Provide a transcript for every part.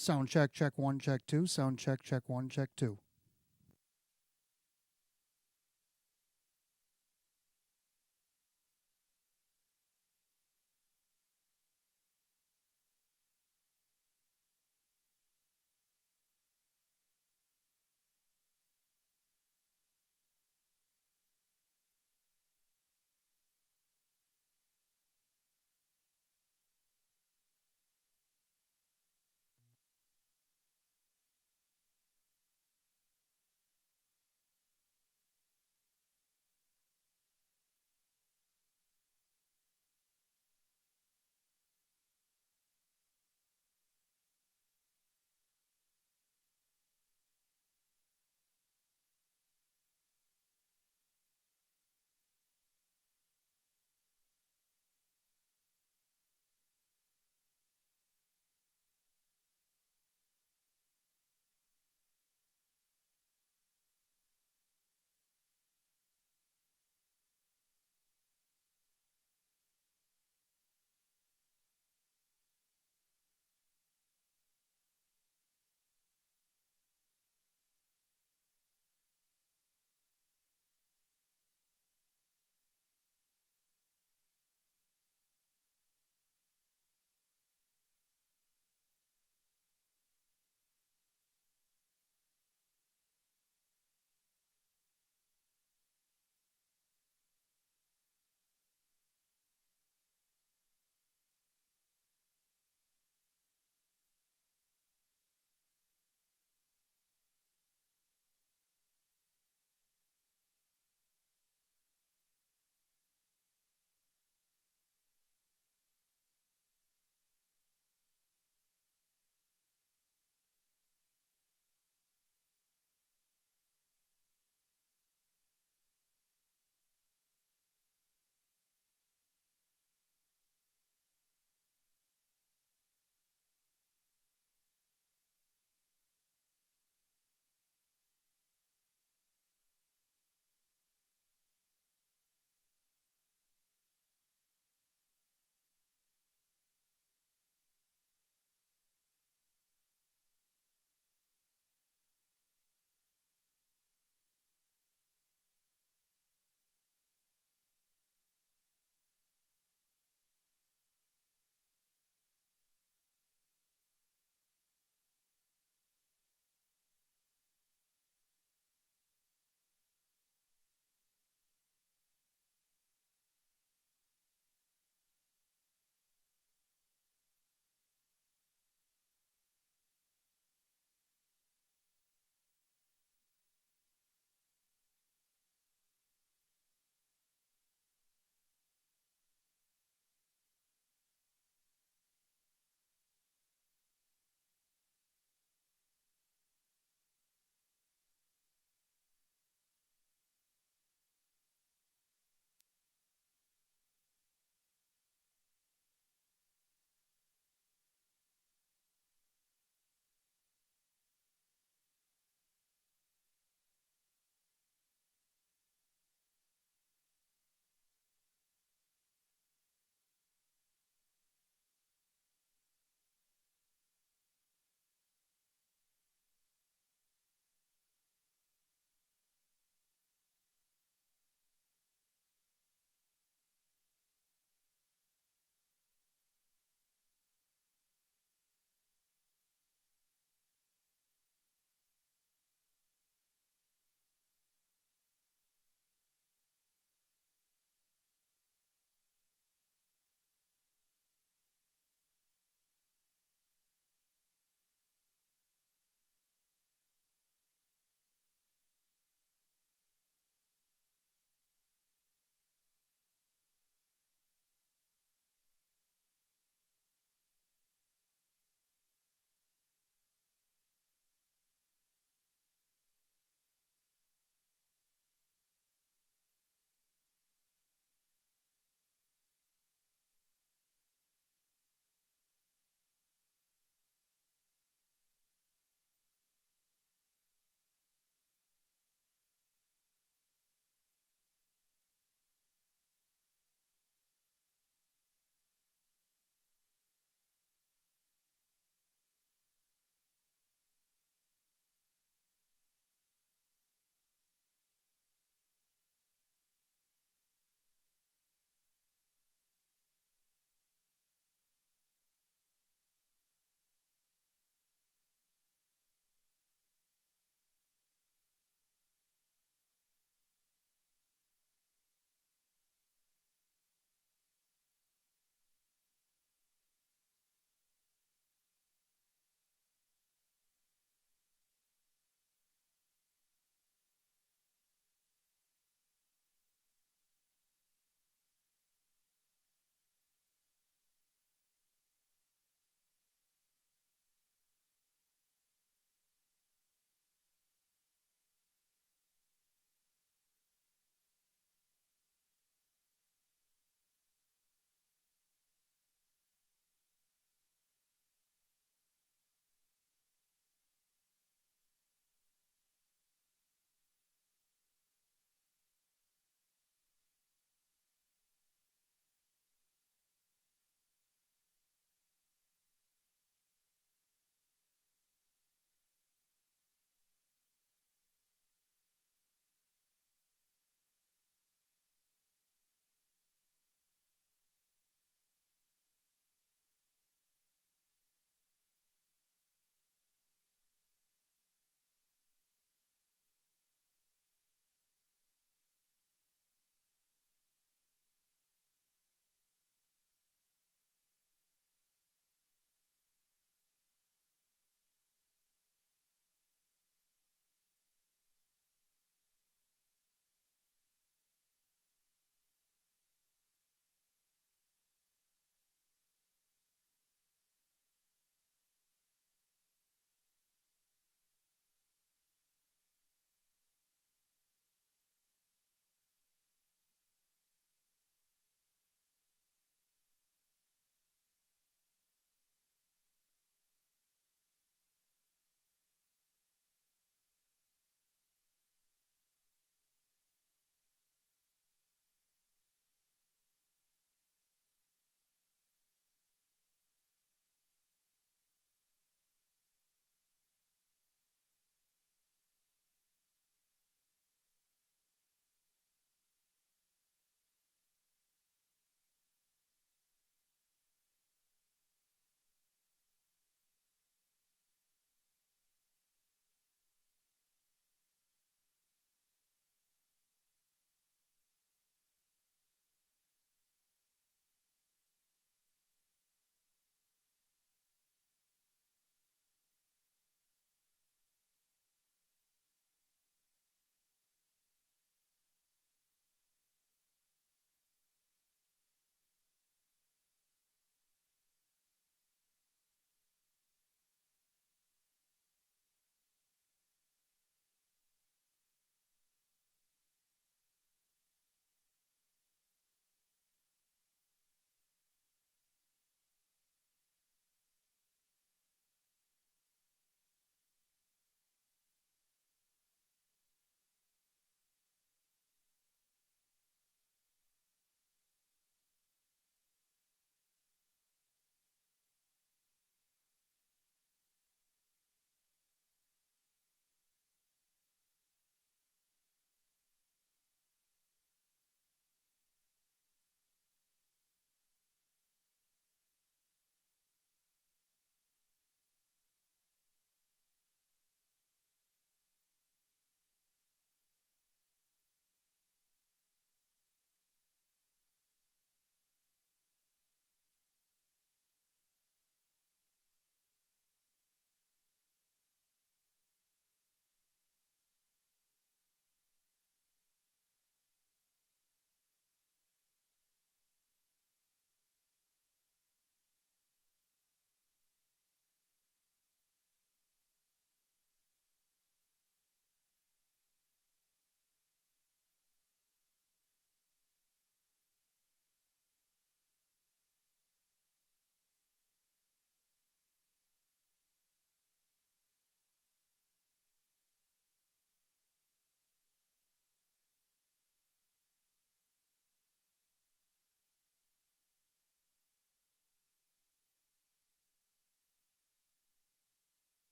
Sound check, check one, check two. Sound check one, check two.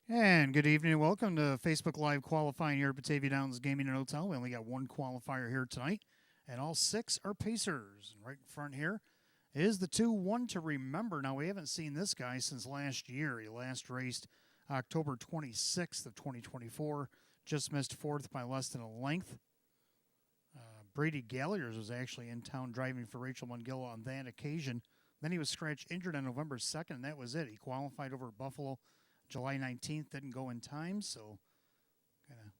And good evening and welcome to Facebook Live qualifying here at Batavia Downs Gaming and Hotel. We only got one qualifier here tonight, and all six are Pacers. And right in front here is the 2-1 to remember. Now, we haven't seen this guy since last year. He last raced October 26th of 2024. Just missed fourth by less than a length. Brady Galliers was actually in town driving for Rachel Mungilla on that occasion. Then he was scratch injured on November 2nd, and that was it. He qualified over Buffalo July 19th, didn't go in time, so kind of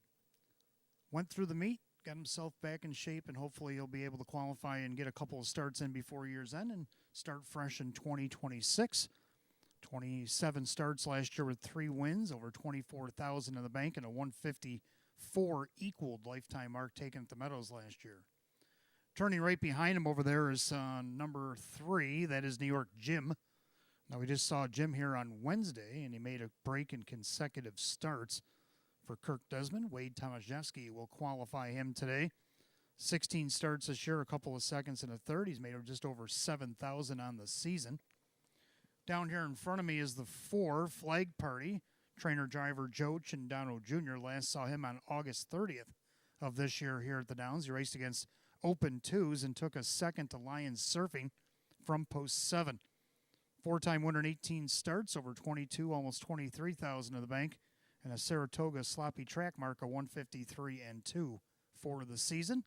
went through the meet, got himself back in shape, and hopefully he'll be able to qualify and get a couple of starts in before year's end and start fresh in 2026. 27 starts last year with 3 wins, over 24,000 in the bank, and a 154 equaled lifetime mark taken at the Meadows last year. Turning right behind him over there is number 3, that is New York Jim. Now, we just saw Jim here on Wednesday, and he made a break in consecutive starts for Kirk Desmond. Wade Tomaszewski will qualify him today. 16 starts this year, a couple of seconds and a third. He's made just over 7,000 on the season. Down here in front of me is the 4 Flag Party. Trainer-driver Joe Chindano Jr. Last saw him on August 30th of this year here at the Downs. He raced against Open Twos and took a second to Lions Surfing from Post 7. 4-time winner in 18 starts, over 22, almost 23,000 in the bank, and a Saratoga sloppy track mark of 153 and 2 for the season.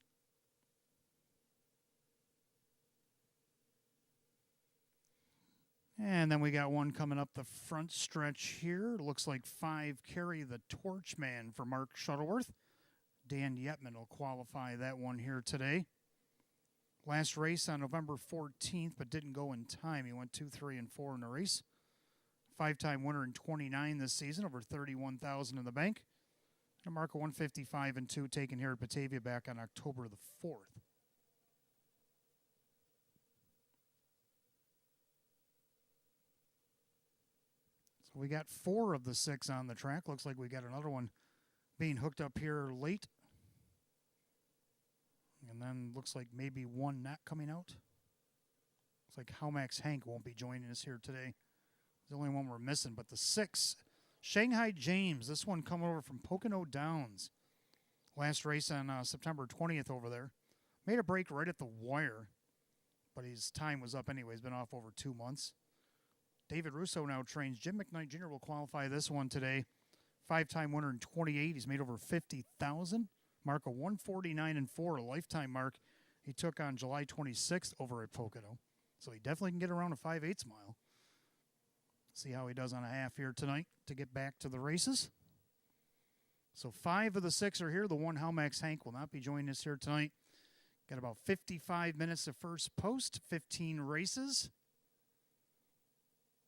And then we got one coming up the front stretch here. It looks like 5 Carry the Torchman for Mark Shuttleworth. Dan Yetman will qualify that one here today. Last race on November 14th, but didn't go in time. He went 2, 3, and 4 in the race. 5-time winner in 29 this season, over 31,000 in the bank. And a mark of 155 and 2 taken here at Batavia back on October the 4th. So we got 4 of the 6 on the track. Looks like we got another one being hooked up here late. And then looks like maybe one not coming out. Looks like Howmax Hank won't be joining us here today. It's the only one we're missing. But the 6, Shanghai James, this one coming over from Pocono Downs. Last race on September 20th over there. Made a break right at the wire, but his time was up anyway. He's been off over 2 months. David Russo now trains. Jim McKnight Jr. will qualify this one today. 5-time winner in 28. He's made over 50,000. Mark of 149 and 4, a lifetime mark he took on July 26th over at Pocono. So he definitely can get around a 5/8 mile. See how he does on a half here tonight to get back to the races. So 5 of the 6 are here. The one Howmax Hank will not be joining us here tonight. Got about 55 minutes of first post, 15 races.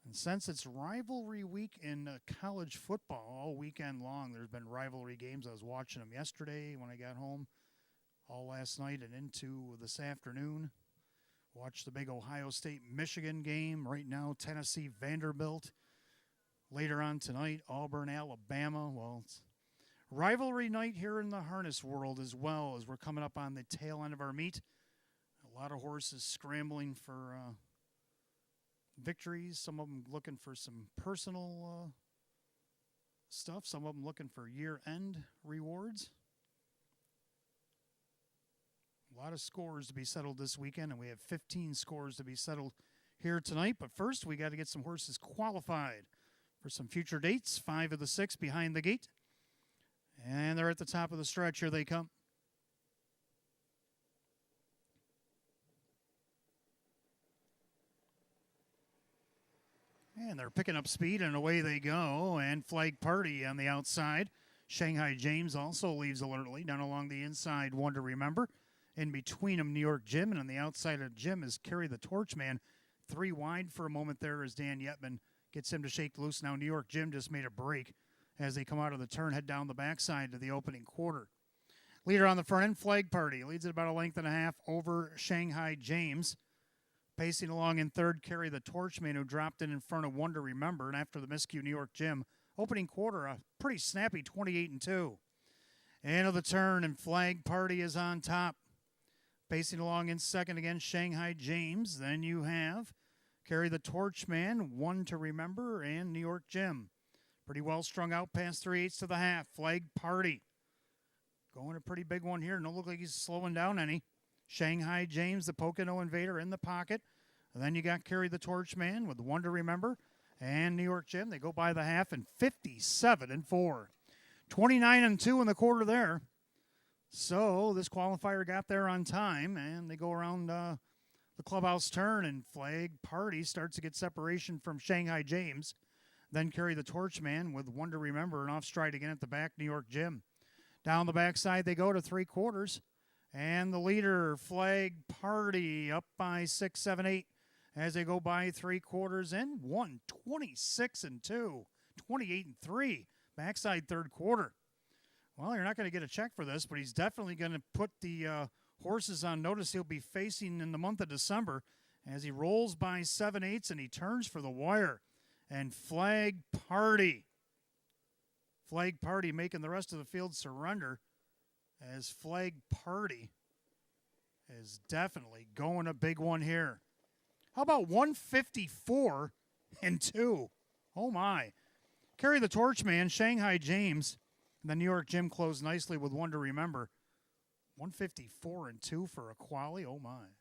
And since it's rivalry week in college football all weekend long, there's been rivalry games. I was watching them yesterday when I got home, all last night and into this afternoon. Watched the big Ohio State-Michigan game. Right now, Tennessee-Vanderbilt. Later on tonight, Auburn-Alabama. Well, it's rivalry night here in the harness world as well, as we're coming up on the tail end of our meet. A lot of horses scrambling for victories, some of them looking for some personal stuff, some of them looking for year-end rewards. A lot of scores to be settled this weekend, and we have 15 scores to be settled here tonight. But first, we got to get some horses qualified for some future dates. 5 of the 6 behind the gate, and they're at the top of the stretch. Here they come. And they're picking up speed, and away they go. And Flag Party on the outside. Shanghai James also leaves alertly. Down along the inside, one to remember. In between them, New York Jim. And on the outside of Jim is Carry the Torchman. 3 wide for a moment there as Dan Yetman gets him to shake loose. Now New York Jim just made a break as they come out of the turn, head down the backside to the opening quarter. Leader on the front end, Flag Party. Leads at about a length and a half over Shanghai James. Pacing along in third, Carry the Torchman, who dropped in front of One to Remember. And after the miscue, New York Jim, opening quarter, a pretty snappy 28 and 2. End of the turn, and Flag Party is on top. Pacing along in second again, Shanghai James. Then you have Carry the Torchman, One to Remember, and New York Jim. Pretty well strung out past 3/8 to the half. Flag Party. Going a pretty big one here. Don't look like he's slowing down any. Shanghai James, the Pocono Invader, in the pocket. And then you got Carry the Torch Man with One to Remember and New York Jim. They go by the half in 57-4. 29-2 in the quarter there. So this qualifier got there on time, and they go around the clubhouse turn, and Flag Party starts to get separation from Shanghai James. Then Carry the Torch Man with One to Remember, and off stride again at the back, New York Jim. Down the backside they go to 3/4. And the leader, Flag Party, up by 6, 7, 8 as they go by 3/4 in. 26-2, 28-3, backside third quarter. Well, you're not going to get a check for this, but he's definitely going to put the horses on notice he'll be facing in the month of December as he rolls by 7/8 and he turns for the wire. And Flag Party making the rest of the field surrender, as Flag Party is definitely going a big one here. How about 154-2? Oh, my. Carry the Torch Man, Shanghai James. And the New York Jim closed nicely with One to Remember. 154-2 for a quali. Oh, my.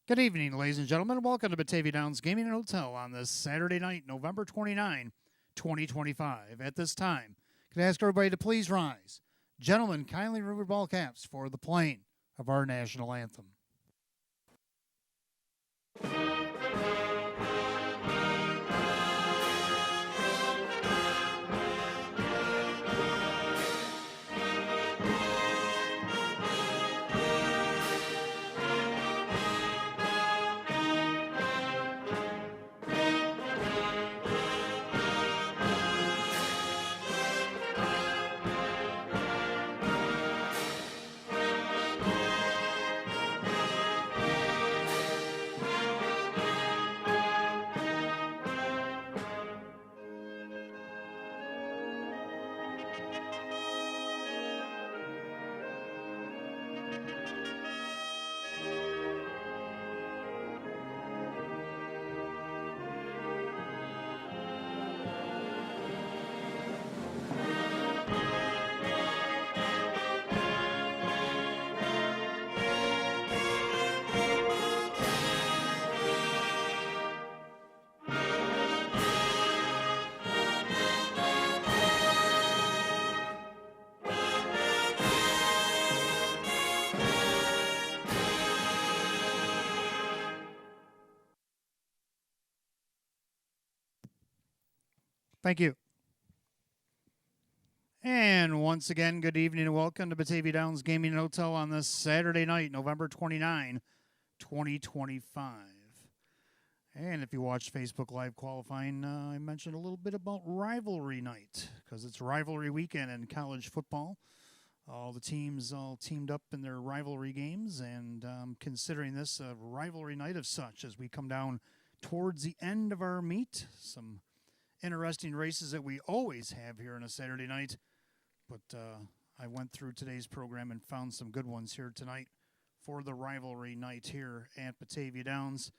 Good evening, ladies and gentlemen. Welcome to Batavia Downs Gaming and Hotel on this Saturday night, November 29, 2025. At this time, can I ask everybody to please rise? Gentlemen, kindly remove your ball caps for the playing of our national anthem. Thank you. And once again, good evening and welcome to Batavia Downs Gaming and Hotel on this Saturday night, November 29, 2025. And if you watch Facebook Live qualifying, I mentioned a little bit about rivalry night because it's rivalry weekend in college football. All the teams all teamed up in their rivalry games, and considering this a rivalry night of such as we come down towards the end of our meet. Some interesting races that we always have here on a Saturday night, but I went through today's program and found some good ones here tonight for the rivalry night here at Batavia Downs.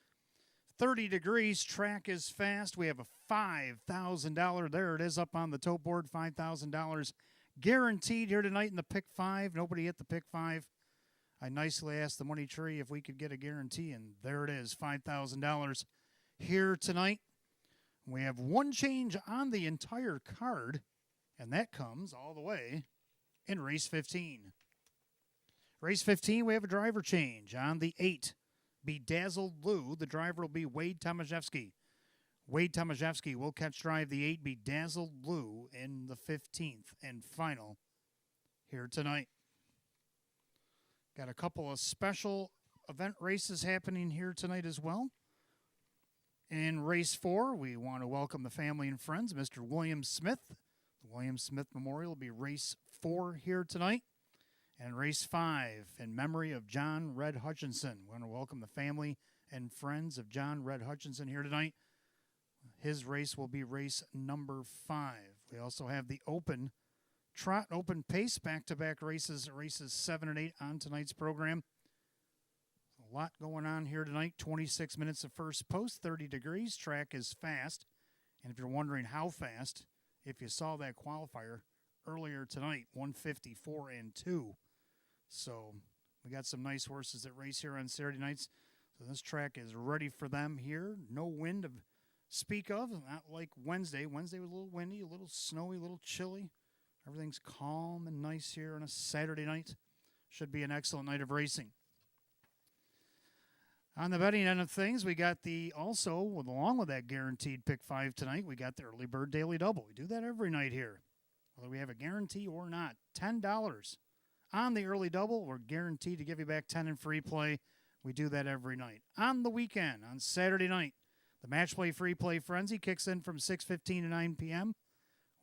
30 degrees, track is fast. We have a $5,000. There it is up on the tote board, $5,000 guaranteed here tonight in the pick five. Nobody hit the pick five. I nicely asked the money tree if we could get a guarantee, and there it is, $5,000 here tonight. We have one change on the entire card, and that comes all the way in race 15. Race 15, we have a driver change on the 8. Bedazzled Lou. The driver will be Wade Tomaszewski. Wade Tomaszewski will catch drive the 8. Bedazzled Lou in the 15th and final here tonight. Got a couple of special event races happening here tonight as well. In race 4, we want to welcome the family and friends, Mr. William Smith. The William Smith Memorial will be race 4 here tonight. And race 5, in memory of John Red Hutchinson. We want to welcome the family and friends of John Red Hutchinson here tonight. His race will be race number 5. We also have the open trot, open pace, back-to-back races 7 and 8 on tonight's program. A lot going on here tonight. 26 minutes of first post, 30 degrees. Track is fast. And if you're wondering how fast, if you saw that qualifier earlier tonight, 154 and 2. So we got some nice horses that race here on Saturday nights. So this track is ready for them here. No wind to speak of, not like Wednesday. Wednesday was a little windy, a little snowy, a little chilly. Everything's calm and nice here on a Saturday night. Should be an excellent night of racing. On the betting end of things, we got along with that guaranteed pick 5 tonight, we got the early bird daily double. We do that every night here, whether we have a guarantee or not. $10 on the early double. We're guaranteed to give you back 10 in free play. We do that every night. On the weekend, on Saturday night, the match play free play frenzy kicks in from 6:15 to 9 p.m.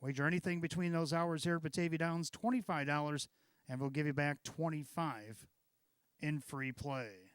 Wager anything between those hours here at Batavia Downs, $25, and we'll give you back 25 in free play.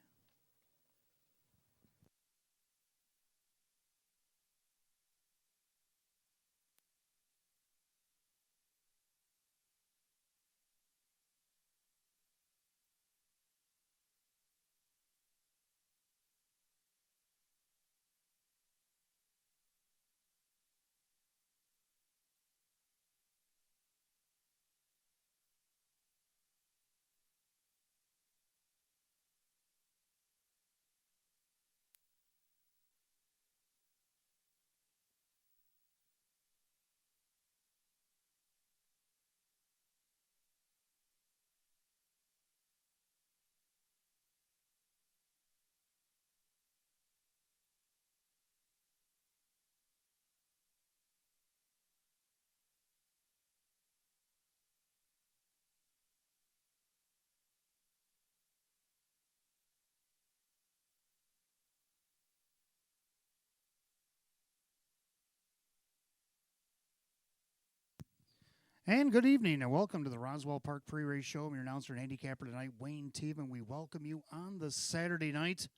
And good evening, and welcome to the Roswell Park Pre-Race Show. I'm your announcer and handicapper tonight, Wayne Teven. We welcome you on the Saturday night.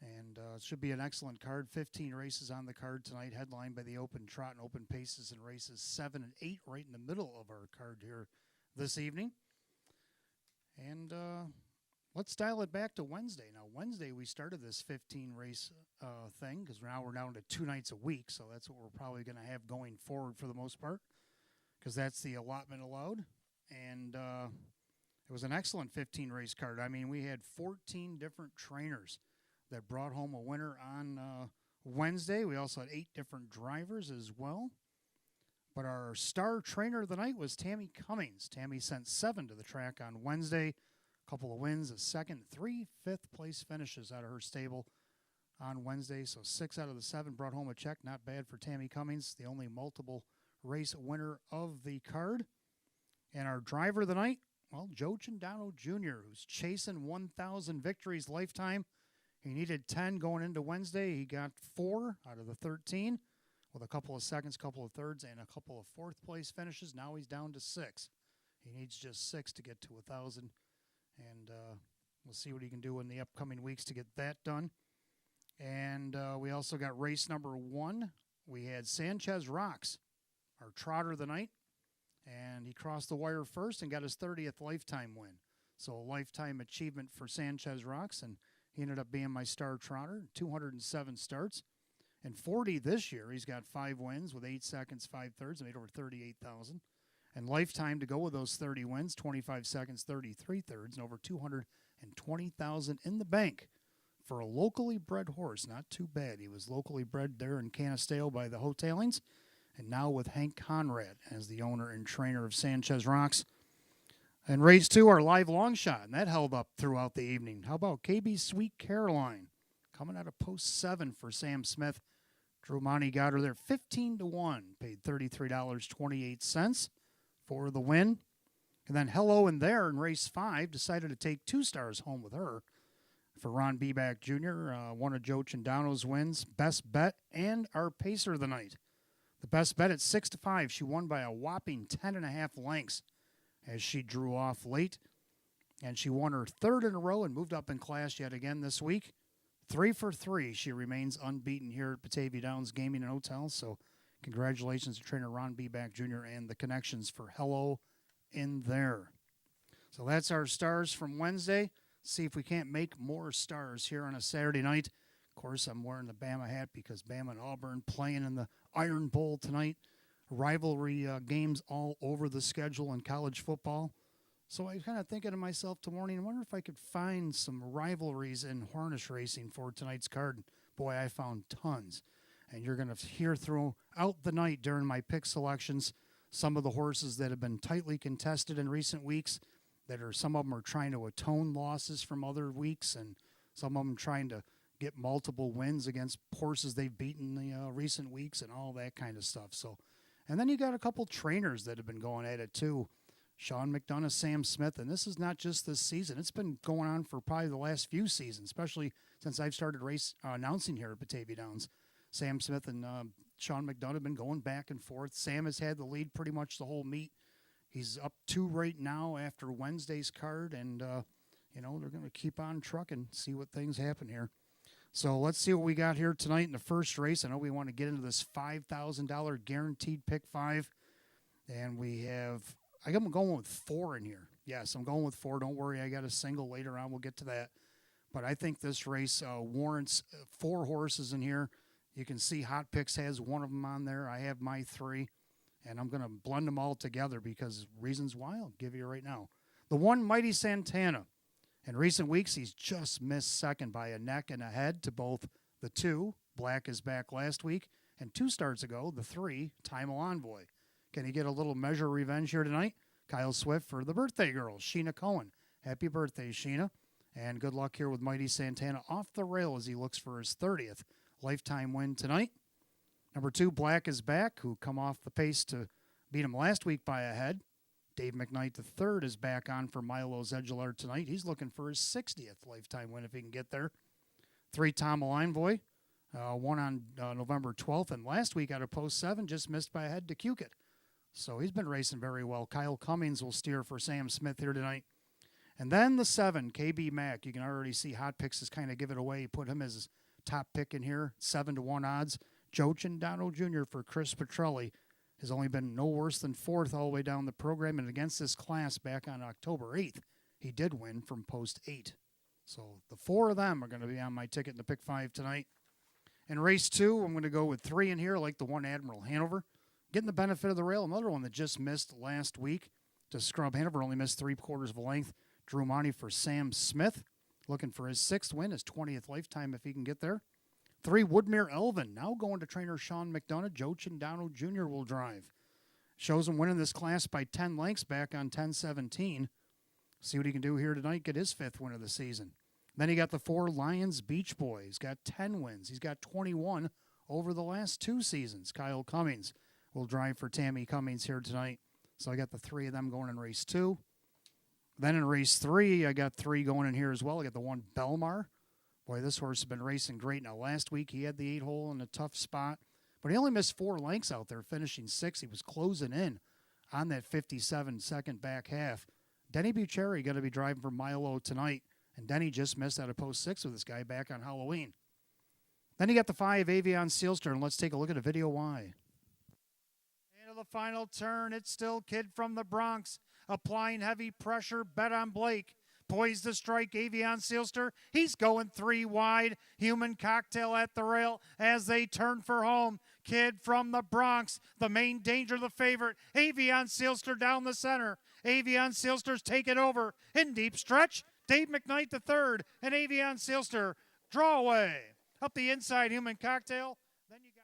And it should be an excellent card. 15 races on the card tonight, headlined by the Open Trot and Open Paces and races 7 and 8 right in the middle of our card here this evening. And let's dial it back to Wednesday. Now, Wednesday we started this 15-race thing because now we're down to 2 nights a week, so that's what we're probably going to have going forward for the most part, because that's the allotment allowed. And it was an excellent 15-race card. I mean, we had 14 different trainers that brought home a winner on Wednesday. We also had 8 different drivers as well. But our star trainer of the night was Tammy Cummings. Tammy sent 7 to the track on Wednesday. A couple of wins, a second, 3 fifth-place finishes out of her stable on Wednesday. So 6 out of the 7 brought home a check. Not bad for Tammy Cummings, the only multiple race winner of the card. And our driver of the night, well, Joe Cindano Jr., who's chasing 1,000 victories lifetime. He needed 10 going into Wednesday. He got 4 out of the 13 with a couple of seconds, couple of thirds, and a couple of fourth-place finishes. Now he's down to 6. He needs just 6 to get to 1,000. And we'll see what he can do in the upcoming weeks to get that done. And we also got race number 1. We had Sanchez Rocks, our trotter of the night. And he crossed the wire first and got his 30th lifetime win. So a lifetime achievement for Sanchez Rocks. And he ended up being my star trotter, 207 starts. And 40 this year, he's got 5 wins with 8 seconds, 5 thirds, made over 38,000. And lifetime to go with those 30 wins, 25 seconds, 33 thirds, and over 220,000 in the bank for a locally bred horse. Not too bad. He was locally bred there in Canisteo by the Hotelings, and now with Hank Conrad as the owner and trainer of Sanchez Rocks. And race 2, our live long shot, and that held up throughout the evening. How about KB Sweet Caroline coming out of post 7 for Sam Smith? Drew Monty got her there 15-1, paid $33.28 for the win. And then Hello in There in race 5 decided to take 2 stars home with her for Ron Beback Jr., one of Joe Cindano's wins, best bet, and our pacer of the night. The best bet at 6-5, she won by a whopping 10.5 lengths as she drew off late. And she won her 3rd in a row and moved up in class yet again this week. 3 for 3. She remains unbeaten here at Batavia Downs Gaming and Hotels. So congratulations to trainer Ron Beback Jr. and the connections for Hello in There. So that's our stars from Wednesday. See if we can't make more stars here on a Saturday night. Of course, I'm wearing the Bama hat because Bama and Auburn playing in the Iron Bowl tonight. Rivalry games all over the schedule in college football. So I was kind of thinking to myself tomorrow morning, I wonder if I could find some rivalries in harness racing for tonight's card. Boy, I found tons. And you're going to hear throughout the night during my pick selections some of the horses that have been tightly contested in recent weeks. Some of them are trying to atone losses from other weeks, and some of them trying to get multiple wins against horses they've beaten the recent weeks and all that kind of stuff. So. And then you got a couple trainers that have been going at it too. Sean McDonough, Sam Smith, and this is not just this season. It's been going on for probably the last few seasons, especially since I've started race announcing here at Batavia Downs. Sam Smith and Sean McDonough have been going back and forth. Sam has had the lead pretty much the whole meet. He's up 2 right now after Wednesday's card, and, they're going to keep on trucking, see what things happen here. So let's see what we got here tonight in the first race. I know we want to get into this $5,000 guaranteed pick 5. And I'm going with 4 in here. Yes, I'm going with 4. Don't worry, I got a single later on. We'll get to that. But I think this race warrants 4 horses in here. You can see Hot Picks has one of them on there. I have my 3. And I'm going to blend them all together because reasons why I'll give you right now. The 1, Mighty Santana. In recent weeks, he's just missed second by a neck and a head to both the 2, Black is Back last week, and 2 starts ago, the 3, Time Envoy. Can he get a little measure of revenge here tonight? Kyle Swift for the birthday girl, Sheena Cohen. Happy birthday, Sheena. And good luck here with Mighty Santana off the rail as he looks for his 30th lifetime win tonight. Number 2, Black is Back, who come off the pace to beat him last week by a head. Dave McKnight III is back on for Milo Zedular tonight. He's looking for his 60th lifetime win if he can get there. 3, Tom Envoy, won on November 12th, and last week out of post 7, just missed by a head to Cukit. So he's been racing very well. Kyle Cummings will steer for Sam Smith here tonight. And then the 7, KB Mack. You can already see Hot Picks is kind of give it away. He put him as his top pick in here, 7-1 odds. Joe Cindano Jr. for Chris Petrelli has only been no worse than 4th all the way down the program. And against this class back on October 8th, he did win from post 8. So the 4 of them are going to be on my ticket in the pick 5 tonight. In race 2, I'm going to go with 3 in here, like the 1 Admiral Hanover. Getting the benefit of the rail, another one that just missed last week to scrub. Hanover only missed 3/4 of a length. Drew Monty for Sam Smith, looking for his 6th win, his 20th lifetime if he can get there. 3 Woodmere Elvin, now going to trainer Sean McDonough. Joe Cindano Jr. will drive. Shows him winning this class by 10 lengths back on 10-17. See what he can do here tonight, get his 5th win of the season. Then he got the 4 Lions Beach Boy. He's got 10 wins. He's got 21 over the last 2 seasons. Kyle Cummings will drive for Tammy Cummings here tonight. So I got the 3 of them going in race 2. Then in race 3, I got 3 going in here as well. I got the 1 Belmar. Boy, this horse has been racing great. Now, last week he had the 8-hole in a tough spot, but he only missed 4 lengths out there, finishing 6th. He was closing in on that 57-second back half. Denny Bucherri going to be driving for Milo tonight, and Denny just missed out of post 6 with this guy back on Halloween. Then you got the 5 Avion Sealster, and let's take a look at a video why. Into the final turn, it's still Kid from the Bronx, applying heavy pressure, bet on Blake. Poised to strike Avion Sealster. He's going 3 wide. Human Cocktail at the rail as they turn for home. Kid from the Bronx, the main danger, the favorite. Avion Sealster down the center. Avion Sealster's taken over in deep stretch. Dave McKnight the third, and Avion Sealster draw away. Up the inside, Human Cocktail. Then you got.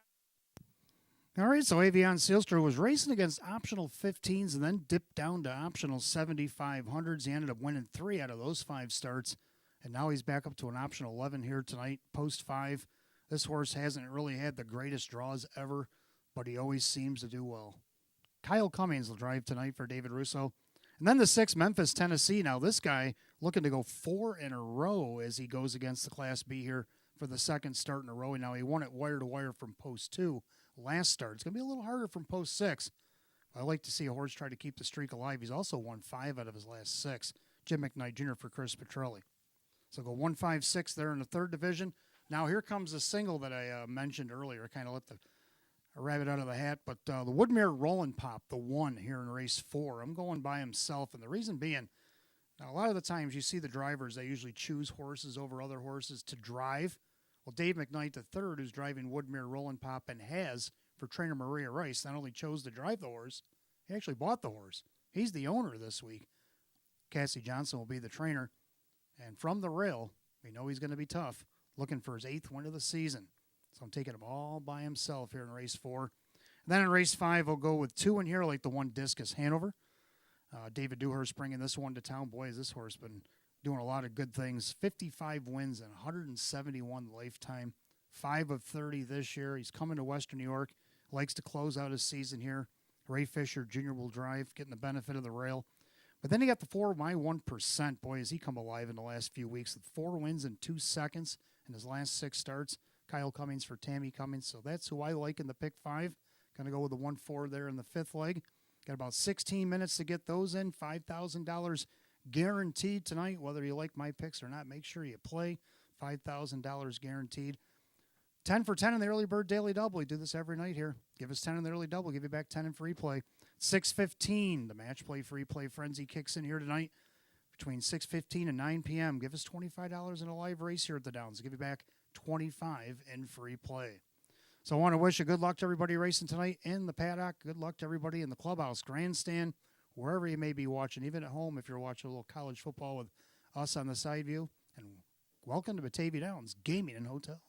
All right, so Avion Sealster was racing against optional 15s and then dipped down to optional 7500s. He ended up winning 3 out of those 5 starts, and now he's back up to an optional 11 here tonight, post 5. This horse hasn't really had the greatest draws ever, but he always seems to do well. Kyle Cummings will drive tonight for David Russo. And then the 6, Memphis, Tennessee. Now this guy looking to go 4 in a row as he goes against the Class B here for the 2nd start in a row. Now he won it wire to wire from post 2 last start. It's going to be a little harder from post 6. I like to see a horse try to keep the streak alive. He's also won 5 out of his last 6. Jim McKnight Jr. for Chris Petrelli. So go 1-5-6 there in the 3rd division. Now here comes the single that I mentioned earlier. I kind of let the rabbit out of the hat, but the Woodmere Rollin' Pop, the 1 here in race 4. I'm going by himself, and the reason being, now a lot of the times you see the drivers, they usually choose horses over other horses to drive. Well, Dave McKnight III, who's driving Woodmere Rollin' Pop and has for trainer Maria Rice, not only chose to drive the horse, he actually bought the horse. He's the owner this week. Cassie Johnson will be the trainer, and from the rail, we know he's going to be tough, looking for his 8th win of the season. So I'm taking him all by himself here in race 4. And then in race 5, I'll go with 2 in here, like the 1 Discus Hanover. David Dewhurst bringing this one to town. Boy, has this horse been doing a lot of good things. 55 wins and 171 lifetime. 5 of 30 this year. He's coming to Western New York. Likes to close out his season here. Ray Fisher Jr. will drive, getting the benefit of the rail. But then he got the 4 My 1%. Boy, has he come alive in the last few weeks. 4 wins in 2 seconds in his last 6 starts. Kyle Cummings for Tammy Cummings. So that's who I like in the pick 5. Going to go with the 1-4 there in the 5th leg. Got about 16 minutes to get those in. $5,000 guaranteed tonight. Whether you like my picks or not, make sure you play. $5,000 guaranteed. 10 for 10 in the early bird daily double. We do this every night here. Give us 10 in the early double. Give you back 10 in free play. 6:15, the match play free play frenzy kicks in here tonight between 6:15 and 9 p.m. Give us $25 in a live race here at the Downs. Give you back 25 in free play. So I want to wish a good luck to everybody racing tonight in the paddock. Good luck to everybody in the clubhouse, grandstand, wherever you may be watching, even at home if you're watching a little college football with us on the side view. And welcome to Batavia Downs Gaming and Hotel.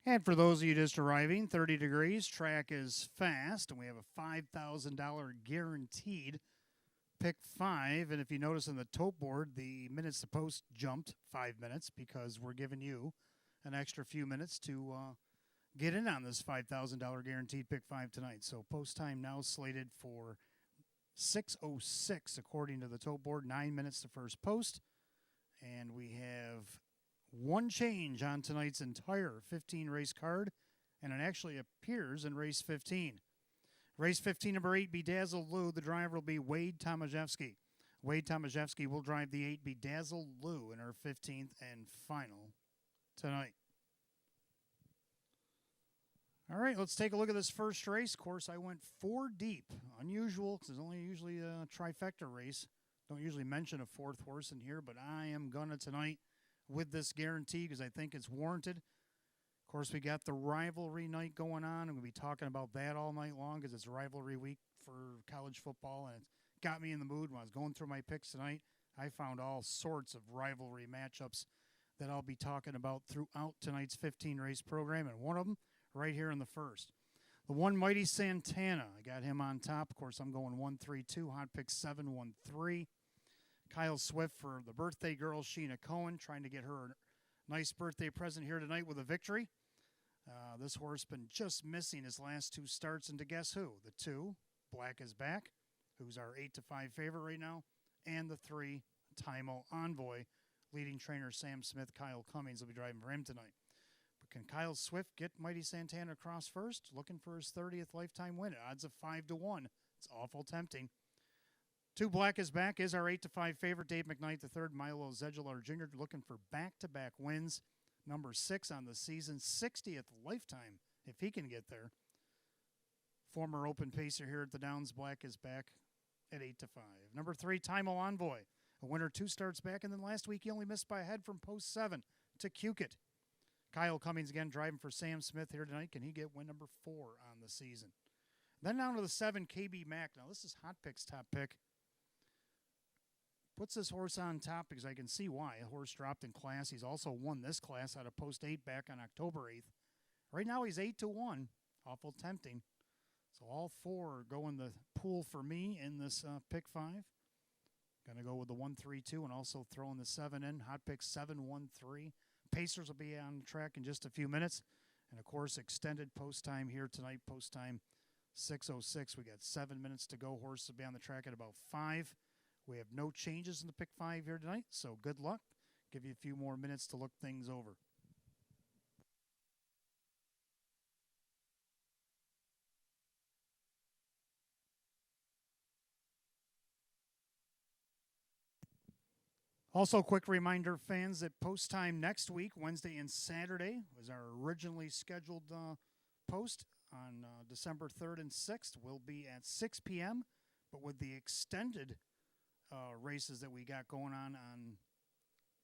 And for those of you just arriving, 30 degrees, track is fast, and we have a $5,000 guaranteed pick 5. And if you notice on the tote board, the minutes to post jumped 5 minutes because we're giving you an extra few minutes to get in on this $5,000 guaranteed pick 5 tonight. So post time now slated for 6:06 according to the tote board, 9 minutes to first post. And we have one change on tonight's entire 15 race card, and it actually appears in race 15. Race 15, number 8, Bedazzled Lou. The driver will be Wade Tomaszewski. Wade Tomaszewski will drive the 8 Bedazzled Lou in our 15th and final tonight. All right, let's take a look at this first race. Of course, I went 4 deep. Unusual, because it's only usually a trifecta race. Don't usually mention a 4th horse in here, but I am going to tonight with this guarantee because I think it's warranted. Of course, we got the rivalry night going on, and we'll be talking about that all night long because it's rivalry week for college football, and it got me in the mood when I was going through my picks tonight. I found all sorts of rivalry matchups that I'll be talking about throughout tonight's 15-race program, and one of them right here in the first. The one Mighty Santana, I got him on top. Of course, I'm going 1-3-2, hot pick 7-1-3. Kyle Swift for the birthday girl, Sheena Cohen, trying to get her a nice birthday present here tonight with a victory. This horse been just missing his last 2 starts, and to guess who? The 2, Black is Back, who's our 8-5 favorite right now, and the 3, Timo Envoy, leading trainer Sam Smith. Kyle Cummings will be driving for him tonight. But can Kyle Swift get Mighty Santana across first? Looking for his 30th lifetime win. Odds of 5-1. It's awful tempting. 2, Black is Back is our 8-5 favorite. Dave McKnight III, Milo Zedular Jr. looking for back-to-back wins. Number 6 on the season, 60th lifetime if he can get there. Former open pacer here at the Downs, Black is Back at 8-5. Number 3, Timo Envoy, a winner 2 starts back, and then last week he only missed by a head from post 7 to Cukit. Kyle Cummings again driving for Sam Smith here tonight. Can he get win number 4 on the season? Then down to the 7, KB Mack. Now this is Hot Pick's top pick. Puts this horse on top because I can see why. A horse dropped in class. He's also won this class out of post 8 back on October 8th. Right now he's 8-1. Awful tempting. So all 4 go in the pool for me in this pick 5. Going to go with the 1-3-2 and also throwing the 7 in. Hot pick 7-1-3. Pacers will be on the track in just a few minutes. And, of course, extended post time here tonight. Post time 6:06. We got 7 minutes to go. Horse will be on the track at about 5. We have no changes in the pick 5 here tonight, so good luck. Give you a few more minutes to look things over. Also, quick reminder, fans, that post time next week, Wednesday and Saturday, was our originally scheduled post on December 3rd and 6th. Will be at 6 p.m., but with the extended races that we got going on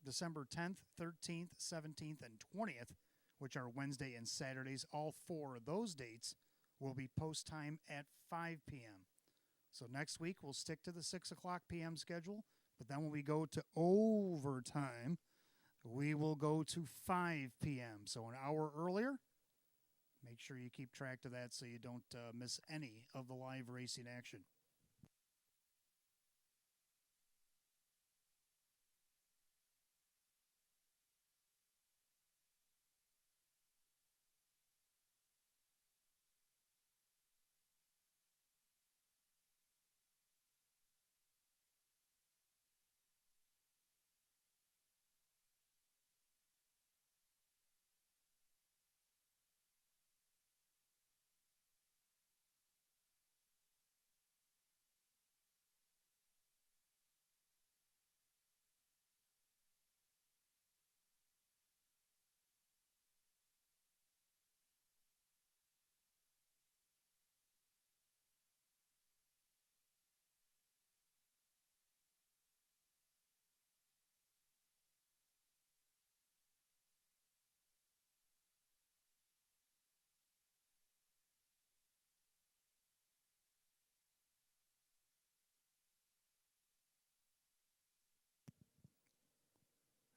December 10th, 13th, 17th, and 20th, which are Wednesday and Saturdays. All 4 of those dates will be post time at 5 p.m. So next week we'll stick to the 6 o'clock p.m. schedule, but then when we go to overtime, we will go to 5 p.m. So an hour earlier. Make sure you keep track of that so you don't miss any of the live racing action.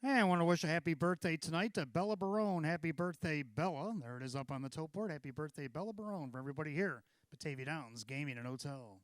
Hey, I want to wish a happy birthday tonight to Bella Barone. Happy birthday, Bella. There it is up on the tote board. Happy birthday, Bella Barone, for everybody here. Batavia Downs Gaming and Hotel.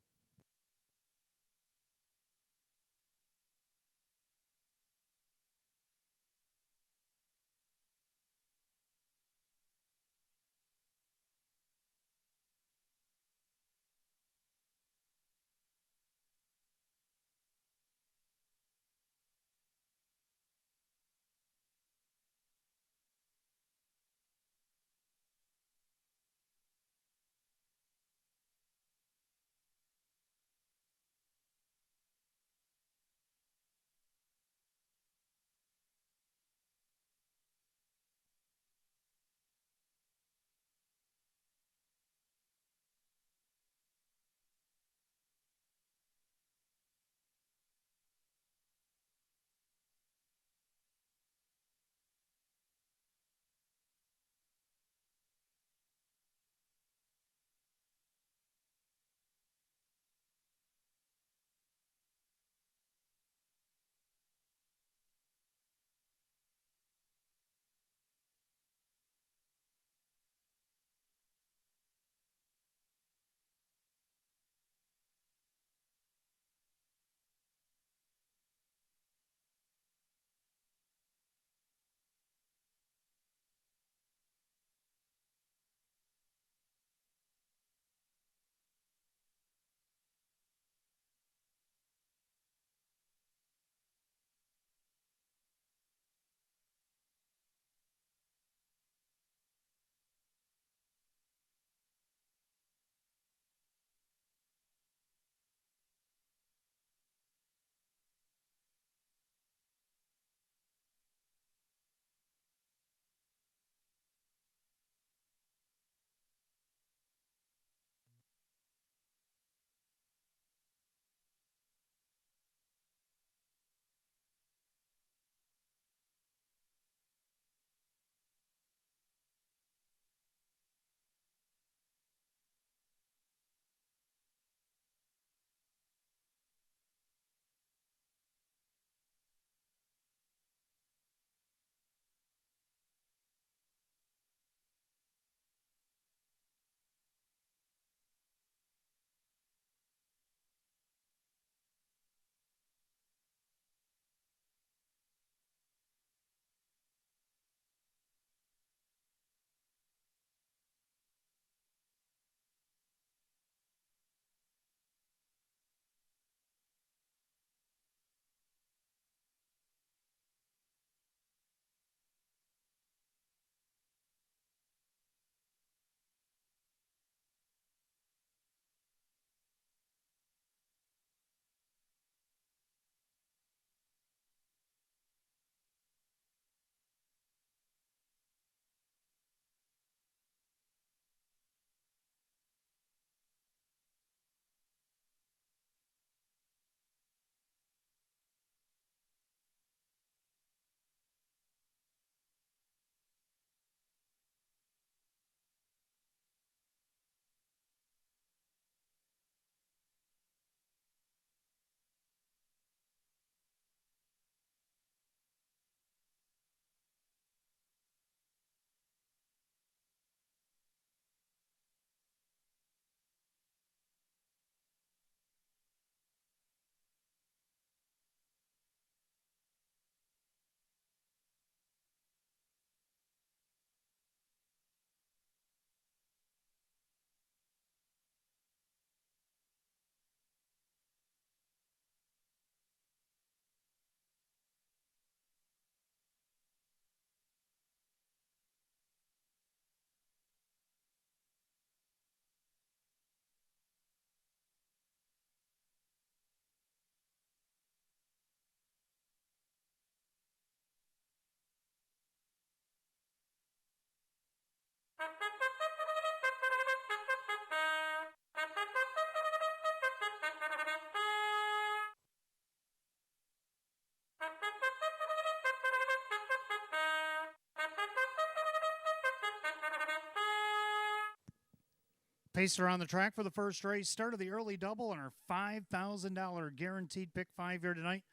Pacer on the track for the first race. Start of the early double and our $5,000 guaranteed pick five here tonight.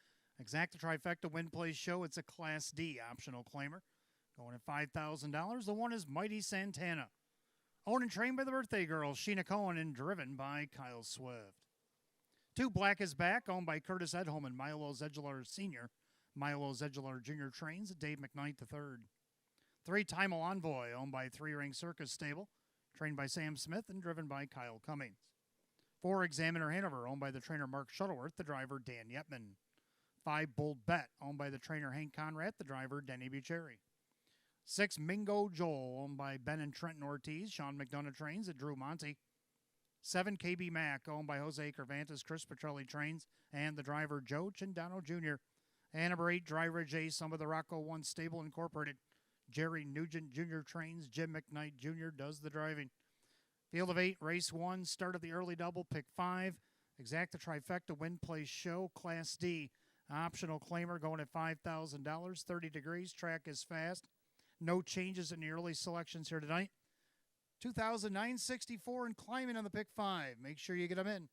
Exacta Trifecta Win Place Show. It's a Class D optional claimer. Going at $5,000. The one is Mighty Santana. Owned and trained by the birthday girl, Sheena Cohen, and driven by Kyle Swift. 2 Black is Back, owned by Curtis Edholm and Milo Zedular Sr. Milo Zedular Jr. trains Dave McKnight III. 3 Timal Envoy, owned by 3 Ring Circus Stable, trained by Sam Smith and driven by Kyle Cummings. 4 Examiner Hanover, owned by the trainer Mark Shuttleworth, the driver Dan Yetman. 5 Bold Bet, owned by the trainer Hank Conrad, the driver Denny Bucheri. 6 Mingo Joel, owned by Ben and Trenton Ortiz, Sean McDonough trains at Drew Monty. 7 KB Mac, owned by Jose Cervantes, Chris Petrelli trains, and the driver Joe Chindano Jr. And number 8, Driver J, some of the Rocco 1 Stable Incorporated. Jerry Nugent Jr. trains, Jim McKnight Jr. does the driving. Field of 8, race 1, start of the early double, pick 5. Exacta Trifecta Win Place Show, Class D. Optional claimer going at $5,000, 30 degrees, track is fast. No changes in the early selections here tonight. 2,964 and climbing on the pick 5. Make sure you get them in.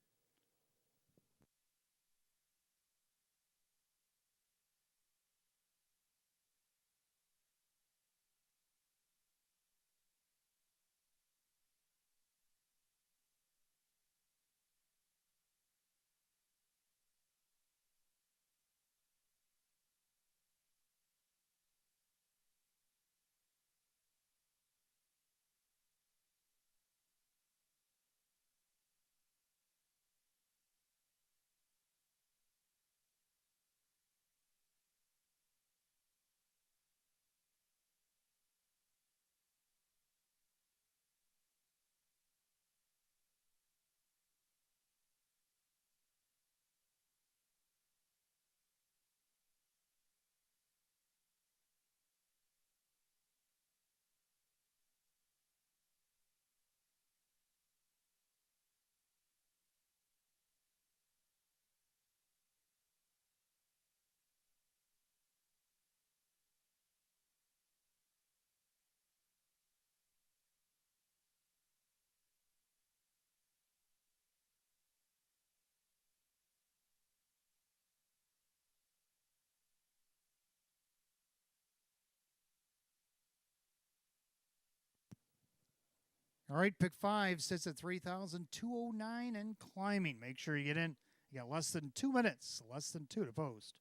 All right, pick 5 sits at 3,209 and climbing. Make sure you get in. You got less than 2 minutes, less than 2 to post.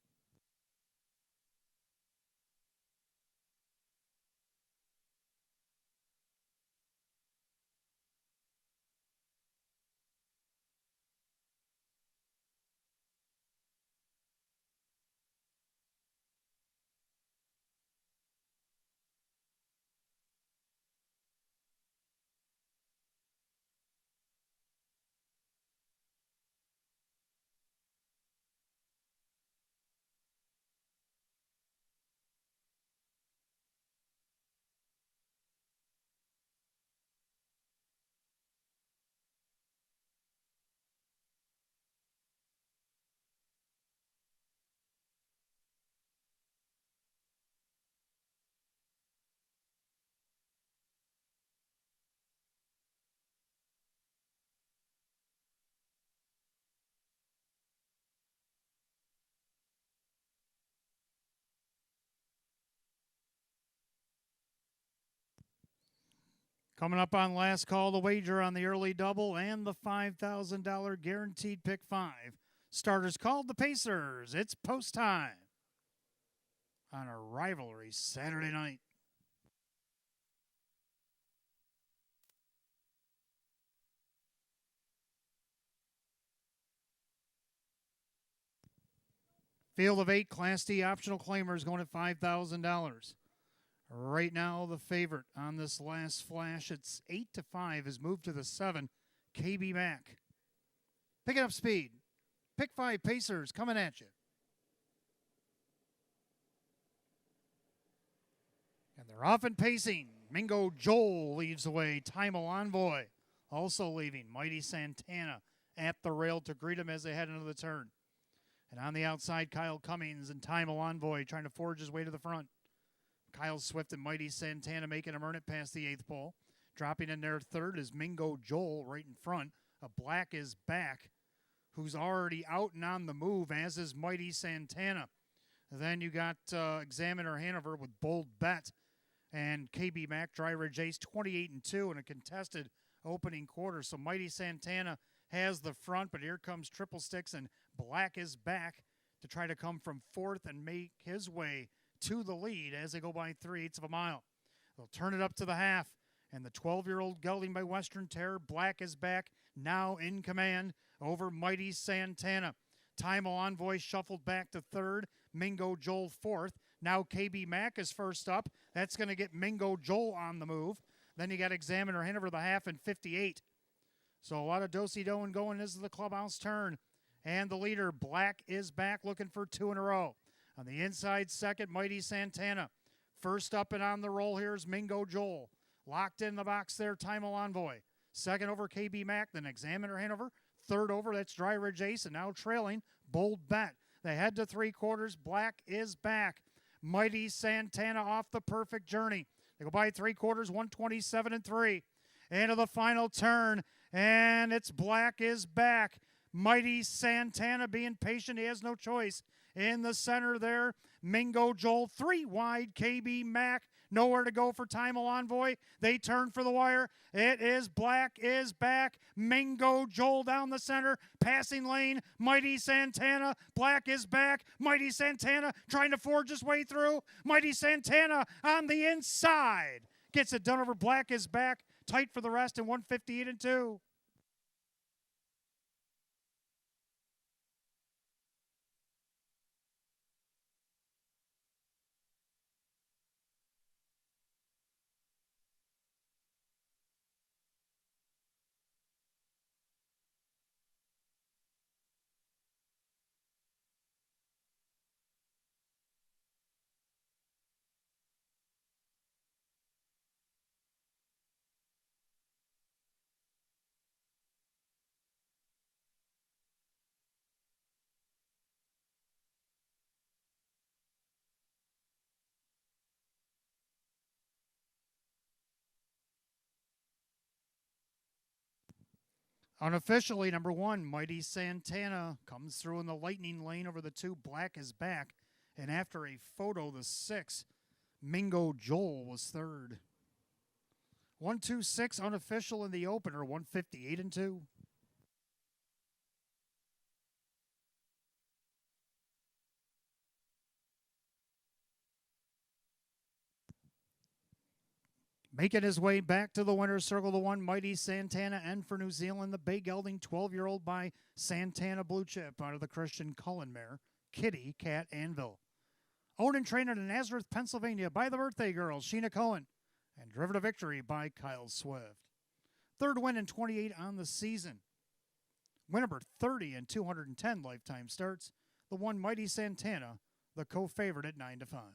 Coming up on last call, the wager on the early double and the $5,000 guaranteed pick 5. Starters called the Pacers. It's post time on a rivalry Saturday night. Field of 8, Class D optional claimers going at $5,000. Right now, the favorite on this last flash, it's 8-5, has moved to the 7, KB Mac. Picking up speed. Pick 5 Pacers coming at you. And they're off and pacing. Mingo Joel leaves away. Timal Envoy also leaving. Mighty Santana at the rail to greet him as they head into the turn. And on the outside, Kyle Cummings and Timal Envoy trying to forge his way to the front. Kyle Swift and Mighty Santana making him earn it past the 8th pole. Dropping in there third is Mingo Joel right in front. A Black is Back who's already out and on the move, as is Mighty Santana. Then you got Examiner Hanover with Bold Bet and KB Mac Dry Ridge Ace 28-2 in a contested opening quarter. So Mighty Santana has the front, but here comes Triple Sticks and Black is Back to try to come from fourth and make his way to the lead as they go by 3/8 of a mile. They'll turn it up to the half, and the 12-year-old gelding by Western Terror, Black is Back, now in command over Mighty Santana. Time Envoy shuffled back to third, Mingo Joel fourth. Now KB Mac is first up. That's going to get Mingo Joel on the move. Then you got Examiner Hanover the half in 58. So a lot of do-si-do and going. This is the clubhouse turn. And the leader, Black is Back, looking for 2 in a row. On the inside second, Mighty Santana. First up and on the roll here is Mingo Joel. Locked in the box there, Time Envoy. Second over KB Mac, then Examiner Hanover. Third over, that's Dry Ridge Ace, and now trailing, Bold Bet. They head to 3/4, Black is Back. Mighty Santana off the perfect journey. They go by 3/4, 127-3. Into the final turn, and it's Black is Back. Mighty Santana being patient, he has no choice. In the center there, Mingo Joel, 3 wide, KB Mac, nowhere to go for Time Envoy. They turn for the wire. It is Black is Back. Mingo Joel down the center, passing lane, Mighty Santana, Black is Back. Mighty Santana trying to forge his way through. Mighty Santana on the inside. Gets it done over Black is Back. Tight for the rest in 158-2. Unofficially, number 1, Mighty Santana comes through in the lightning lane over the 2, Black is Back. And after a photo, the 6, Mingo Joel was third. 126 unofficial in the opener, 158-2. Making his way back to the winner's circle, the 1, Mighty Santana, and for New Zealand, the bay gelding 12-year-old by Santana Blue Chip out of the Christian Cullen mare, Kitty Cat Anvil. Owned and trained in Nazareth, Pennsylvania by the birthday girl, Sheena Cohen, and driven to victory by Kyle Swift. Third win in 28 on the season. Win number 30 and 210 lifetime starts. The 1, Mighty Santana, the co-favorite at 9-5.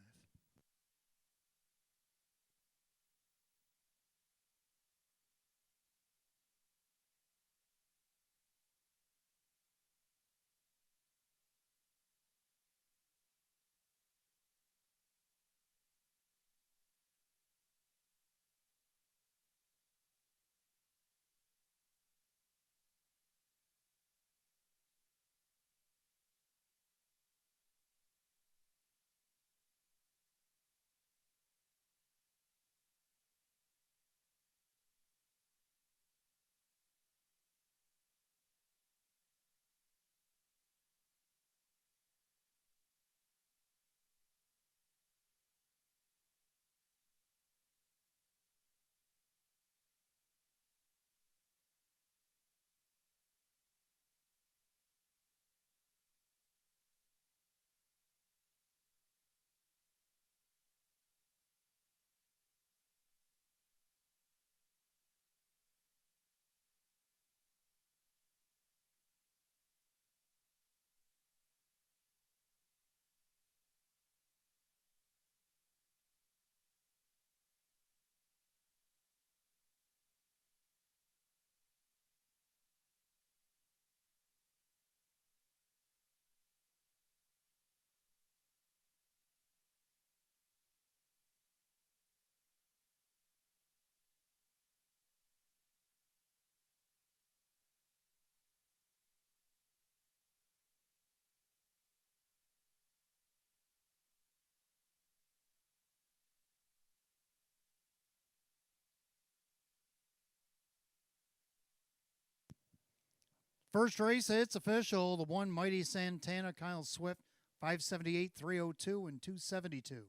First race, it's official. The one Mighty Santana, Kyle Swift, 578, 302, and 272.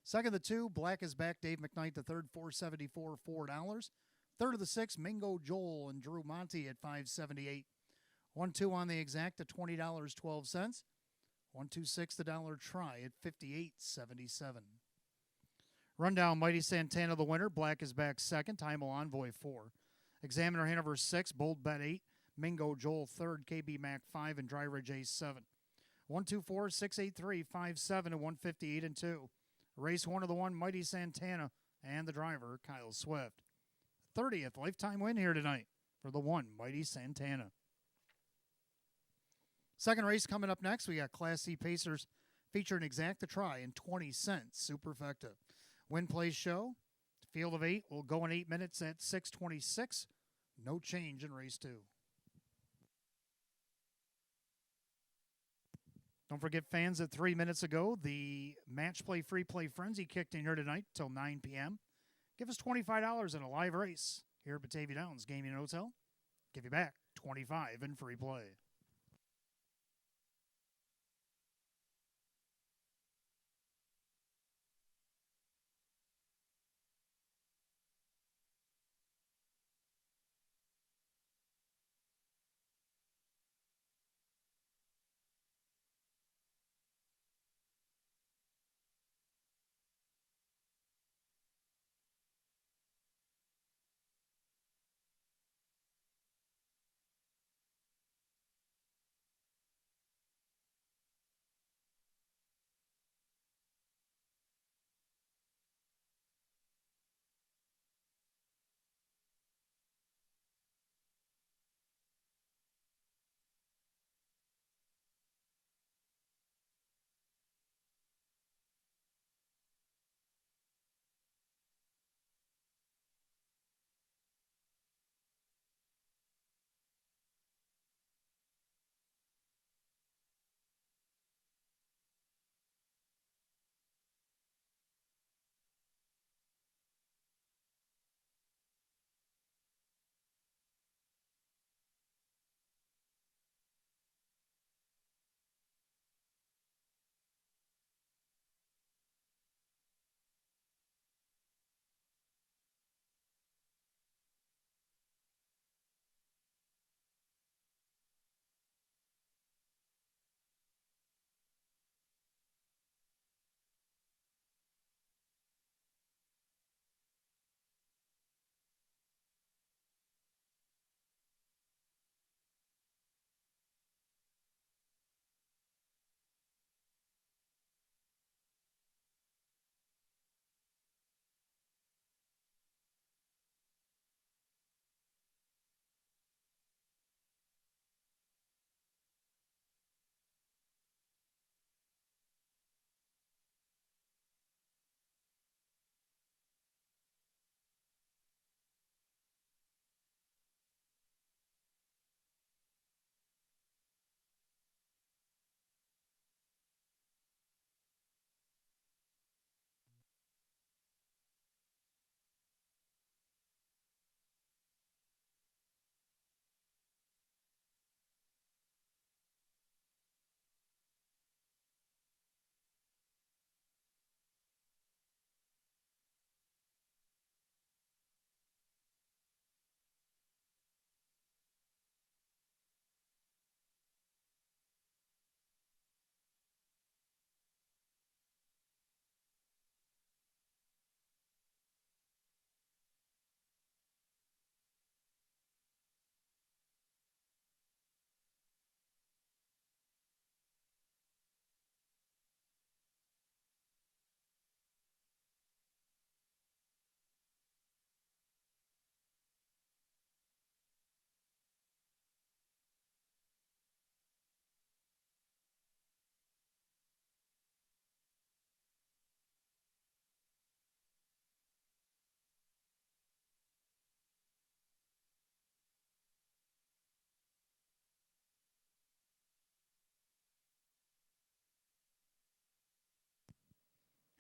Second of the two, Black is Back, Dave McKnight. The third, 474, $4. Third of the six, Mingo Joel and Drew Monty at 578. 1-2 on the exact at $20.12. 1-2-6 the dollar try at 58.77. Rundown, Mighty Santana the winner. Black is Back second. Time Envoy 4. Examiner Hanover 6. Bold Bet 8. Mingo Joel third. KB Mac 5. And Dry Ridge Ace 7. 1-2-4, 6-8-3, 5-7, and 158 and 2. Race 1 of the one, Mighty Santana, and the driver, Kyle Swift. 30th lifetime win here tonight for the one, Mighty Santana. Second race coming up next. We got Class C Pacers featuring Exacta Try in 20 cents, Superfecta. Win Place Show, field of 8 will go in 8 minutes at 6:26. No change in race 2. Don't forget, fans, that 3 minutes ago, the Match Play Free Play Frenzy kicked in here tonight till 9 p.m. Give us $25 in a live race here at Batavia Downs Gaming and Hotel. Give you back $25 in free play.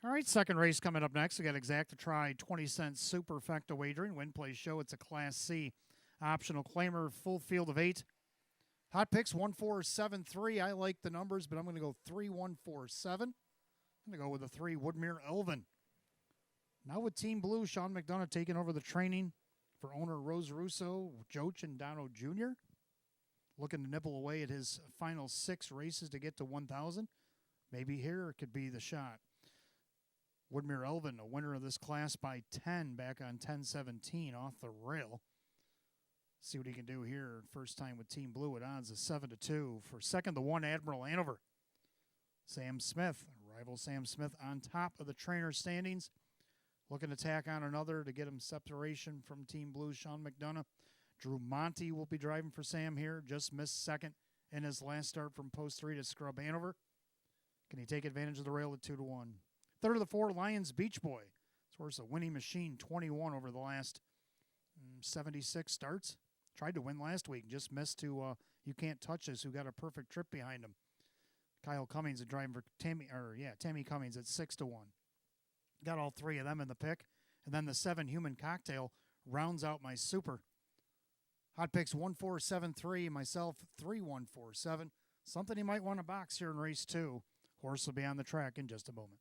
All right, second race coming up next. We got Exacta Try, 20 cents Superfecta wagering. Win Place Show, it's a Class C optional claimer, full field of 8. Hot picks 1473. I like the numbers, but I'm going to go 3147. I'm going to go with the 3, Woodmere Elvin. Now with Team Blue, Sean McDonough taking over the training for owner Rose Russo, Joe Chandano Jr. Looking to nibble away at his final 6 races to get to 1,000. Maybe here it could be the shot. Woodmere Elvin, a winner of this class by 10 back on 10-17 off the rail. See what he can do here. First time with Team Blue at odds of 7-2. For second, the 1, Admiral Hanover. Sam Smith, rival Sam Smith on top of the trainer standings. Looking to tack on another to get him separation from Team Blue, Sean McDonough. Drew Monty will be driving for Sam here. Just missed second in his last start from post 3 to scrub Hanover. Can he take advantage of the rail at 2-1? Third of the 4, Lions Beach Boy. This horse a winning machine, 21 over the last 76 starts. Tried to win last week, just missed to You Can't Touch Us, who got a perfect trip behind him. Kyle Cummings is driving for Tammy Cummings at 6-1. Got all 3 of them in the pick. And then the 7, Human Cocktail, rounds out my super. Hot picks 1473, myself 3147. Something you might want to box here in race 2. Horse will be on the track in just a moment.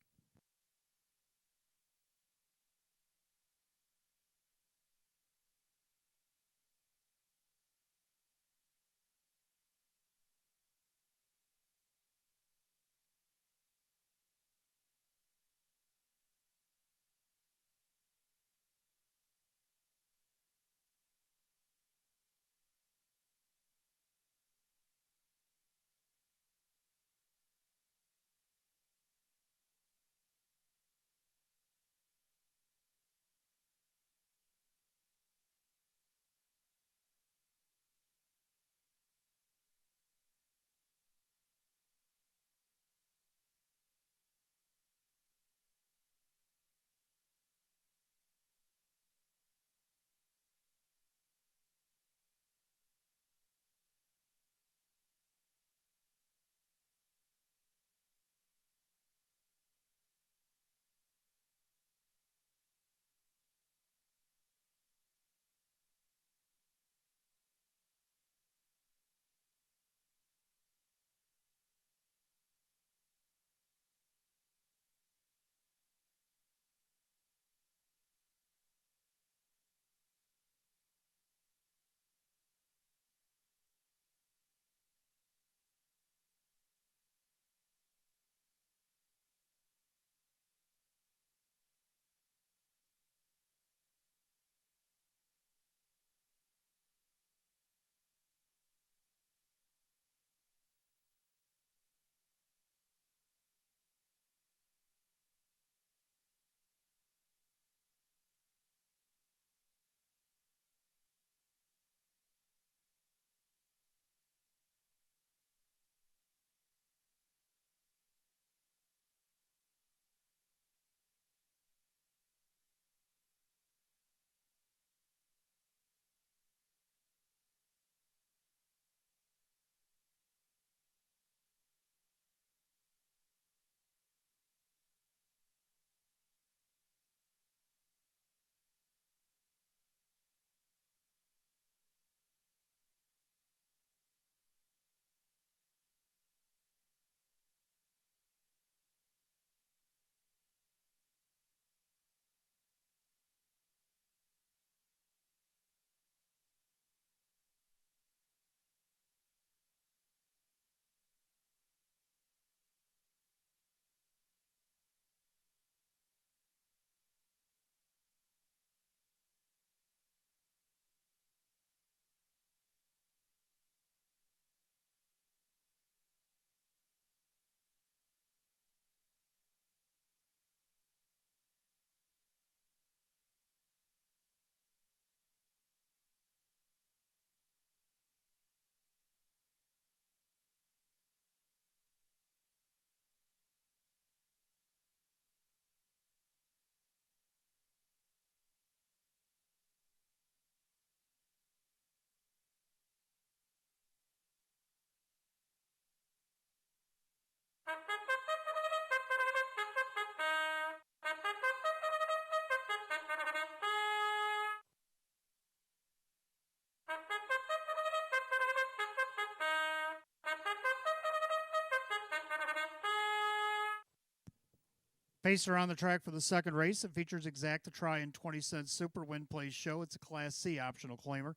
Pacer on the track for the second race. It features Exacta Try and 20-cent Super Win Place Show. It's a Class C optional claimer.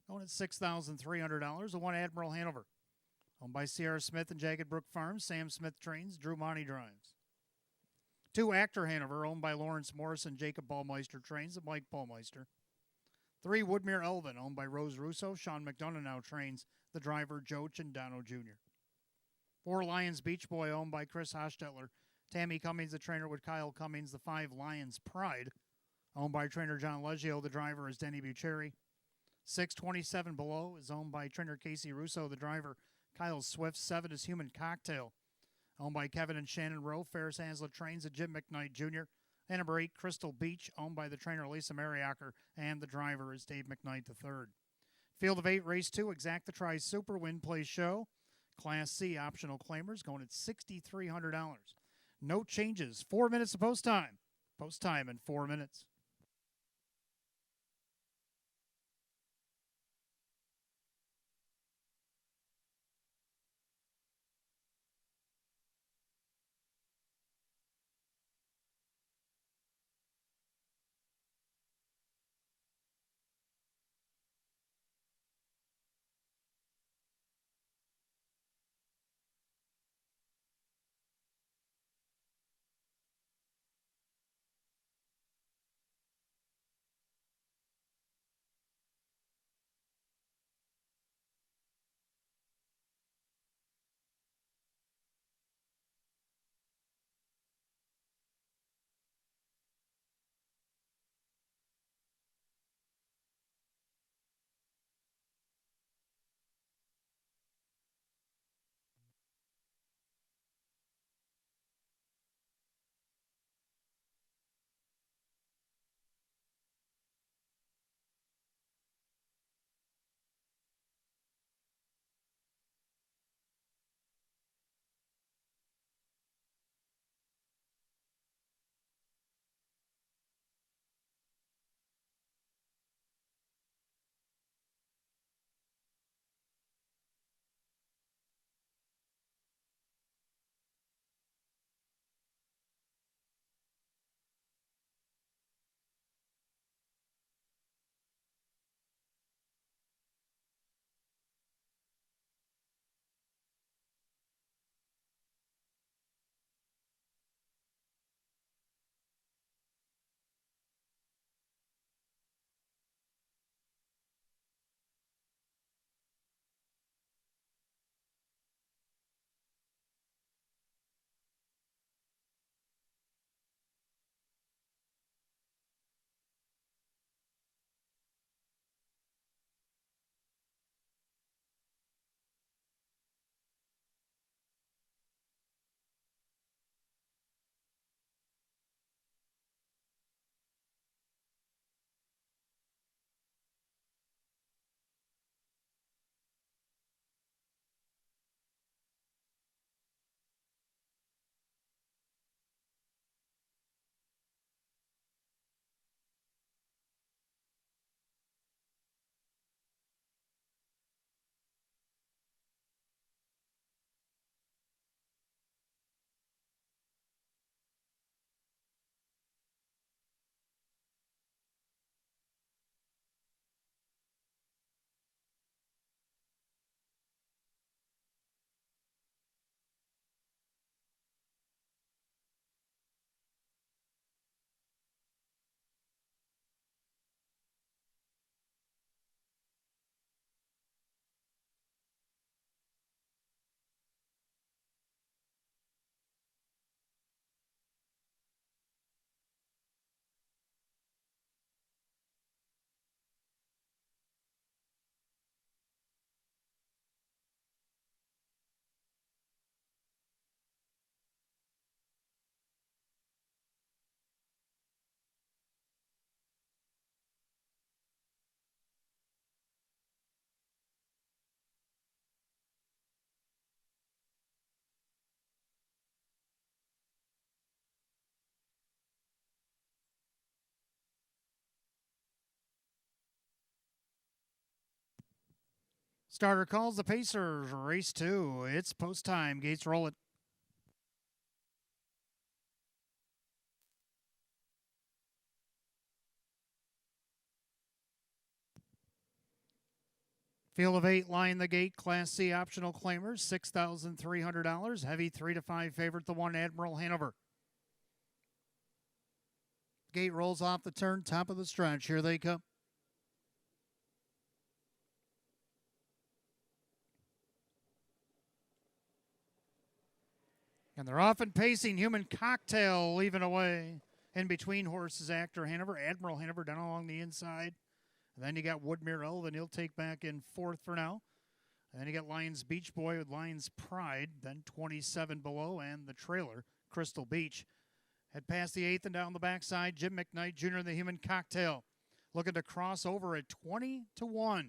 Going at $6,300. A one Admiral Hanover. Owned by Sierra Smith and Jagged Brook Farms. Sam Smith trains. Drew Monty drives. Two Actor Hanover, owned by Lawrence Morris and Jacob Ballmeister trains. And Mike Ballmeister. Three Woodmere Elvin, owned by Rose Russo. Sean McDonough now trains the driver Joe Chindano Jr. Four Lions Beach Boy, owned by Chris Hostetler. Tammy Cummings, the trainer, with Kyle Cummings. The five Lions Pride, owned by trainer John Leggio. The driver is Denny Bucheri. 627 Below is owned by trainer Casey Russo. The driver Kyle Swift. 7 is Human Cocktail, owned by Kevin and Shannon Rowe. Ferris Hanslet trains a Jim McKnight Jr. And number 8, Crystal Beach, owned by the trainer Lisa Mariacker. And the driver is Dave McKnight III. Field of 8, race 2, Exacta Try Super Win Play Show. Class C optional claimers going at $6,300. No changes. 4 minutes of post time. Post time in 4 minutes. Starter calls the Pacers. Race 2. It's post time. Gates roll it. Field of 8 line the gate, Class C optional claimers, $6,300. Heavy 3 to 5 favorite, the 1 Admiral Hanover. Gate rolls off the turn, top of the stretch. Here they come. And they're off and pacing. Human Cocktail leaving away. In between horses, Actor Hanover, Admiral Hanover down along the inside. And then you got Woodmere Elvin. He'll take back in fourth for now. And then you got Lions Beach Boy with Lions Pride. Then 27 below. And the trailer, Crystal Beach. Head past the eighth and down the backside. Jim McKnight Jr. and the Human Cocktail. Looking to cross over at 20-1.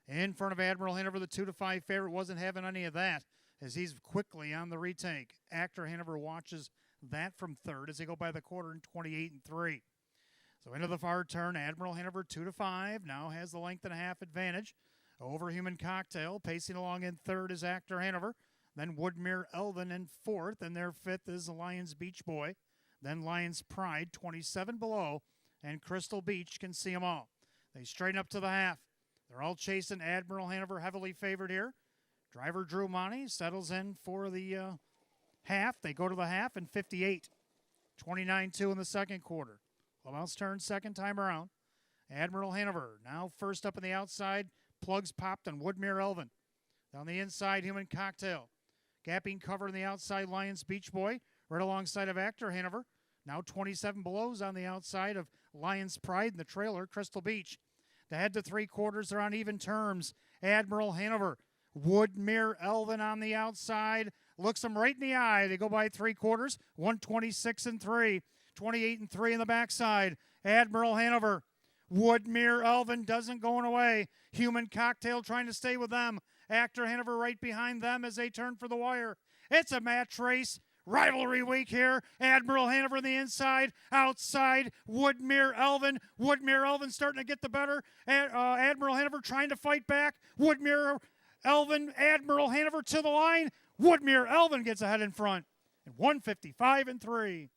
In front of Admiral Hanover, the 2 to 5 favorite. Wasn't having any of that as he's quickly on the retake. Actor Hanover watches that from third as they go by the quarter in 28-3. So into the far turn, Admiral Hanover 2 to 5 now has the length and a half advantage over Human Cocktail. Pacing along in third is Actor Hanover. Then Woodmere Elvin in fourth, and their fifth is the Lions Beach Boy. Then Lions Pride 27 below, and Crystal Beach can see them all. They straighten up to the half. They're all chasing Admiral Hanover, heavily favored here. Driver Drew Monty settles in for the half. They go to the half in 58. 29-2 in the second quarter. Clubhouse turns second time around. Admiral Hanover now first up on the outside. Plugs popped on Woodmere Elvin. Down the inside, Human Cocktail. Gapping cover on the outside, Lions Beach Boy. Right alongside of Actor Hanover. Now 27 belows on the outside of Lions Pride in the trailer, Crystal Beach. The head to three quarters are on even terms. Admiral Hanover. Woodmere Elvin on the outside. Looks them right in the eye. They go by three quarters. 126-3. 28-3 in the backside. Admiral Hanover. Woodmere Elvin doesn't going away. Human Cocktail trying to stay with them. Actor Hanover right behind them as they turn for the wire. It's a match race. Rivalry week here. Admiral Hanover on the inside. Outside, Woodmere Elvin. Woodmere Elvin starting to get the better. Admiral Hanover trying to fight back. Woodmere Elvin, Admiral Hanover to the line. Woodmere Elvin gets ahead in front. And 155-3.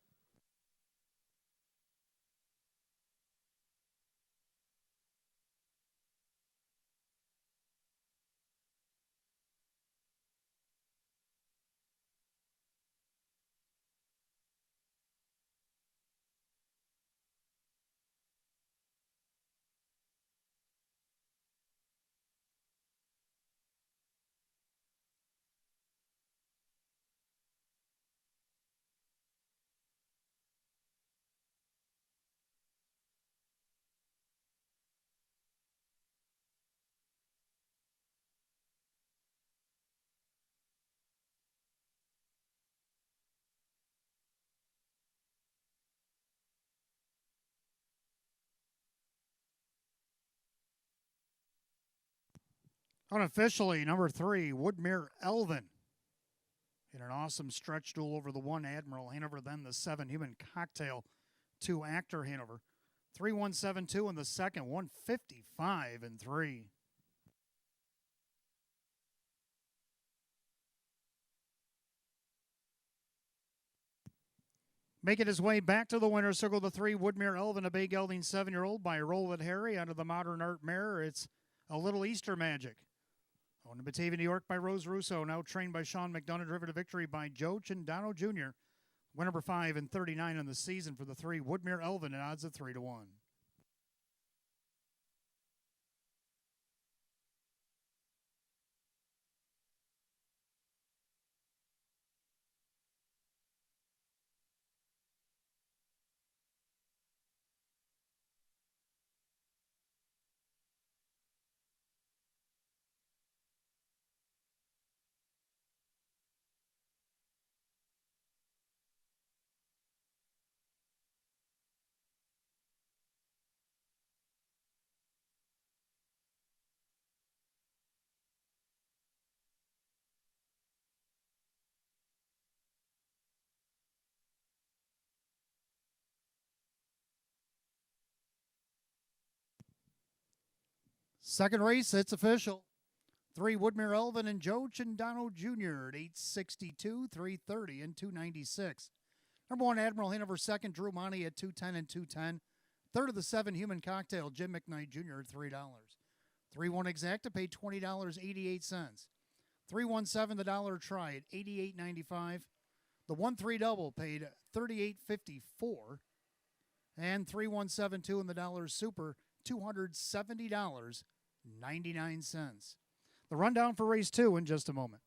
Unofficially, number 3, Woodmere Elvin. In an awesome stretch duel over the 1 Admiral Hanover, then the 7 Human Cocktail, 2 Actor Hanover. 3-1-7-2 in the second, 155-3. Making his way back to the winner's circle, the 3 Woodmere Elvin, a big gelding 7-year-old by Roll It Harry out of the Modern Art Mare. It's a little Easter magic. Owned in Batavia, New York by Rose Russo, now trained by Sean McDonough, driven to victory by Joe Cindano Jr. Win number 5 and 39 on the season for the 3 Woodmere Elvin at odds of 3-1. Second race, it's official. 3 Woodmere Elvin and Joe Cindano Jr. at 862, 330, and 296. Number 1 Admiral Hanover, second Drew Monty at 210 and 210. Third of the 7 Human Cocktail, Jim McKnight Jr. at $3. 3-1 exacta paid $20.88. 3-1-7 the dollar try at $88.95. The 1-3 double paid $38.54. And 3-1-7-2 in the dollar super, $270.99. The rundown for race 2 in just a moment.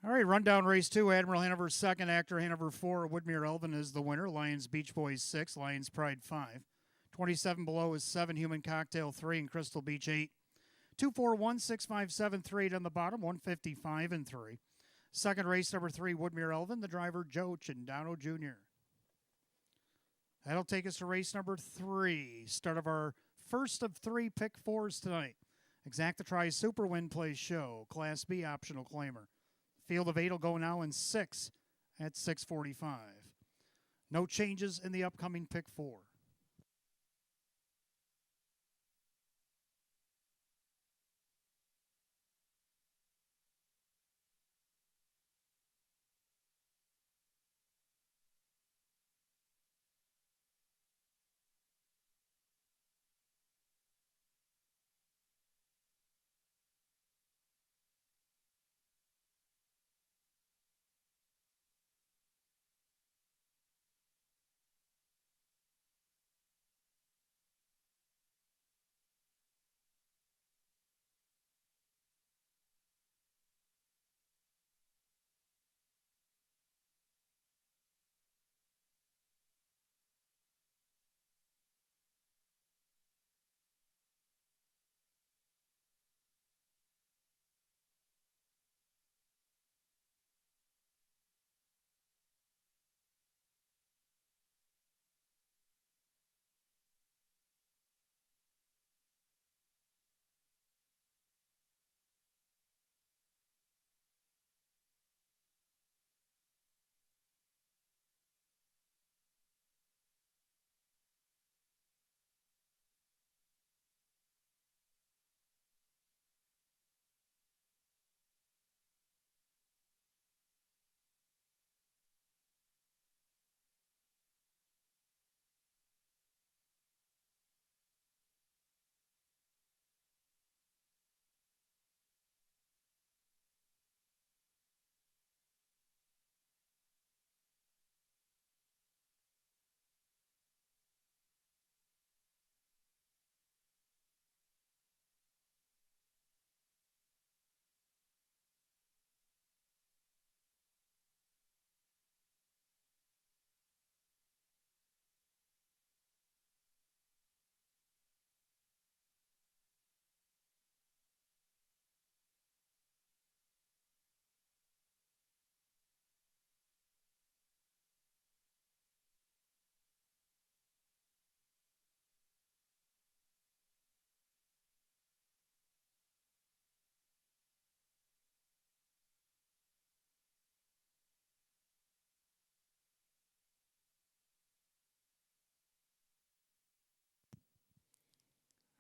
All right, rundown race 2. Admiral Hanover 2nd, Actor Hanover 4, Woodmere Elvin is the winner. Lions Beach Boys 6, Lions Pride 5. 27 below is 7, Human Cocktail 3, and Crystal Beach 8. 241, 657, 3 on the bottom, 155 and 3. Second race number 3, Woodmere Elvin, the driver Joe Chindano Jr. That'll take us to race number 3. Start of our first of 3 pick 4s tonight. Exacta Tri Super Win Play Show, Class B optional claimer. Field of 8 will go now in 6 at 6:45. No changes in the upcoming pick 4.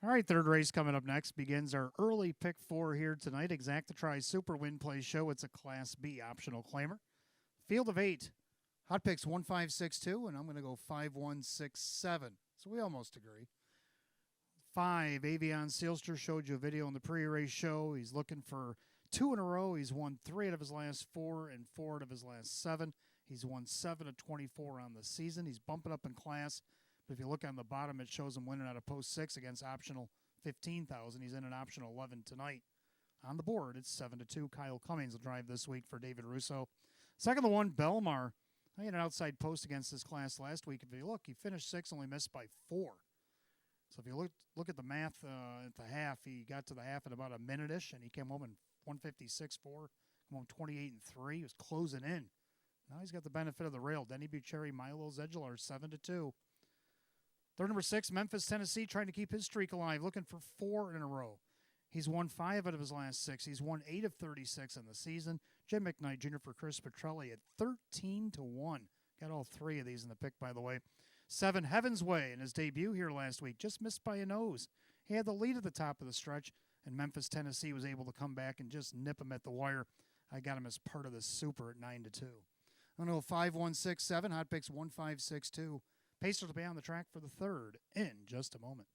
All right, third race coming up next begins our early pick 4 here tonight. Exacta Tri Super Win Play Show. It's a Class B optional claimer. Field of 8. Hot picks 1-5-6-2, and I'm going to go 5-1-6-7. So we almost agree. 5, Avion Sealster showed you a video in the pre-race show. He's looking for 2 in a row. He's won 3 out of his last 4 and 4 out of his last 7. He's won 7 of 24 on the season. He's bumping up in class. But if you look on the bottom, it shows him winning out of post 6 against optional 15,000. He's in an optional 11 tonight. on the board. It's 7-2. Kyle Cummings will drive this week for David Russo. Second, the one, Belmar. I had an outside post against this class last week. If you look, he finished 6, only missed by 4. So if you look at the math at the half, he got to the half in about a minute-ish, and he came home in 156.4, came home 28-3. He was closing in. Now he's got the benefit of the rail. Denny Bucherri, Milo Zedular, 7-2. Third, number 6, Memphis, Tennessee, trying to keep his streak alive, looking for 4 in a row. He's won 5 out of his last 6. He's won 8 of 36 in the season. Jim McKnight Jr. for Chris Petrelli at 13-1. Got all 3 of these in the pick, by the way. 7, Heaven's Way in his debut here last week. Just missed by a nose. He had the lead at the top of the stretch, and Memphis, Tennessee was able to come back and just nip him at the wire. I got him as part of the super at 9-2. I'm going to go 5-1-6-7. Hot picks 1-5-6-2. Pacers will be on the track for the third in just a moment.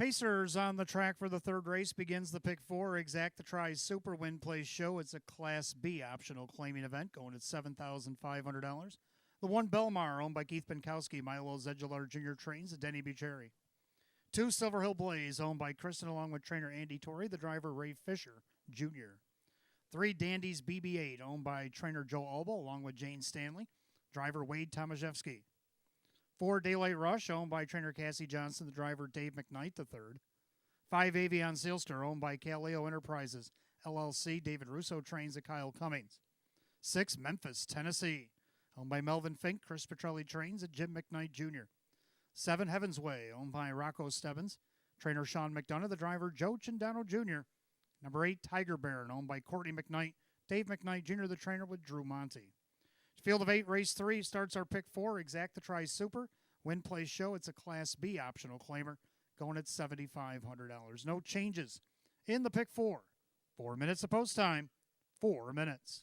Pacers on the track for the third race begins the pick 4. Exact the Tries Super Win Place Show. It's a Class B optional claiming event going at $7,500. The 1 Belmar, owned by Keith Pinkowski, Milo Zedular Jr. trains at Denny Bucherri. 2 Silver Hill Blaze, owned by Kristen along with trainer Andy Torrey, the driver Ray Fisher Jr. 3 Dandies BB8, owned by trainer Joe Alba along with Jane Stanley, driver Wade Tomaszewski. 4 Daylight Rush, owned by trainer Cassie Johnson, the driver Dave McKnight III. 5 Avion Sealster, owned by Calio Enterprises, LLC, David Russo trains at Kyle Cummings. 6 Memphis, Tennessee, owned by Melvin Fink, Chris Petrelli trains at Jim McKnight Jr. 7 Heaven's Way, owned by Rocco Stebbins, trainer Sean McDonough, the driver Joe Chindano Jr. Number 8 Tiger Baron, owned by Courtney McKnight, Dave McKnight Jr., the trainer with Drew Monty. Field of 8, race 3 starts our pick 4. Exact the Try Super Win Place Show. It's a Class B optional claimer going at $7,500. No changes in the pick 4. 4 minutes of post time. 4 minutes.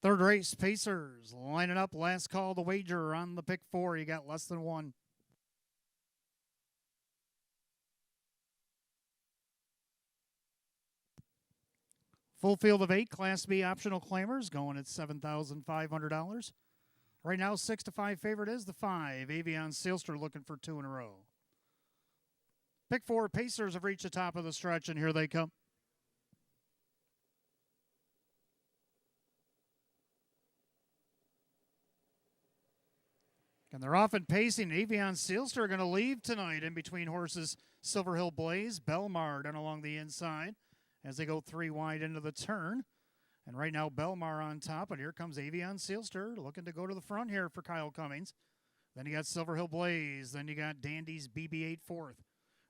Third race, Pacers lining up. Last call to wager on the pick four. You got less than one. Full field of 8 Class B optional claimers going at $7,500. Right now, 6 to 5 favorite is the 5. Avion Sealster looking for 2 in a row. Pick 4 Pacers have reached the top of the stretch, and here they come. And they're off and pacing. Avion Sealster are going to leave tonight in between horses Silver Hill Blaze, Belmar down along the inside as they go 3 wide into the turn. And right now, Belmar on top, and here comes Avion Sealster looking to go to the front here for Kyle Cummings. Then you got Silver Hill Blaze. Then you got Dandy's BB8 fourth.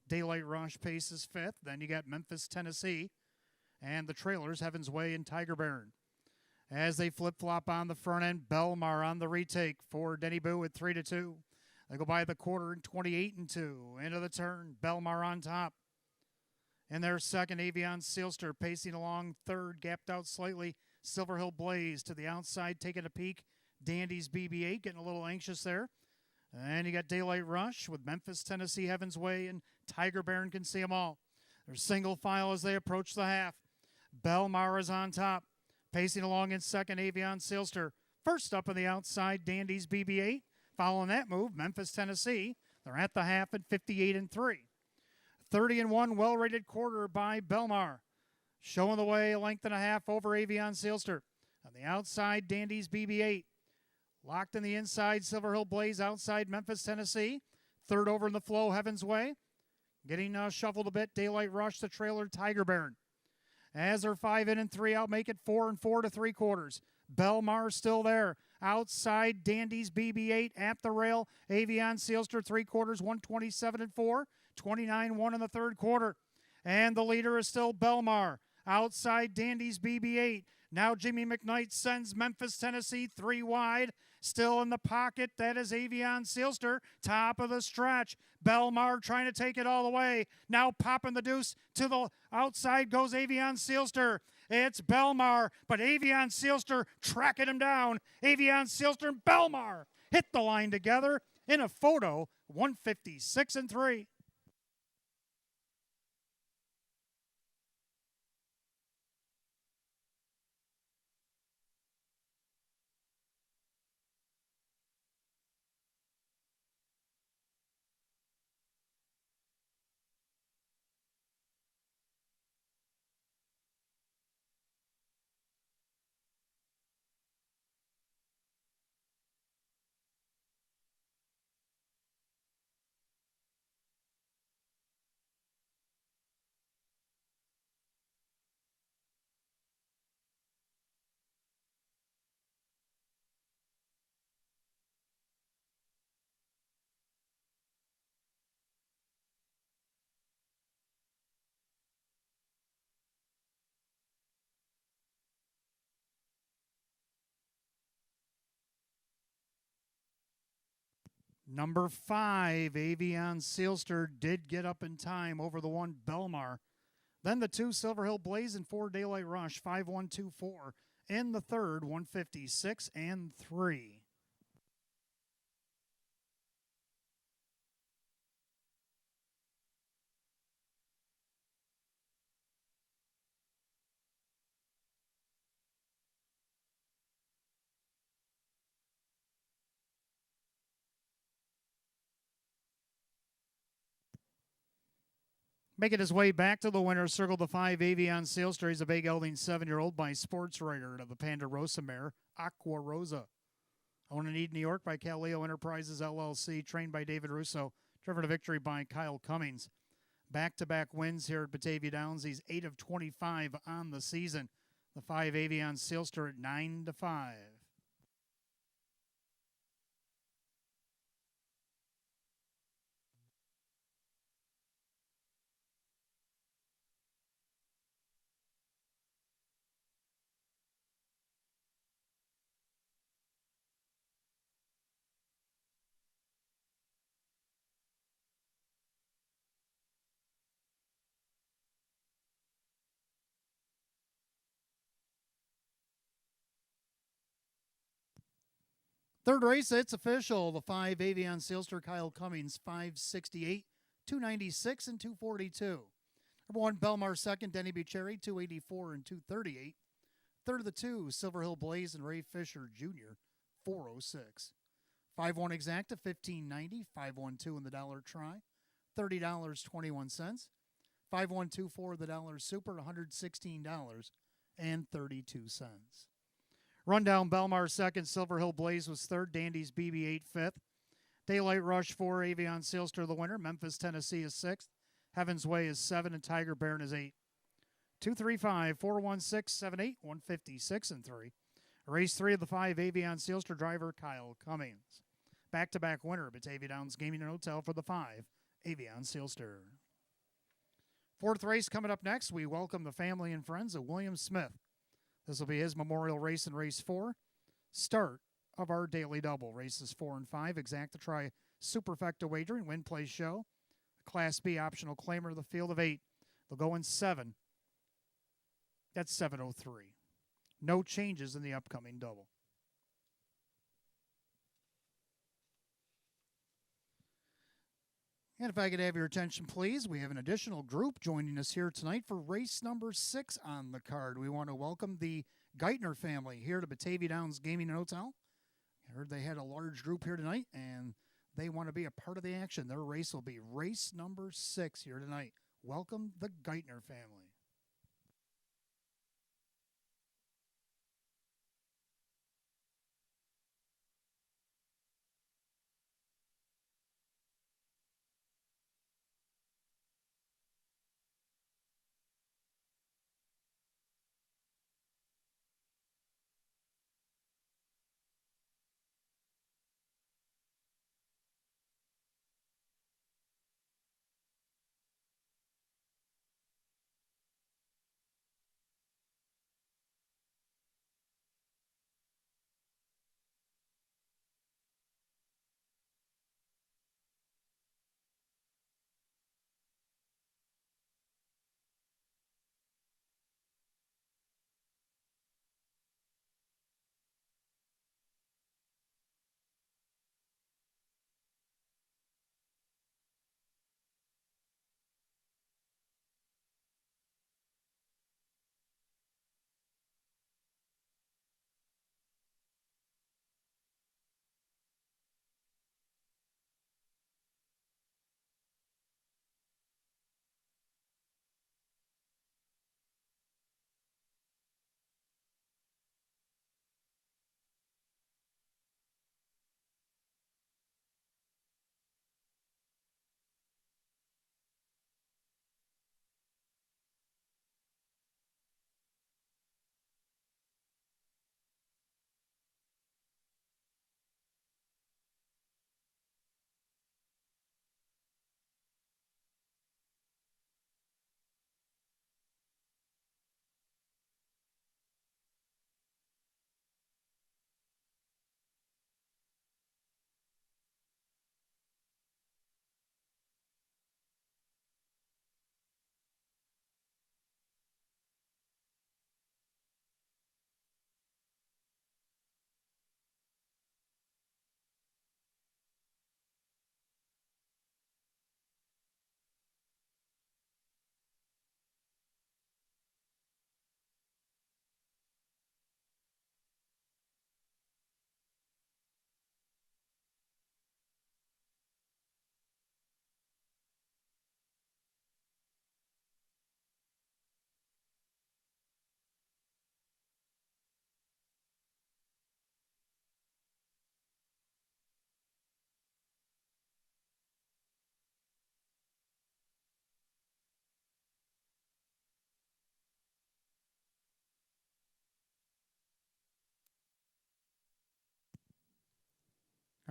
Daylight Rush paces fifth. Then you got Memphis, Tennessee. And the trailers, Heaven's Way and Tiger Baron. As they flip-flop on the front end, Belmar on the retake for Denny Boo at 3-2. They go by the quarter in 28-2. Into the turn, Belmar on top. In their second, Avion Sealster pacing along third, gapped out slightly. Silver Hill Blaze to the outside, taking a peek. Dandy's BB8 getting a little anxious there. And you got Daylight Rush with Memphis, Tennessee, Heaven's Way, and Tiger Baron can see them all. They're single file as they approach the half. Belmar is on top. Pacing along in second, Avion Sealster. First up on the outside, Dandy's BB8. Following that move, Memphis, Tennessee. They're at the half at 58-3. 30-1, well-rated quarter by Belmar. Showing the way, a length and a half over Avion Sealster. On the outside, Dandy's BB8. Locked in the inside, Silver Hill Blaze outside Memphis, Tennessee. Third over in the flow, Heaven's Way. Getting shuffled a bit, Daylight Rush, the trailer, Tiger Baron. As they're 5 in and 3 out, make it 4 and 4 to 3/4. Belmar still there. Outside, Dandy's BB8 at the rail. Avion Sealster 3/4, 127-4. 29-1 in the third quarter. And the leader is still Belmar. Outside, Dandy's BB8. Now Jimmy McKnight sends Memphis, Tennessee 3 wide. Still in the pocket, that is Avion Sealster. Top of the stretch. Belmar trying to take it all the way. Now popping the deuce to the outside goes Avion Sealster. It's Belmar, but Avion Sealster tracking him down. Avion Sealster and Belmar hit the line together in a photo, 156-3. Number 5, Avion Sealster did get up in time over the 1 Belmar. Then the 2 Silver Hill Blaze and 4 Daylight Rush, 5-1-2-4. In the third, 156-3. Making his way back to the winner's circle, the 5 Avion Sealster. He's a big gelding 7-year-old by sports writer of the Panda Rosa mare, Aqua Rosa. Owned in Eden, New York by Caleo Enterprises, LLC. Trained by David Russo. Driven to victory by Kyle Cummings. Back-to-back wins here at Batavia Downs. He's 8 of 25 on the season. The 5 Avion Sealster at 9-5. Third race, it's official. The 5 Avion Sailster Kyle Cummings, 568, 296, and 242. Number 1, Belmar second, Denny Bucherry, 284 and 238. Third of the 2, Silver Hill Blaze and Ray Fisher Jr., 406. 5-1 exacta, 15.90. 5-1-2 in the dollar try, $30.21. 5-1-2-4 the dollar super, $116.32. Rundown, Belmar second, Silver Hill Blaze was third, Dandy's BB-8 fifth. Daylight Rush 4, Avion Sailster the winner. Memphis, Tennessee is sixth. Heaven's Way is 7, and Tiger Baron is 8. 235, 416, 78, 156, and 3. Race 3 of the 5, Avion Sailster driver Kyle Cummings. Back-to-back winner, Batavia Downs Gaming and Hotel for the 5, Avion Sailster. Fourth race coming up next, we welcome the family and friends of William Smith. This will be his memorial race in race 4. Start of our daily double. Races 4 and 5. Exacta try superfecta wagering, win, play, show. Class B optional claimer of the field of 8. They'll go in 7. That's 703. No changes in the upcoming double. And if I could have your attention, please, we have an additional group joining us here tonight for race number 6 on the card. We want to welcome the Geithner family here to Batavia Downs Gaming and Hotel. I heard they had a large group here tonight, and they want to be a part of the action. Their race will be race number 6 here tonight. Welcome the Geithner family.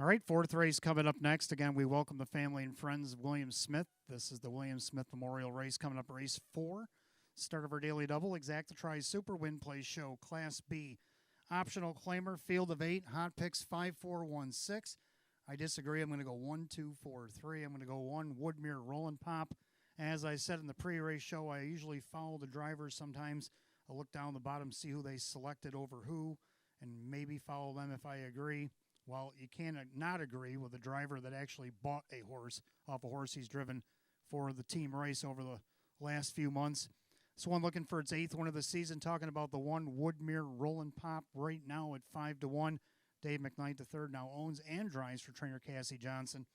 All right, fourth race coming up next. Again, we welcome the family and friends of William Smith. This is the William Smith Memorial Race coming up, race 4. Start of our daily double. Exacta tries super, win, play, show. Class B optional claimer, field of 8. Hot picks 5, 4, 1, 6. I disagree. I'm going to go 1, 2, 4, 3. I'm going to go 1 Woodmere Roland Pop. As I said in the pre-race show, I usually follow the drivers. Sometimes I'll look down the bottom, see who they selected over who, and maybe follow them if I agree. Well, you cannot not agree with a driver that actually bought a horse off a horse he's driven for the team race over the last few months. This one looking for its 8th win of the season. Talking about the one Woodmere Rollin' Pop right now at 5-1. Dave McKnight III now owns and drives for trainer Cassie Johnson.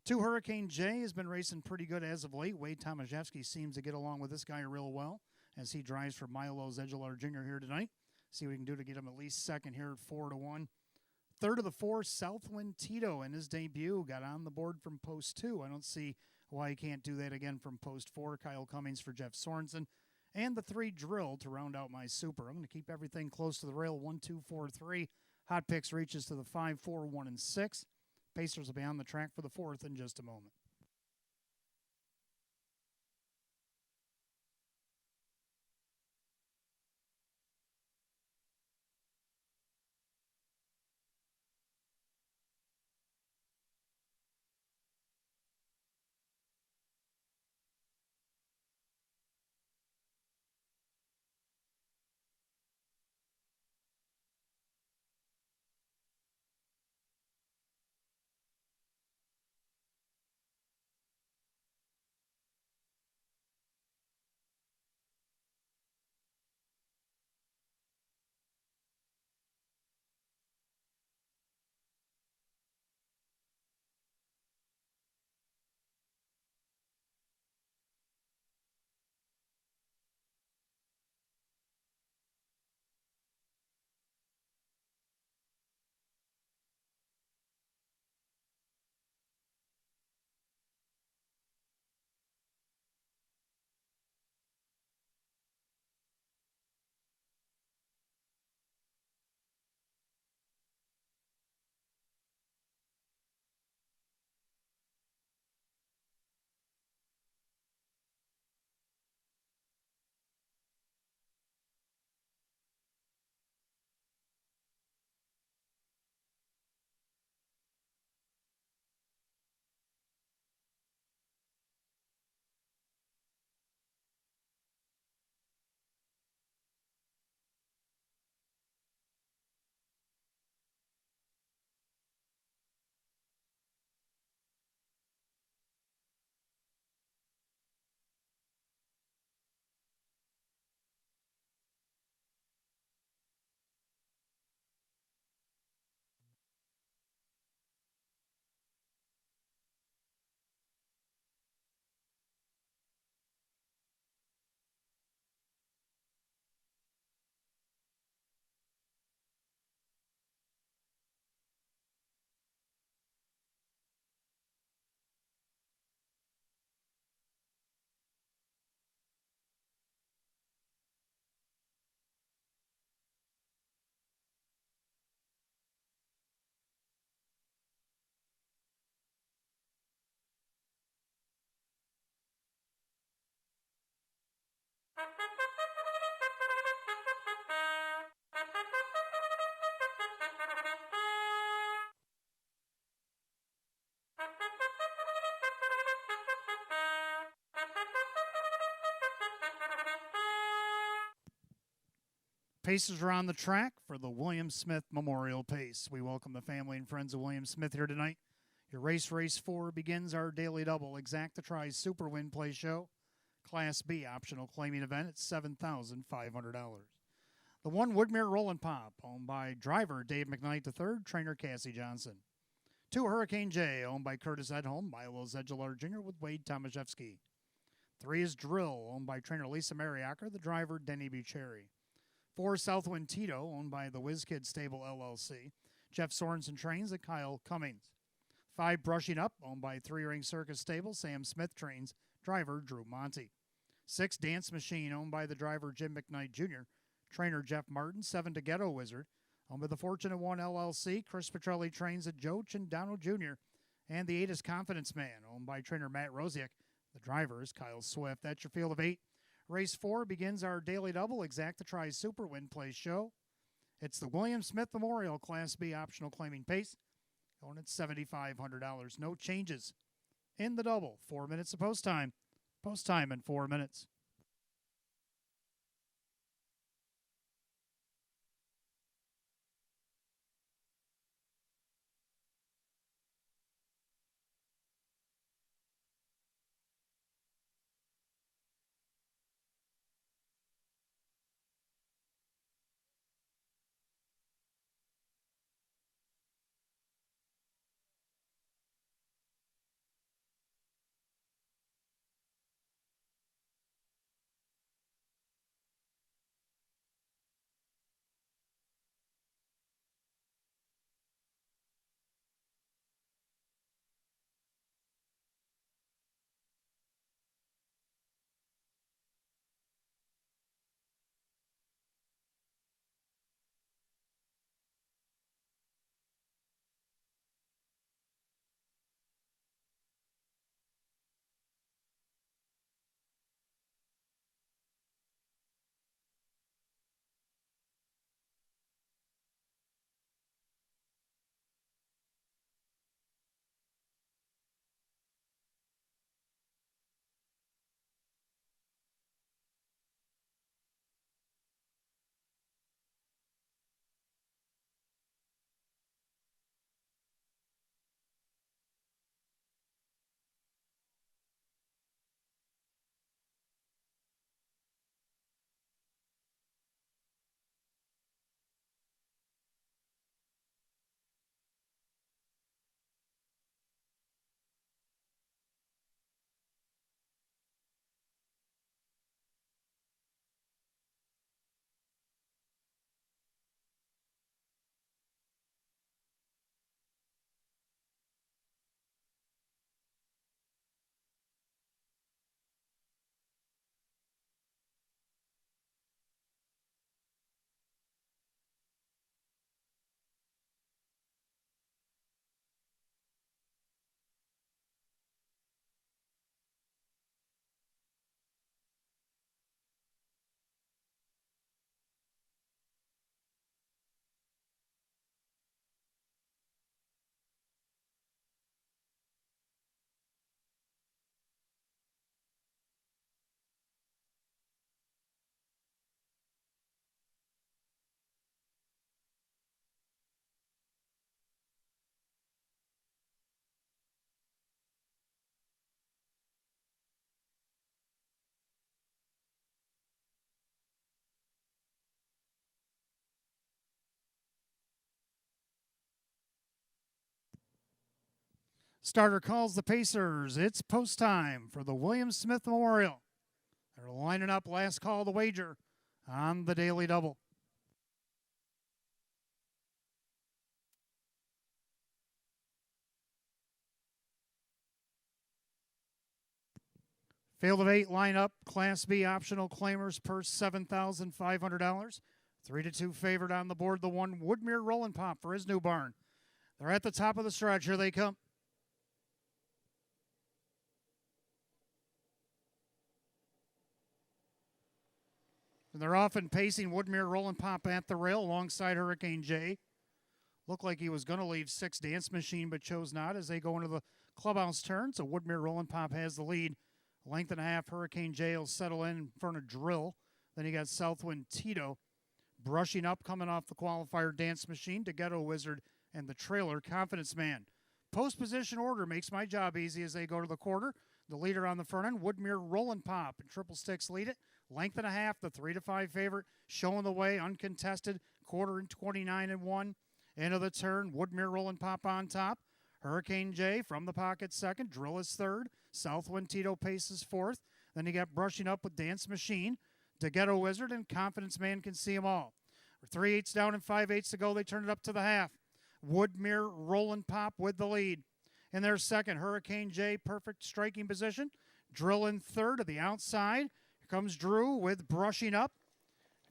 2 Hurricane J has been racing pretty good as of late. Wade Tomaszewski seems to get along with this guy real well as he drives for Milo Zedular Jr. here tonight. See what we can do to get him at least second here at 4-1. Third of the 4, Southwind Tito in his debut got on the board from post 2. I don't see why he can't do that again from post 4. Kyle Cummings for Jeff Sorensen. And the 3 Drill to round out my super. I'm going to keep everything close to the rail. 1, 2, 4, 3. Hot Picks reaches to the 5, 4, 1, and 6. Pacers will be on the track for the 4th in just a moment. Pacers are on the track for the William Smith Memorial Pace. We welcome the family and friends of William Smith here tonight. Your race 4 begins our daily double. Exacta Tries Super Win Play Show. Class B optional claiming event at $7,500. The one Woodmere Rollin' Pop, owned by driver Dave McKnight III, trainer Cassie Johnson. 2 Hurricane J, owned by Curtis Edholm, Milo Zedular Jr. with Wade Tomaszewski. 3 is Drill, owned by trainer Lisa Mariacker, the driver Denny Bucherry. 4 Southwind Tito, owned by the Whiz Kid Stable LLC. Jeff Sorensen trains at Kyle Cummings. 5 Brushing Up, owned by 3 Ring Circus Stable. Sam Smith trains driver Drew Monty. 6 Dance Machine, owned by the driver Jim McKnight Jr. Trainer Jeff Martin. 7 To Ghetto Wizard, owned by the Fortunate One LLC. Chris Petrelli trains at Joe Chindano Jr. And the 8 is Confidence Man, owned by trainer Matt Rosiak. The driver is Kyle Swift. That's your field of 8. Race 4 begins our daily double. Exacta Tries Super Win Play Show. It's the William Smith Memorial Class B optional claiming pace. Going at $7,500. No changes in the double. 4 minutes of post time. Post time in 4 minutes. Starter calls the Pacers. It's post time for the William Smith Memorial. They're lining up last call of the wager on the Daily Double. Field of 8 lineup, Class B optional claimers, purse $7,500. 3-2 favored on the board, the one Woodmere Rollin' Pop for his new barn. They're at the top of the stretch. Here they come. And they're off and pacing Woodmere Rollin' Pop at the rail alongside Hurricane J. Looked like he was going to leave 6 Dance Machine, but chose not as they go into the clubhouse turn. So Woodmere Rollin' Pop has the lead. Length and a half, Hurricane J will settle in front of Drill. Then you got Southwind Tito brushing up, coming off the qualifier Dance Machine to Ghetto Wizard and the trailer Confidence Man. Post position order makes my job easy as they go to the quarter. The leader on the front end, Woodmere Rollin' Pop, and Triple Sticks lead it. Length and a half, the 3-5 favorite, showing the way, uncontested, quarter and 29-1. End of the turn, Woodmere Rollin' Pop on top. Hurricane J from the pocket second. Drill is third. Southwind Tito paces fourth. Then you got brushing up with Dance Machine. The Ghetto Wizard and Confidence Man can see them all. 3/8 down and 5/8 to go. They turn it up to the half. Woodmere Rollin' Pop with the lead. In their second, Hurricane J, perfect striking position. Drill in third to the outside. Here comes Drew with brushing up.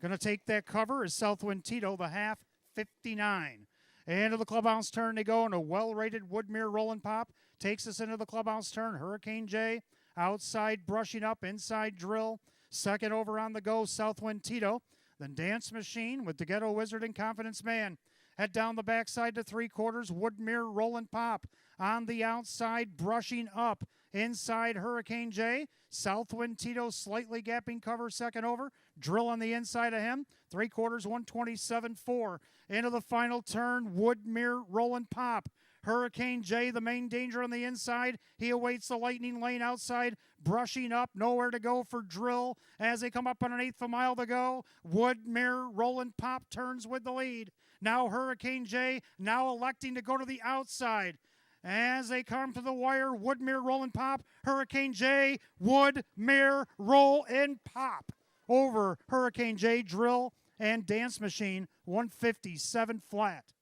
Going to take that cover is Southwind Tito, the half, 59. Into the clubhouse turn they go, and a well-rated Woodmere Rollin' Pop takes us into the clubhouse turn. Hurricane J outside brushing up, inside Drill. Second over on the go, Southwind Tito. Then Dance Machine with the Ghetto Wizard and Confidence Man. Head down the backside to 3/4, Woodmere Rollin' Pop. On the outside, brushing up. Inside, Hurricane J. Southwind Tito slightly gapping cover second over. Drill on the inside of him. 3/4, 127.4. Into the final turn, Woodmere Rollin' Pop. Hurricane J, the main danger on the inside. He awaits the lightning lane outside, brushing up, nowhere to go for Drill. As they come up on an eighth of a mile to go, Woodmere Rollin' Pop turns with the lead. Now Hurricane J, now electing to go to the outside. As they come to the wire, Woodmere Rollin' Pop, Hurricane J, Woodmere Rollin' Pop. Over Hurricane J, Drill, and Dance Machine, 157 flat.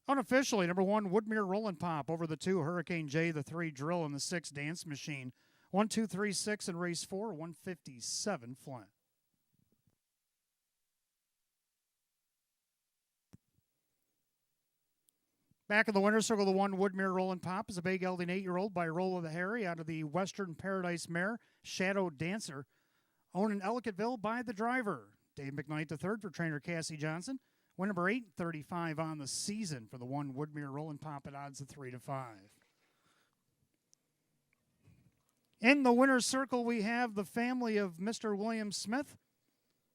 Unofficially, number 1, Woodmere Rollin' Pop over the 2, Hurricane J, the 3, Drill, and the 6, Dance Machine. 1, 2, 3, 6 in race 4, 157 flat. Back in the winner's circle, the 1, Woodmere Rollin' Pop is a big gelding 8-year-old by Roll of the Harry out of the Western Paradise mare, Shadow Dancer. Owned in Ellicottville by the driver, Dave McKnight III for trainer Cassie Johnson. Win number 835 on the season for the 1, Woodmere Rollin' Pop at odds of 3-5. In the winner's circle, we have the family of Mr. William Smith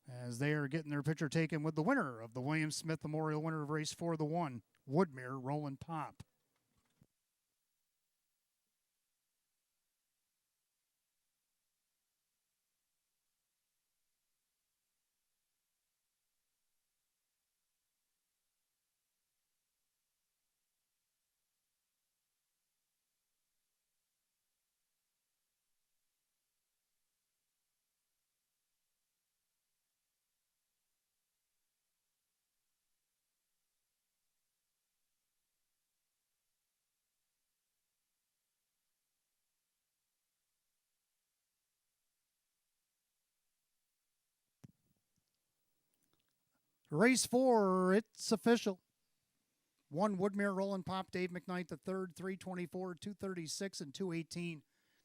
as they are getting their picture taken with the winner of the William Smith Memorial, winner of race 4, the 1, Woodmere Rollin' Pop. Race 4, it's official. 1 Woodmere Rollin' Pop, Dave McKnight the third, 324, 236, and 218.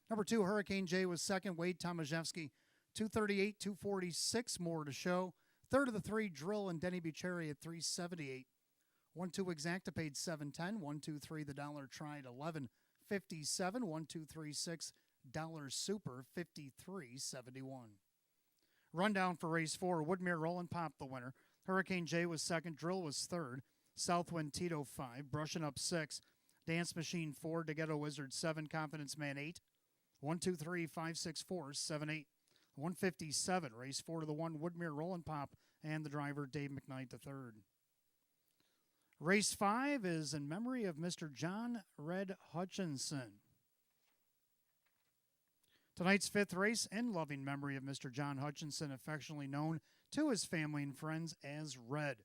Number 2, Hurricane J was second, Wade Tomaszewski, 238, 246, more to show. Third of the 3, Drill and Denny Bucherri at 378. 1 2 Exacta paid 710. 1 2 3 the dollar tried 1157. 1 2 3 6 dollar super 5371. Rundown for race 4. Woodmere Rollin' Pop the winner. Hurricane J was second. Drill was third. Southwind Tito 5. Brushing Up 6. Dance Machine 4. Deghetto Wizard 7. Confidence Man 8. 1 2 3 5 6 4 7 8. 157. Race 4 to the 1. Woodmere Rollin' Pop and the driver Dave McKnight the third. Race 5 is in memory of Mr. John Red Hutchinson. Tonight's 5th race in loving memory of Mr. John Hutchinson, affectionately known to his family and friends as Red.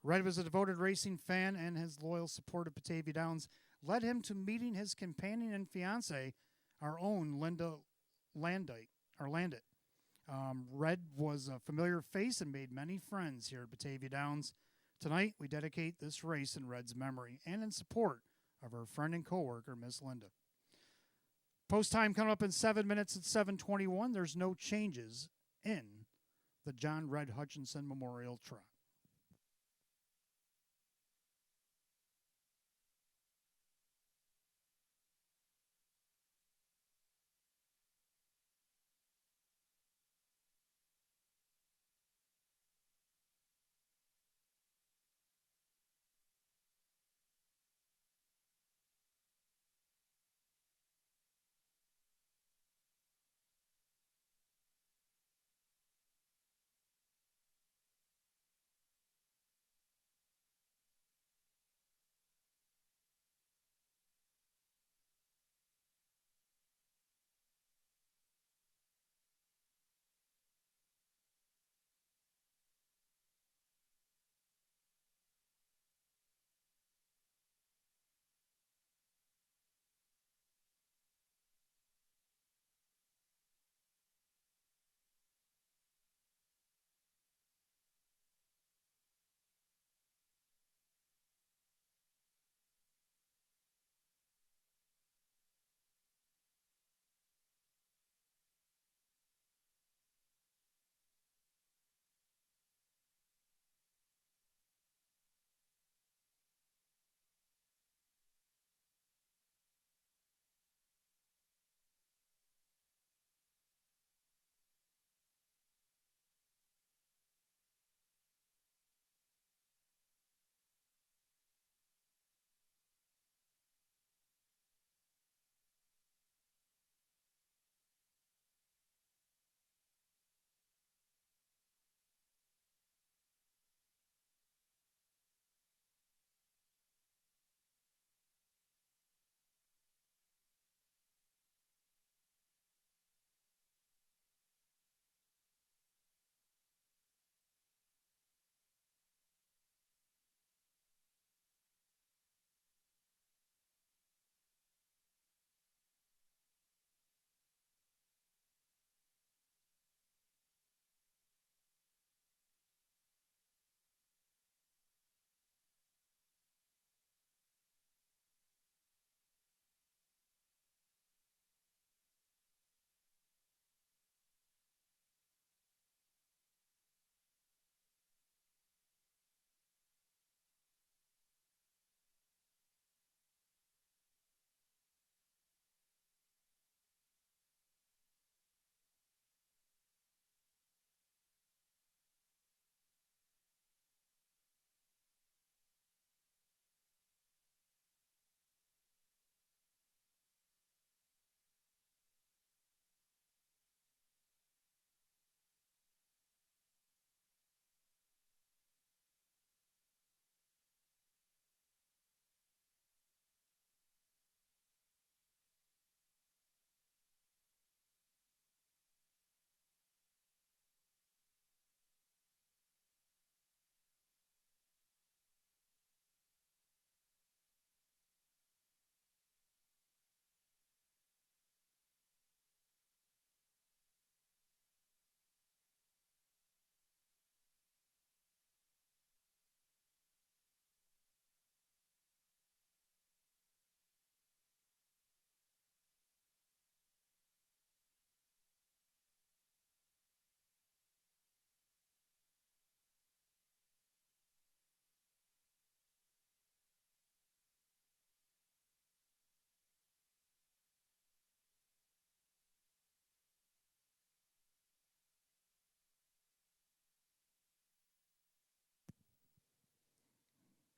Red was a devoted racing fan, and his loyal support of Batavia Downs led him to meeting his companion and fiancée, our own Linda Landit. Red was a familiar face and made many friends here at Batavia Downs. Tonight, we dedicate this race in Red's memory and in support of our friend and co-worker, Miss Linda. Post time coming up in 7 minutes at 7:21. There's no changes in the John Red Hutchinson Memorial Trot.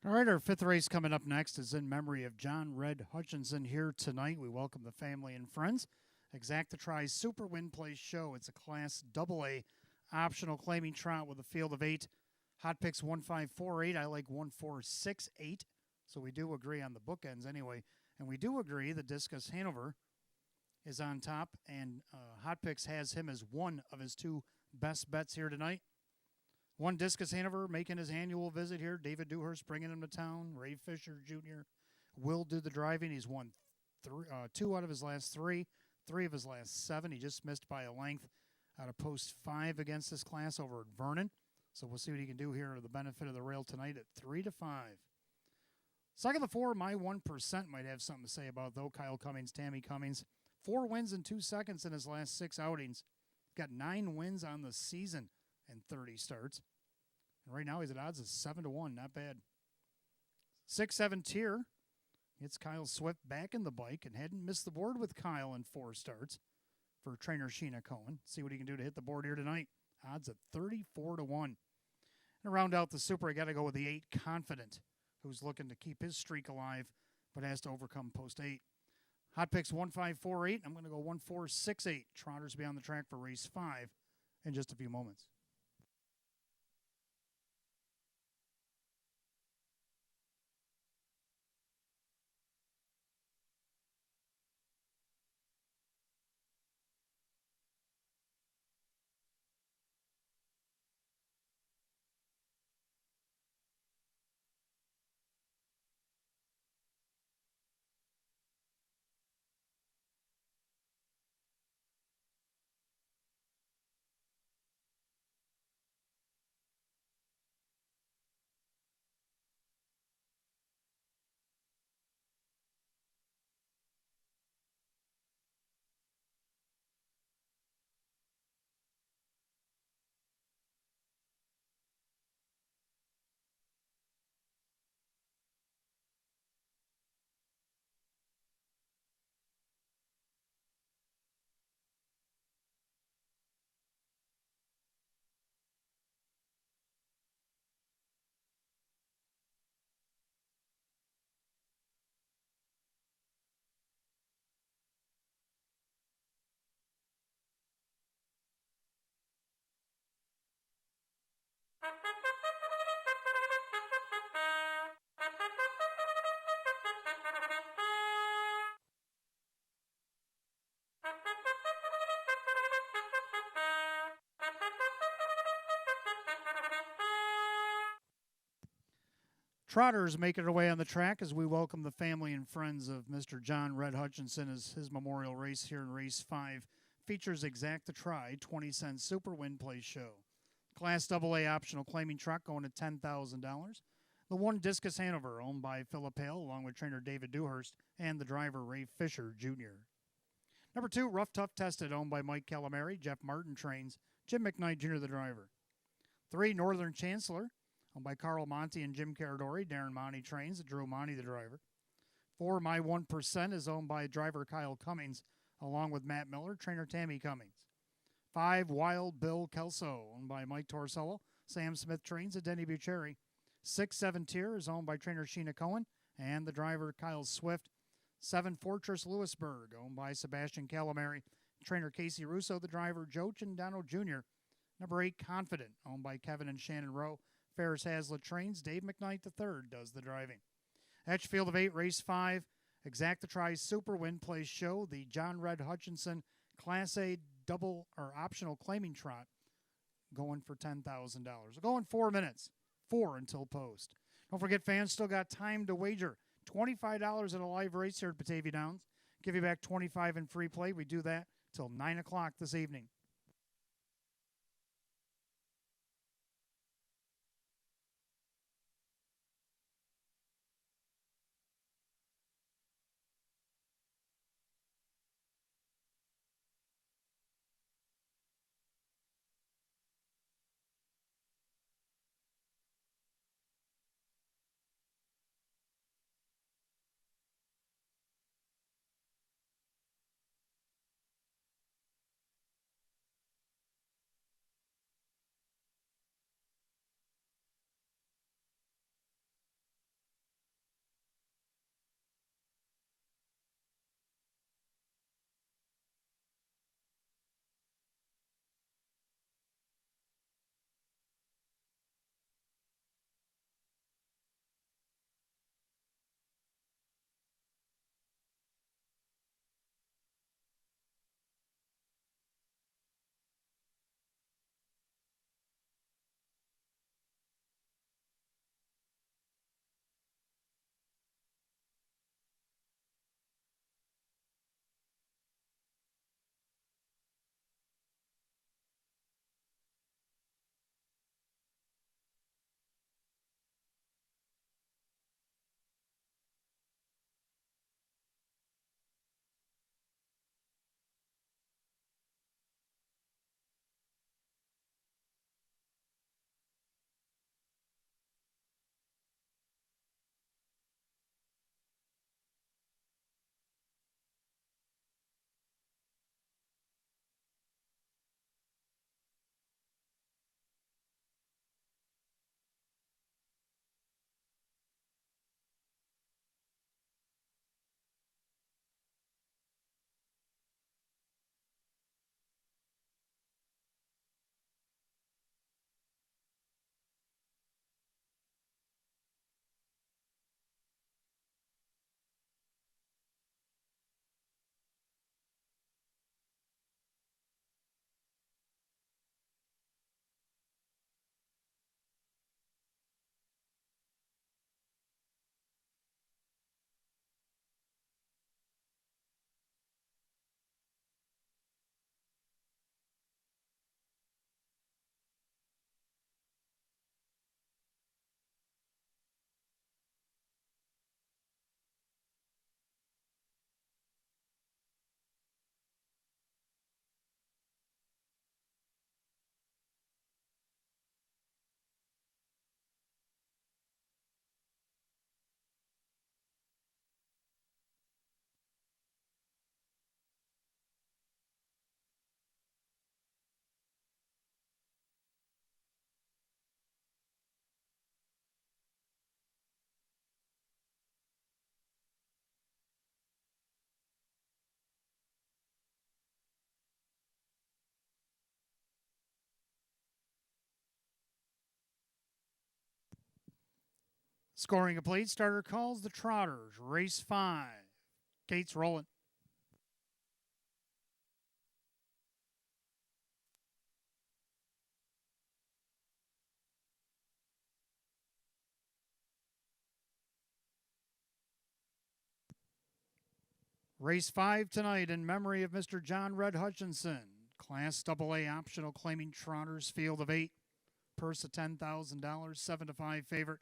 All right, our fifth race coming up next is in memory of John Red Hutchinson here tonight. We welcome the family and friends. Exacta Tri's Super Win Place Show. It's a Class AA optional claiming trot with a field of 8. Hot picks 1548. I like 1468. So we do agree on the bookends anyway. And we do agree the Discus Hanover is on top. And Hot Picks has him as one of his two best bets here tonight. One Discus Hanover making his annual visit here. David Dewhurst bringing him to town. Ray Fisher Jr. will do the driving. He's won 2 out of his last 3, 3 of his last 7. He just missed by a length out of post 5 against this class over at Vernon. So we'll see what he can do here to the benefit of the rail tonight at 3-5. Second of the 4, my 1% might have something to say about, though. Kyle Cummings, Tammy Cummings. 4 wins in 2 seconds in his last 6 outings. Got 9 wins on the season and 30 starts. And right now he's at odds of 7-1. Not bad. 6-7 tier. It's Kyle Swift back in the bike and hadn't missed the board with Kyle in 4 starts for trainer Sheena Cohen. See what he can do to hit the board here tonight. Odds at 34-1. And to round out the Super, I got to go with the 8 Confident, who's looking to keep his streak alive but has to overcome post 8. Hot picks 1548. I'm going to go 1468. Trotters be on the track for race 5 in just a few moments. Trotters making their way on the track as we welcome the family and friends of Mr. John Red Hutchinson as his memorial race here in race 5. Features Exacta Tri, 20-cent Super Win Place Show. Class AA optional claiming truck going at $10,000. The 1 Discus Hanover, owned by Philip Hale, along with trainer David Dewhurst and the driver Ray Fisher Jr. Number 2, Rough Tough Tested, owned by Mike Calamari. Jeff Martin trains. Jim McKnight Jr., the driver. 3, Northern Chancellor, owned by Carl Monty and Jim Caradori. Darren Monty trains. Drew Monty, the driver. 4, My 1% is owned by driver Kyle Cummings, along with Matt Miller, trainer Tammy Cummings. 5, Wild Bill Kelso, owned by Mike Torsello. Sam Smith trains at Denny Bucherri. 6-7 Tier is owned by trainer Sheena Cohen and the driver Kyle Swift. 7, Fortress Lewisburg, owned by Sebastian Calamari. Trainer Casey Russo, the driver Joe Cindano Jr. Number 8, Confident, owned by Kevin and Shannon Rowe. Ferris Hazlitt trains. Dave McKnight III does the driving. Field of 8, race 5. Exacta Tri Super Win Place Show. The John Red Hutchinson Class A double or optional claiming trot going for $10,000. We'll go in 4 minutes. 4 until post. Don't forget, fans still got time to wager. $25 at a live race here at Batavia Downs. Give you back $25 in free play. We do that till 9 o'clock this evening. Scoring complete. Starter calls the Trotters. Race 5. Gates rolling. Race 5 tonight in memory of Mr. John Red Hutchinson. Class AA optional claiming Trotters field of 8. Purse of $10,000. 7 to 5 favorite.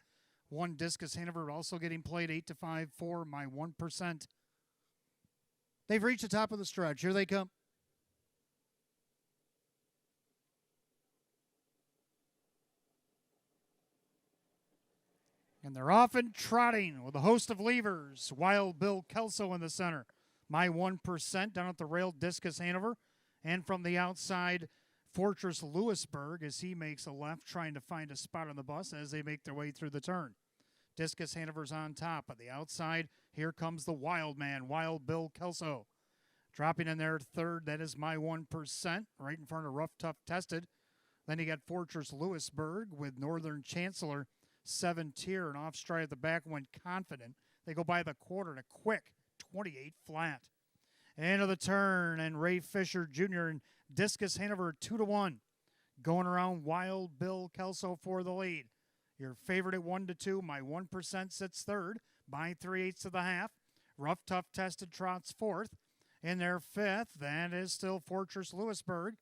1 Discus Hanover also getting played 8 to 5 for my 1%. They've reached the top of the stretch. Here they come. And they're off and trotting with a host of levers. Wild Bill Kelso in the center. My 1% down at the rail, Discus Hanover. And from the outside, Fortress Lewisburg as he makes a left, trying to find a spot on the bus as they make their way through the turn. Discus Hanover's on top. On the outside, here comes the Wild Man, Wild Bill Kelso. Dropping in there third, that is my 1%, right in front of Rough Tough Tested. Then you got Fortress Lewisburg with Northern Chancellor, 7-tier, and off stride at the back, went Confident. They go by the quarter and a quick 28 flat. End of the turn, and Ray Fisher Jr. and Discus Hanover 2-1. Going around Wild Bill Kelso for the lead. Your favorite at 1 to 2. My 1% sits third by 3/8 of the half. Rough Tough Tested trots fourth. In their fifth, that is still Fortress Lewisburg.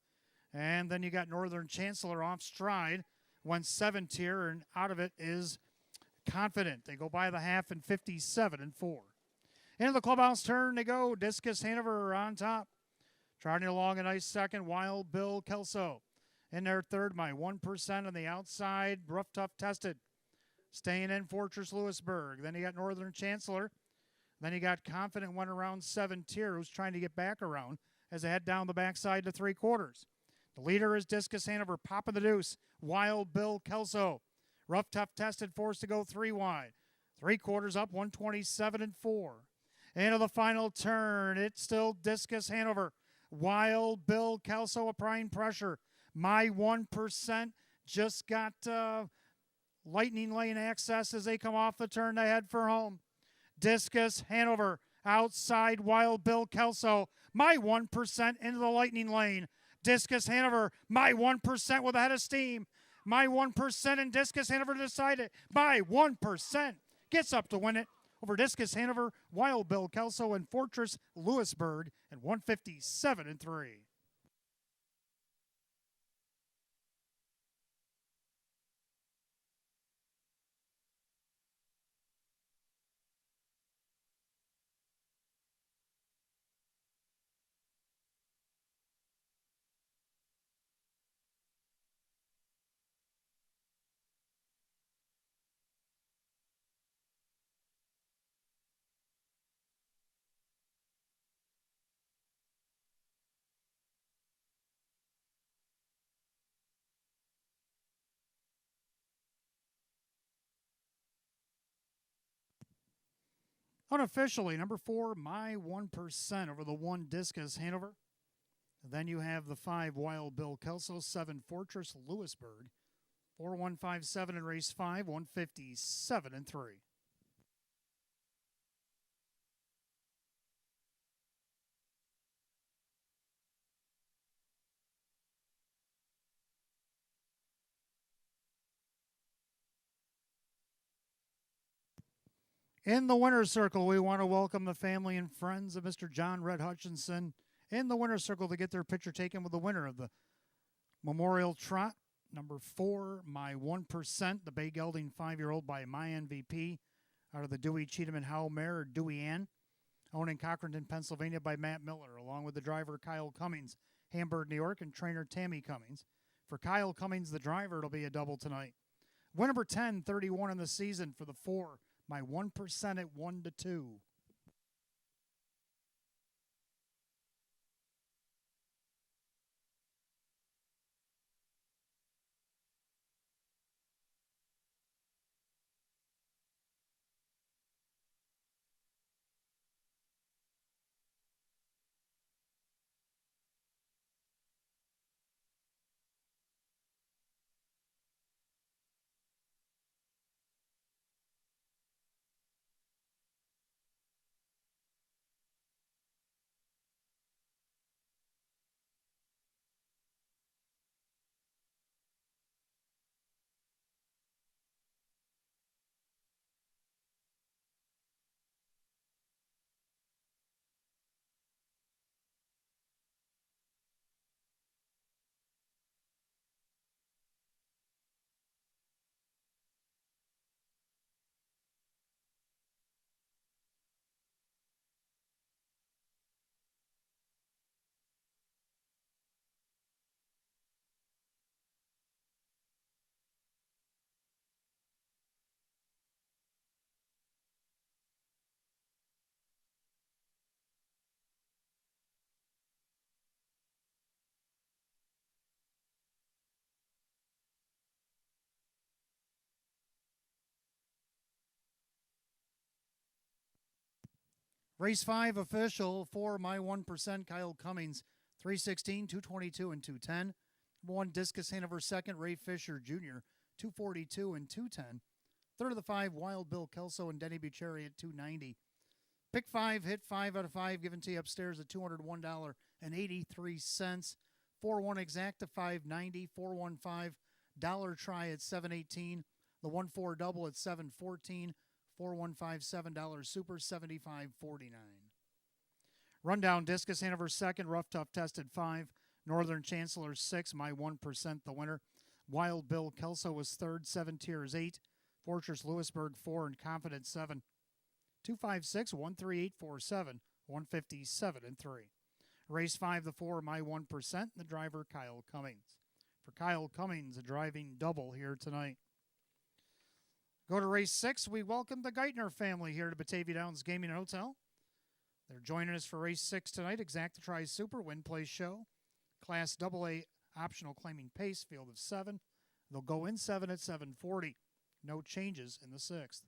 And then you got Northern Chancellor off stride. Went 7-tier, and out of it is Confident. They go by the half in 57-4. Into the clubhouse turn they go. Discus Hanover on top. Trotting along a nice second, Wild Bill Kelso. In their third, my 1% on the outside, Rough Tough Tested. Staying in Fortress Lewisburg. Then you got Northern Chancellor. Then you got Confident, went around 7-tier, who's trying to get back around as they head down the backside to 3/4. The leader is Discus Hanover, popping the deuce. Wild Bill Kelso. Rough Tough Tested, forced to go 3 wide. 3/4 up, 127-4. Into the final turn, it's still Discus Hanover. Wild Bill Kelso applying pressure. My 1% just got lightning lane access as they come off the turn to head for home. Discus Hanover outside Wild Bill Kelso. My 1% into the lightning lane. Discus Hanover, my 1% with a head of steam. My 1% and Discus Hanover decided. My 1% gets up to win it over Discus Hanover, Wild Bill Kelso, and Fortress Lewisburg at 157-3. Unofficially, number 4, my 1% over the 1 Discus Hanover. Then you have the 5 Wild Bill Kelso, 7 Fortress Lewisburg, 4157 in race 5, 157-3. In the winner's circle, we want to welcome the family and friends of Mr. John Red Hutchinson in the winner's circle to get their picture taken with the winner of the Memorial Trot. Number 4, my 1%, the Bay Gelding 5-year-old by my MVP out of the Dewey Cheatham and Howe mare, Dewey Ann. Owned in Cochranton, Pennsylvania by Matt Miller, along with the driver Kyle Cummings, Hamburg, New York, and trainer Tammy Cummings. For Kyle Cummings, the driver, it'll be a double tonight. Win number 10, 31 in the season for the 4. My 1% at 1 to 2. Race 5 official for my 1%, Kyle Cummings, 316, 222, and 210. Number 1, Discus Hanover second, Ray Fisher Jr., 242 and 210. Third of the 5, Wild Bill Kelso and Denny Bucherri at 290. Pick 5, hit 5 out of 5, given to you upstairs at $201.83. 4-1 exacta 590, 415 dollar try at 718, the 1-4 double at 714, 4157 $7 super 75.49. Rundown Discus Hanover second, Rough Tough tested 5, Northern Chancellor 6, my 1% the winner. Wild Bill Kelso was third, 7 tiers 8, Fortress Lewisburg 4, and Confident 7. 256 13847 157 and 3. Race 5 the 4, my 1%, the driver Kyle Cummings. For Kyle Cummings, a driving double here tonight. Go to race 6. We welcome the Geithner family here to Batavia Downs Gaming and Hotel. They're joining us for race 6 tonight. Exacta Tri Super Win Place Show. Class AA optional claiming pace, field of 7. They'll go in 7 at 740. No changes in the 6th.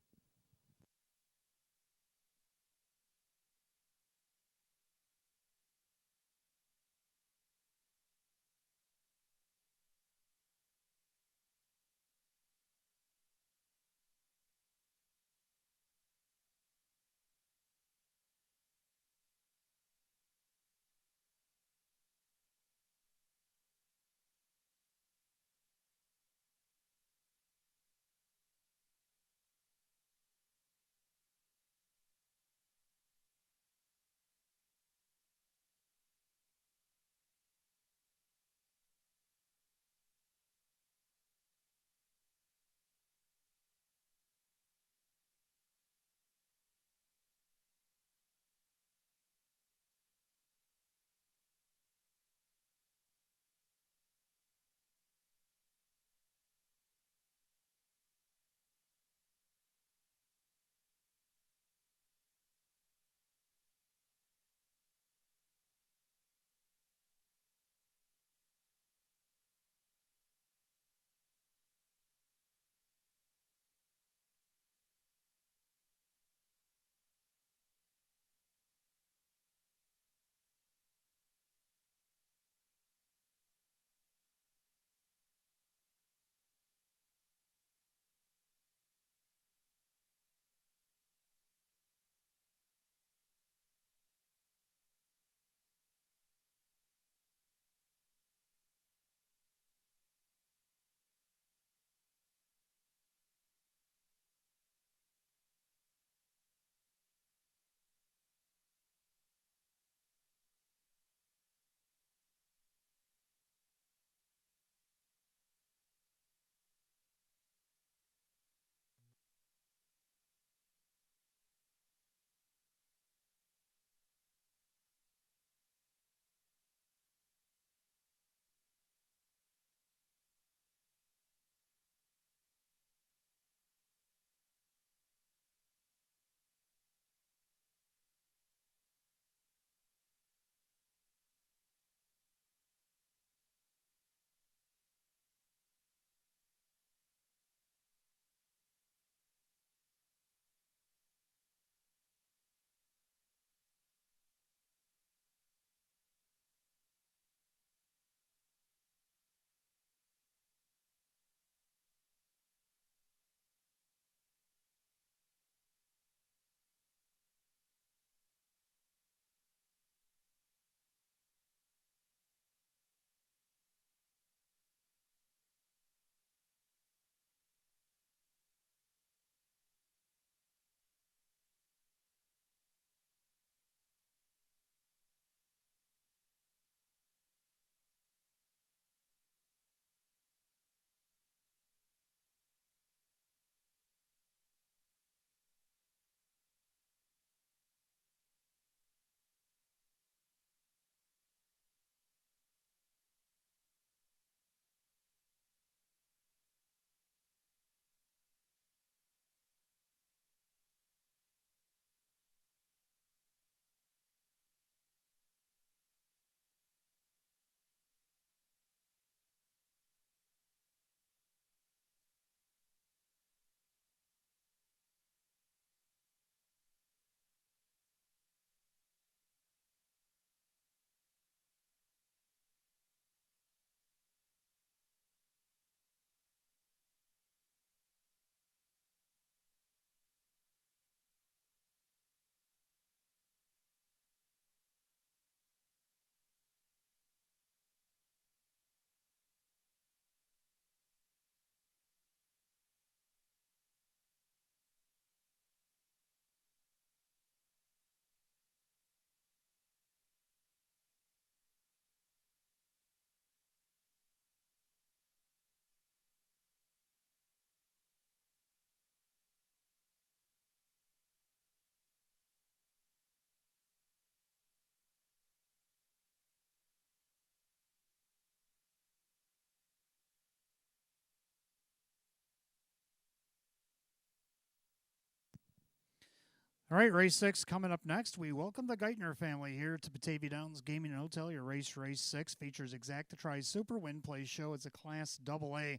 All right, race 6 coming up next. We welcome the Geithner family here to Batavia Downs Gaming and Hotel. Your race 6 features Exacta Try Super Win Play Show. It's a Class AA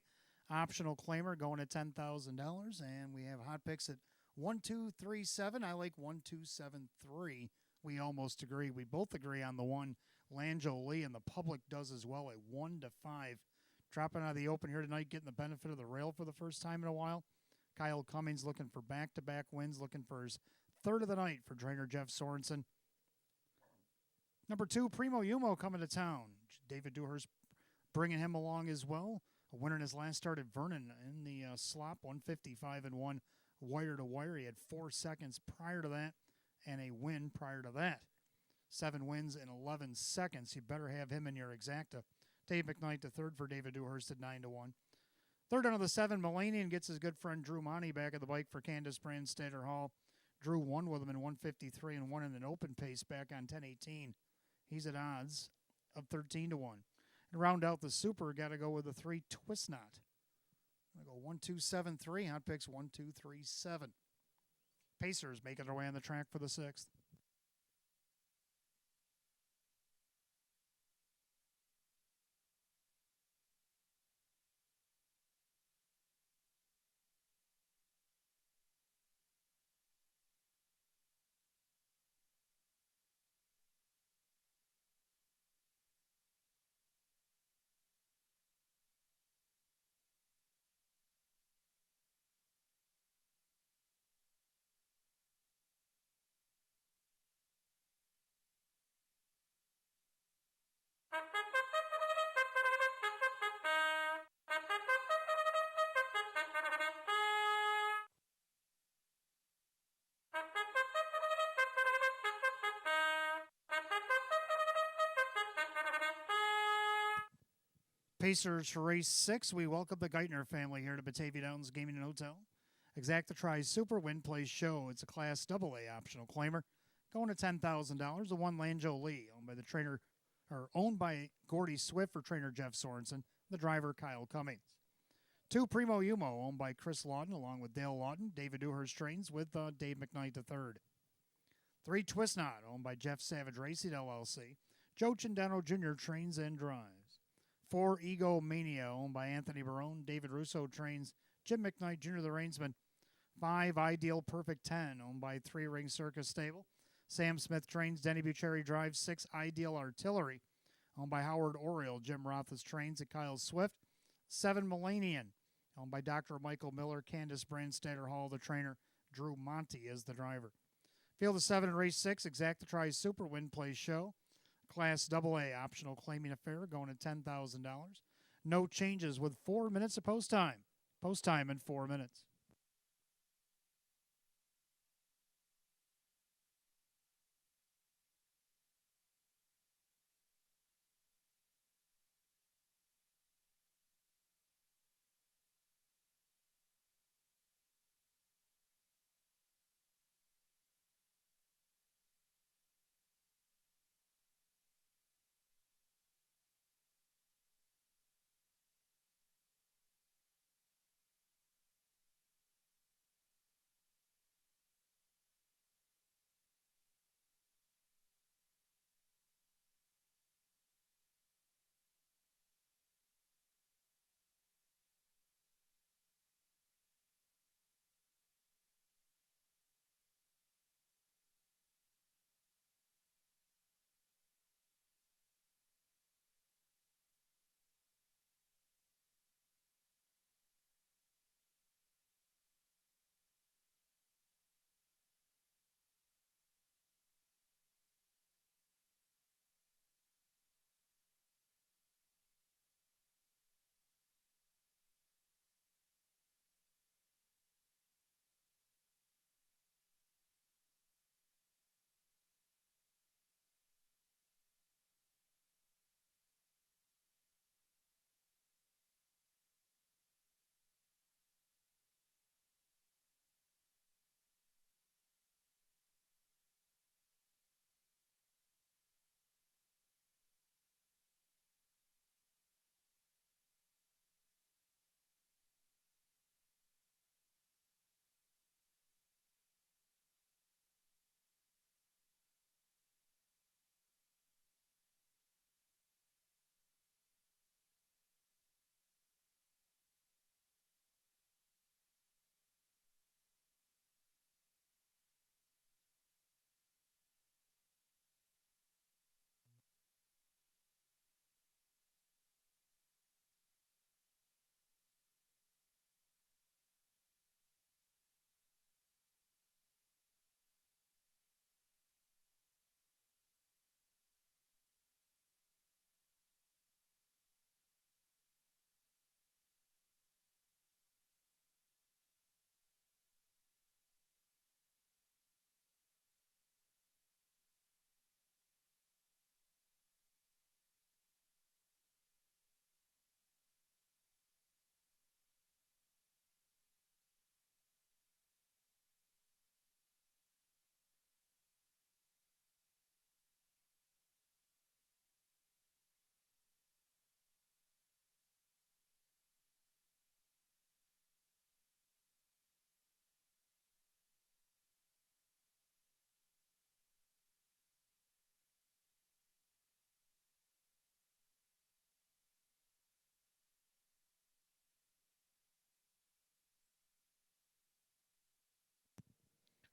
optional claimer going at $10,000. And we have hot picks at 1-2-3-7. I like 1-2-7-3. We almost agree. We both agree on the one. Lanjo Lee, and the public does as well at 1-5. Dropping out of the open here tonight, getting the benefit of the rail for the first time in a while. Kyle Cummings looking for back-to-back wins, looking for his third of the night for trainer Jeff Sorensen. Number 2, Primo Umo coming to town. David Dewhurst bringing him along as well. A winner in his last start at Vernon in the slop, 155-1, wire to wire. He had 4 seconds prior to that and a win prior to that. 7 wins in 11 seconds. You better have him in your exacta. Dave McKnight the third for David Dewhurst at 9-1. Third out of the 7, Melanian gets his good friend Drew Monty back at the bike for Candace Brandstatter Hall. Drew won with him in 153-1 in an open pace back on 10:18. He's at odds of 13-1. And round out the super, got to go with the 3 Twist Knot. I'm going to go 1-2-7-3. Hot picks 1-2-3-7. Pacers making their way on the track for the 6th. Pacers for race 6. We welcome the Geithner family here to Batavia Downs Gaming and Hotel. Exacta Try Super Win Play Show. It's a Class AA optional claimer. Going to $10,000. The 1 Lanjo Lee, owned by Gordy Swift for trainer Jeff Sorensen. The driver Kyle Cummings. 2 Primo Umo, owned by Chris Lawton along with Dale Lawton. David Dewhurst trains with Dave McKnight III. 3 Twist Knot, owned by Jeff Savage Racing LLC. Joe Cindano Jr. trains and drives. 4 Ego Mania, owned by Anthony Barone. David Russo trains Jim McKnight Jr., the reinsman. 5 Ideal Perfect 10, owned by 3 Ring Circus Stable. Sam Smith trains. Denny Bucheri drives. 6 Ideal Artillery, owned by Howard Oriole. Jim Rothas trains at Kyle Swift. 7 Melanian, owned by Dr. Michael Miller. Candace Brandstatter Hall, the trainer. Drew Monty is the driver. Field of 7 in race 6, Exacta Try Super Win Play Show. Class AA optional claiming affair going at $10,000. No changes with 4 minutes of post time. Post time in 4 minutes.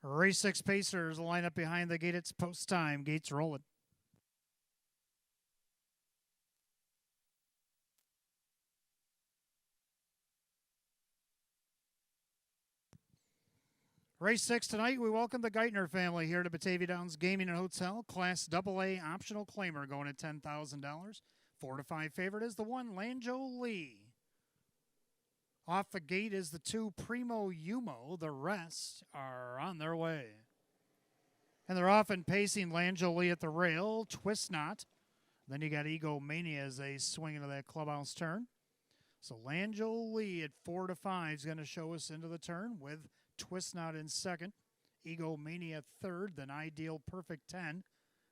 Race 6 Pacers line up behind the gate. It's post time. Gates rolling. Race 6 tonight, we welcome the Geithner family here to Batavia Downs Gaming and Hotel. Class AA optional claimer going at $10,000. 4 to 5 favorite is the 1, Lanjo Lee. Off the gate is the 2, Primo Yumo. The rest are on their way. And they're off and pacing Lanjo Lee at the rail. Twist Knot. Then you got Ego Mania as they swing into that clubhouse turn. So Lanjo Lee at 4 to 5 is going to show us into the turn with Twist Knot in second. Ego Mania third. Then Ideal Perfect 10.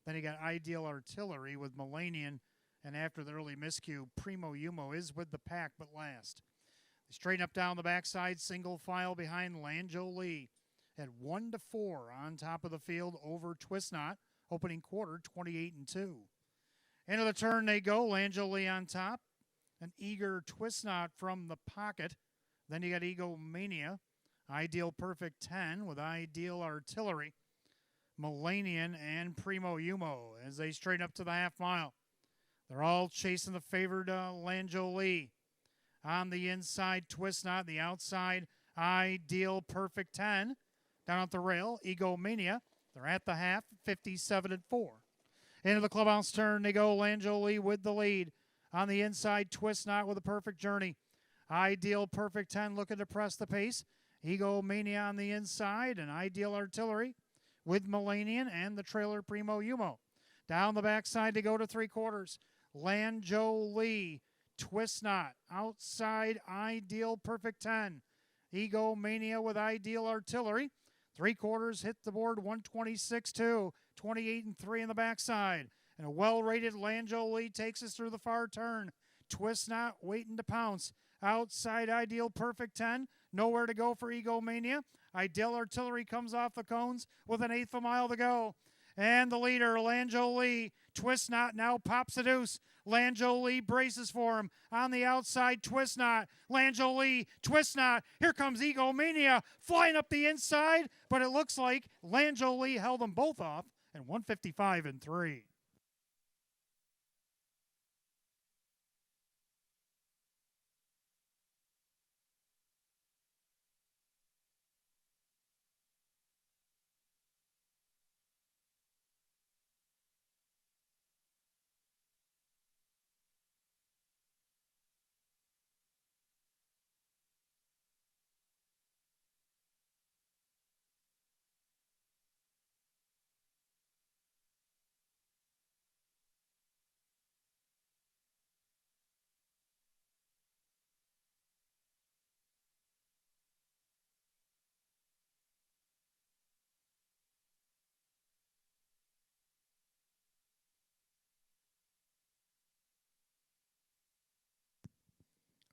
Then you got Ideal Artillery with Millennium. And after the early miscue, Primo Yumo is with the pack but last. They straighten up down the backside, single file behind Lanjo Lee at 1 to 4 on top of the field over Twist Knot. Opening quarter, 28-2. Into the turn they go. Lanjo Lee on top. An eager Twist Knot from the pocket. Then you got Ego Mania. Ideal Perfect 10 with Ideal Artillery. Millennium and Primo Yumo as they straighten up to the half mile. They're all chasing the favored Lanjo Lee. On the inside, Twist Knot. The outside, Ideal Perfect 10. Down at the rail, Ego Mania. They're at the half, 57-4. Into the clubhouse turn they go. Lanjo Lee with the lead. On the inside, Twist Knot with a perfect journey. Ideal Perfect 10 looking to press the pace. Ego Mania on the inside and Ideal Artillery with Millennium and the trailer Primo Yumo. Down the backside to go to 3/4. Lanjo Lee, Twist Knot. Outside, Ideal Perfect 10. Ego Mania with Ideal Artillery. 3/4 hit the board, 126-2. 28-3 in the backside. And a well-rated Lanjo Lee takes us through the far turn. Twist Knot waiting to pounce. Outside, Ideal Perfect 10. Nowhere to go for Ego Mania. Ideal Artillery comes off the cones with an eighth of a mile to go. And the leader, Lanjo Lee. Twist Knot now pops the deuce. Lanjo Lee braces for him. On the outside, Twist Knot. Lanjo Lee, Twist Knot. Here comes Ego Mania flying up the inside. But it looks like Lanjo Lee held them both off. And 155-3.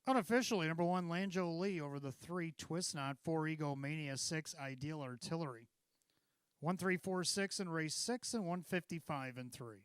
Unofficially, number 1, Lanjo Lee over the 3, Twist Knot, 4, Ego Mania, 6, Ideal Artillery. 1-3-4-6 in race 6 and 155-3.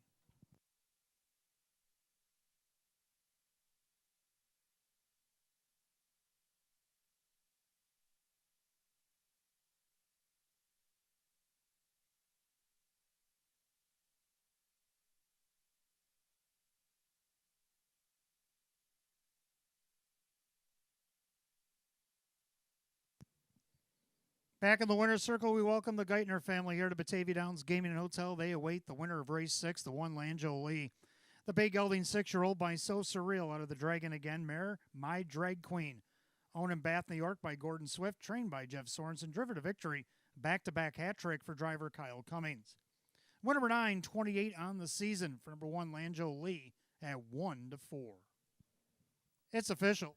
Back in the winner's circle, we welcome the Geithner family here to Batavia Downs Gaming and Hotel. They await the winner of race 6, the 1, Lanjo Lee. The bay gelding 6-year-old by So Surreal out of the Dragon Again mare, My Drag Queen. Owned in Bath, New York by Gordon Swift, trained by Jeff Sorensen, driven to victory. Back-to-back hat trick for driver Kyle Cummings. Win number 9, 28 on the season for number 1, Lanjo Lee at 1 to 4. It's official.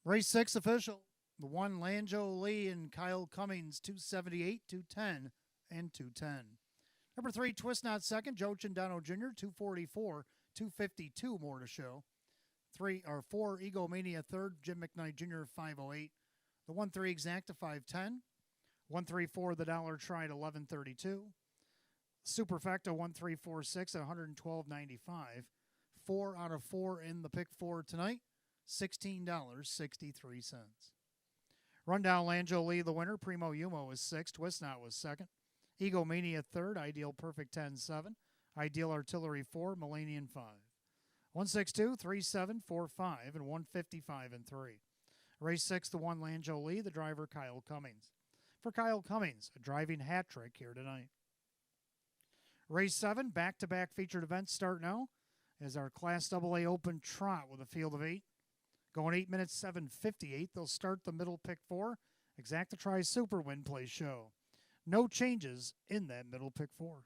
Race 6 official. The 1, Lanjo Lee and Kyle Cummings, 278, 210, and 210. Number 3, Twist Not second. Joe Chindano Jr., 244, 252 more to show. 4, Egomania third. Jim McKnight Jr., 508. The 1-3 Exacta, 510. 1-3-4 The Dollar Tried, 1132. Superfecta 1-3-4-6 at 112.95. 4 out of 4 in the pick 4 tonight. $16.63. Rundown Lanjo Lee the winner. Primo Yumo was 6th. Twist Knot was 2nd. Egomania 3rd. Ideal Perfect 10-7. Ideal Artillery 4. Millennium 5. 162, 3-7, 4-5, and 155 and 3. Race 6 to 1 Lanjo Lee. The driver Kyle Cummings. For Kyle Cummings, a driving hat trick here tonight. Race 7, back-to-back featured events start now as our Class AA Open Trot with a field of 8. Going 8 minutes, 7:58. They'll start the middle pick 4. Exacta Tri Super Win Play Show. No changes in that middle pick 4.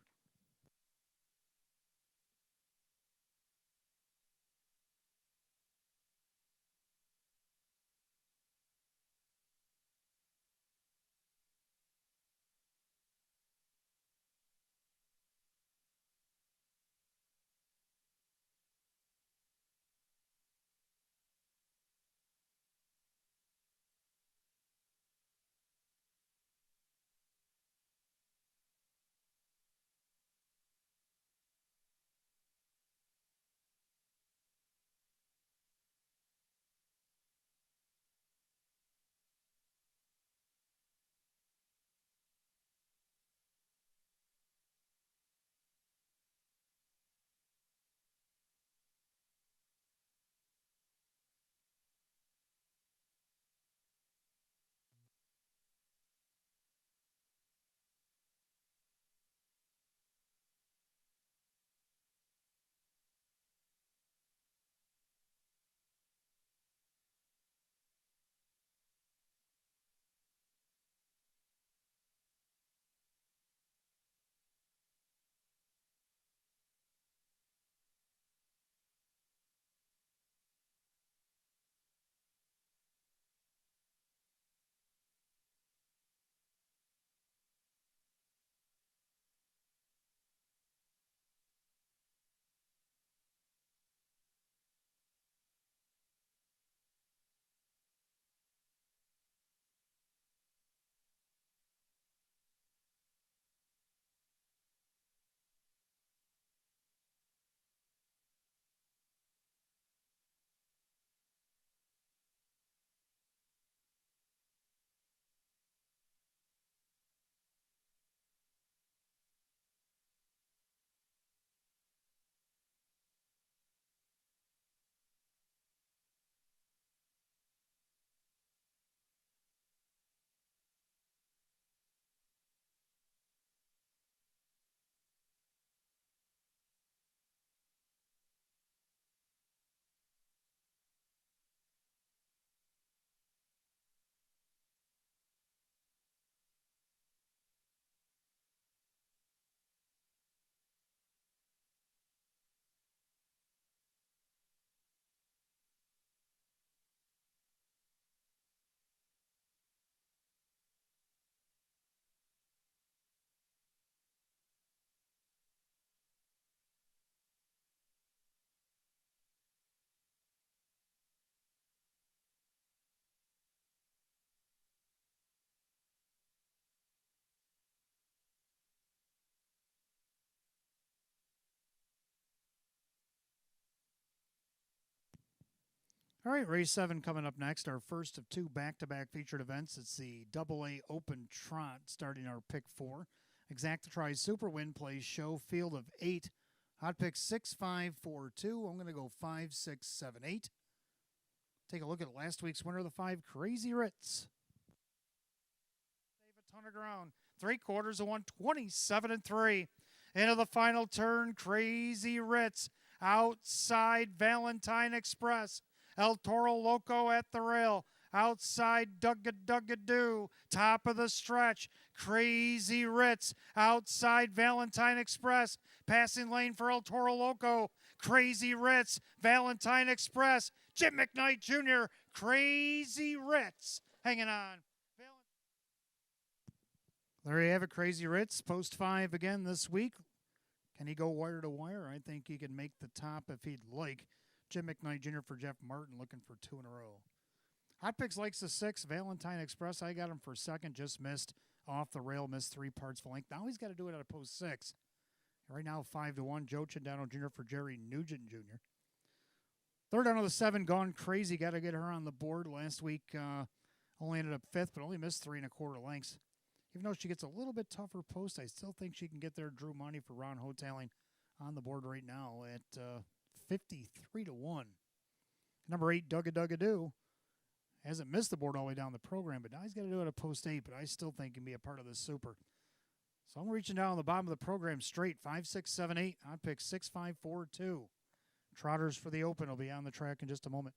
All right, race 7 coming up next. Our first of 2 back-to-back featured events. It's the AA Open Trot starting our pick 4. Exacta Tri Super Win Play Show, field of 8. Hot pick 6, 5, 4, 2. I'm going to go 5, 6, 7, 8. Take a look at last week's winner of the 5, Crazy Ritz. Save a ton of ground. 3/4 of 127 and 3. Into the final turn, Crazy Ritz. Outside Valentine Express. El Toro Loco at the rail. Outside Dugga-Dugga-Doo. Top of the stretch. Crazy Ritz. Outside Valentine Express. Passing lane for El Toro Loco. Crazy Ritz. Valentine Express. Jim McKnight Jr. Crazy Ritz. Hanging on. There you have it, Crazy Ritz. Post 5 again this week. Can he go wire to wire? I think he can make the top if he'd like. Jim McKnight Jr. for Jeff Martin, looking for 2 in a row. Hot Picks likes the 6. Valentine Express, I got him for second. Just missed off the rail, missed 3 parts full length. Now he's got to do it out of post 6. Right now, 5-1. Joe Chandano Jr. for Jerry Nugent Jr. Third out of the 7, Gone Crazy. Got to get her on the board. Last week only ended up 5th, but only missed 3 1/4 lengths. Even though she gets a little bit tougher post, I still think she can get there. Drew Money for Ron Hoteling on the board right now at 53-1. Number 8, Dugga-Dugga-Doo. Hasn't missed the board all the way down the program, but now he's got to do it at post 8, but I still think he can be a part of this super. So I'm reaching down on the bottom of the program straight. 5, 6, 7, 8. I pick 6, 5, 4, 2. Trotters for the Open will be on the track in just a moment.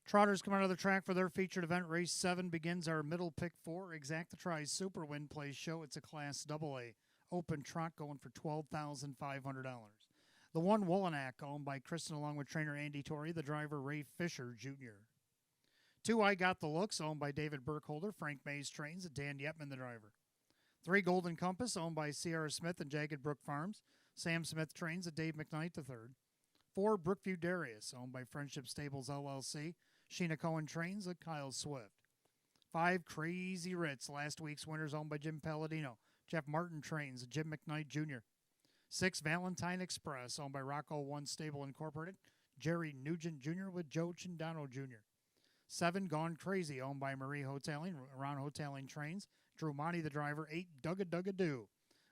Trotters come out of the track for their featured event. Race 7 begins our middle pick 4. Exacta Tries Super Win Plays Show. It's a Class AA open trot going for $12,500. The 1, Woolanack, owned by Kristen along with trainer Andy Torrey, the driver Ray Fisher Jr. 2, I Got the Looks, owned by David Burkholder, Frank Mays trains, and Dan Yetman, the driver. 3, Golden Compass, owned by Sierra Smith and Jagged Brook Farms. Sam Smith trains, and Dave McKnight III. 4, Brookview Darius, owned by Friendship Stables LLC. Sheena Cohen trains, and Kyle Swift. 5, Crazy Ritz, last week's winners, owned by Jim Palladino. Jeff Martin trains, and Jim McKnight Jr. 6, Valentine Express, owned by Rocco One Stable Incorporated. Jerry Nugent Jr. with Joe Chandano Jr. 7, Gone Crazy, owned by Marie Hoteling, Ron Hoteling trains. Drew Monty, the driver. 8, Dugga-Dugga-Doo,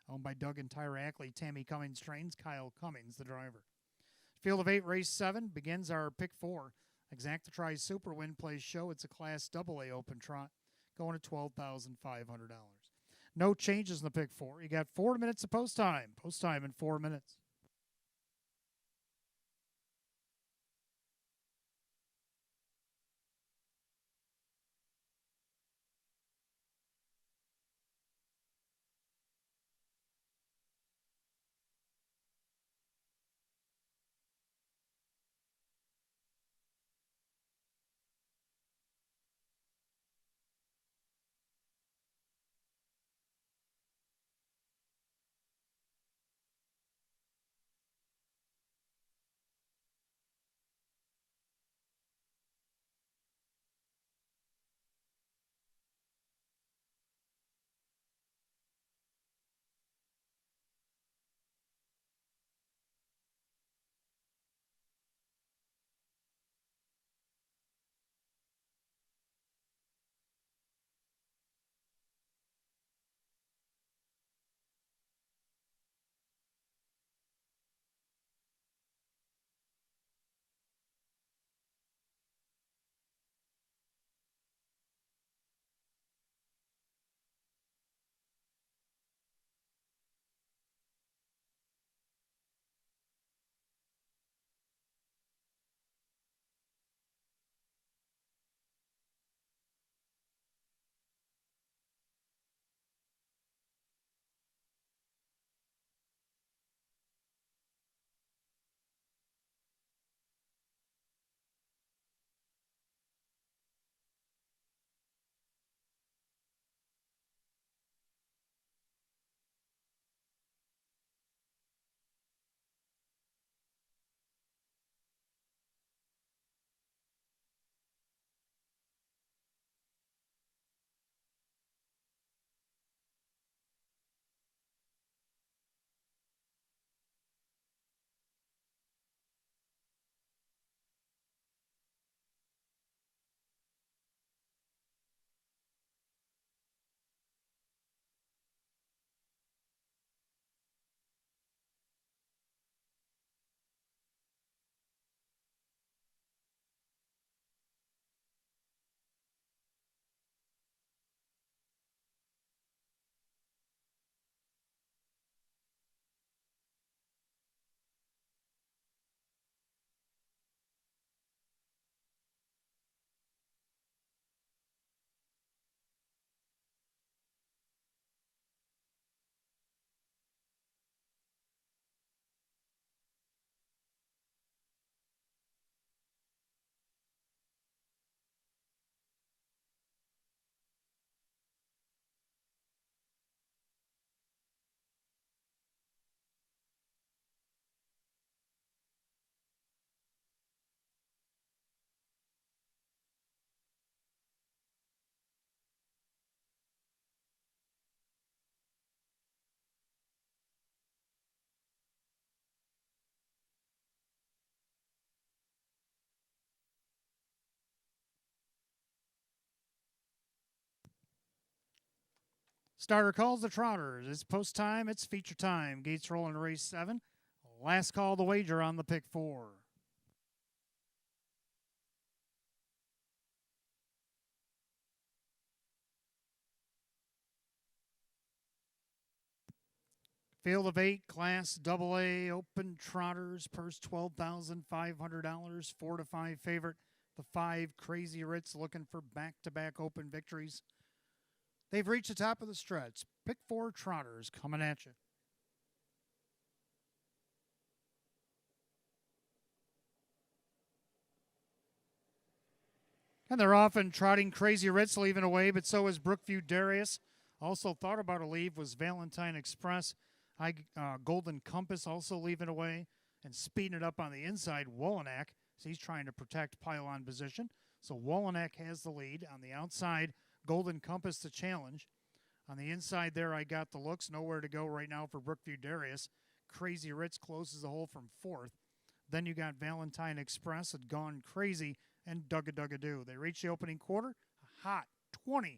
owned by Doug and Tyra Ackley. Tammy Cummings trains. Kyle Cummings, the driver. Field of 8, race 7 begins our pick 4. Exacta Tries Super Win Plays Show. It's a Class AA open trot. going to $12,500. No changes in the pick four. You got 4 minutes of post time. Post time in 4 minutes. Starter calls the Trotters. It's post time. It's feature time. Gates rolling to race 7. Last call the wager on the pick 4. Field of 8, Class AA, Open Trotters, purse $12,500, 4 to 5 favorite. The 5 Crazy Ritz looking for back-to-back Open victories. They've reached the top of the stretch. Pick 4 Trotters coming at you. And they're often trotting Crazy Ritz leaving away, but so is Brookview Darius. Also thought about a leave was Valentine Express. Golden Compass also leaving away and speeding it up on the inside. Wolonak, so he's trying to protect pylon position. So Wolonak has the lead. On the outside, Golden Compass the challenge. On the inside there, I got the looks. Nowhere to go right now for Brookview Darius. Crazy Ritz closes the hole from 4th. Then you got Valentine Express had gone crazy and Dugga-Dugga-Doo. They reach the opening quarter, hot 27-4.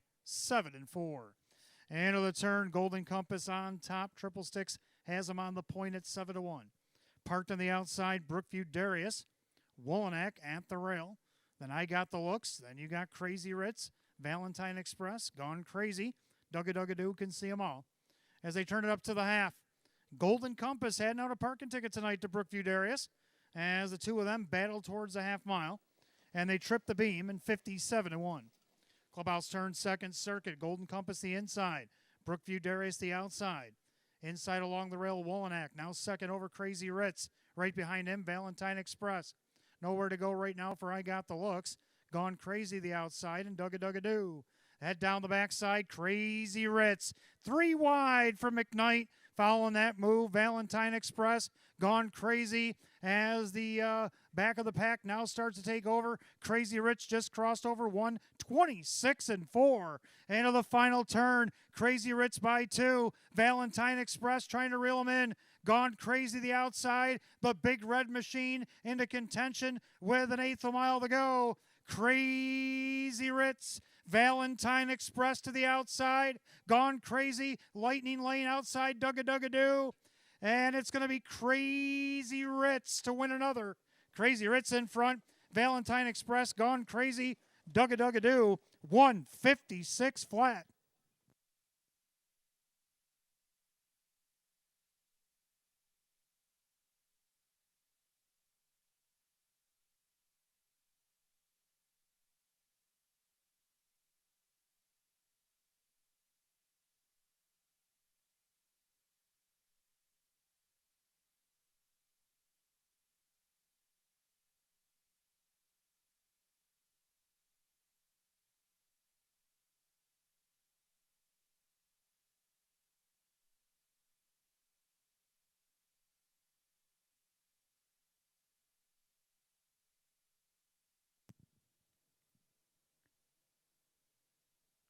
And of the turn, Golden Compass on top. Triple Sticks has them on the point at 7-1. Parked on the outside, Brookview Darius. Wolonak at the rail. Then I got the looks. Then you got Crazy Ritz. Valentine Express, Gone Crazy. Dugga-Dugga-Doo can see them all. As they turn it up to the half, Golden Compass heading out a parking ticket tonight to Brookview Darius as the two of them battle towards the half mile, and they trip the beam in 57-1. Clubhouse turns second circuit. Golden Compass the inside. Brookview Darius the outside. Inside along the rail, Wolinak now second over Crazy Ritz. Right behind him, Valentine Express. Nowhere to go right now for I Got the Looks. Gone Crazy the outside, and Dugga-Dugga-Doo. Head down the backside, Crazy Ritz. 3 wide for McKnight. Following that move, Valentine Express Gone Crazy as the back of the pack now starts to take over. Crazy Ritz just crossed over 1:26-4. Into the final turn, Crazy Ritz by 2. Valentine Express trying to reel him in. Gone Crazy the outside, but Big Red Machine into contention with an eighth of a mile to go. Crazy Ritz, Valentine Express to the outside. Gone Crazy, Lightning Lane outside, Dugga-Dugga-Doo. And it's going to be Crazy Ritz to win another. Crazy Ritz in front. Valentine Express, Gone Crazy, Dugga-Dugga-Doo. 156 flat.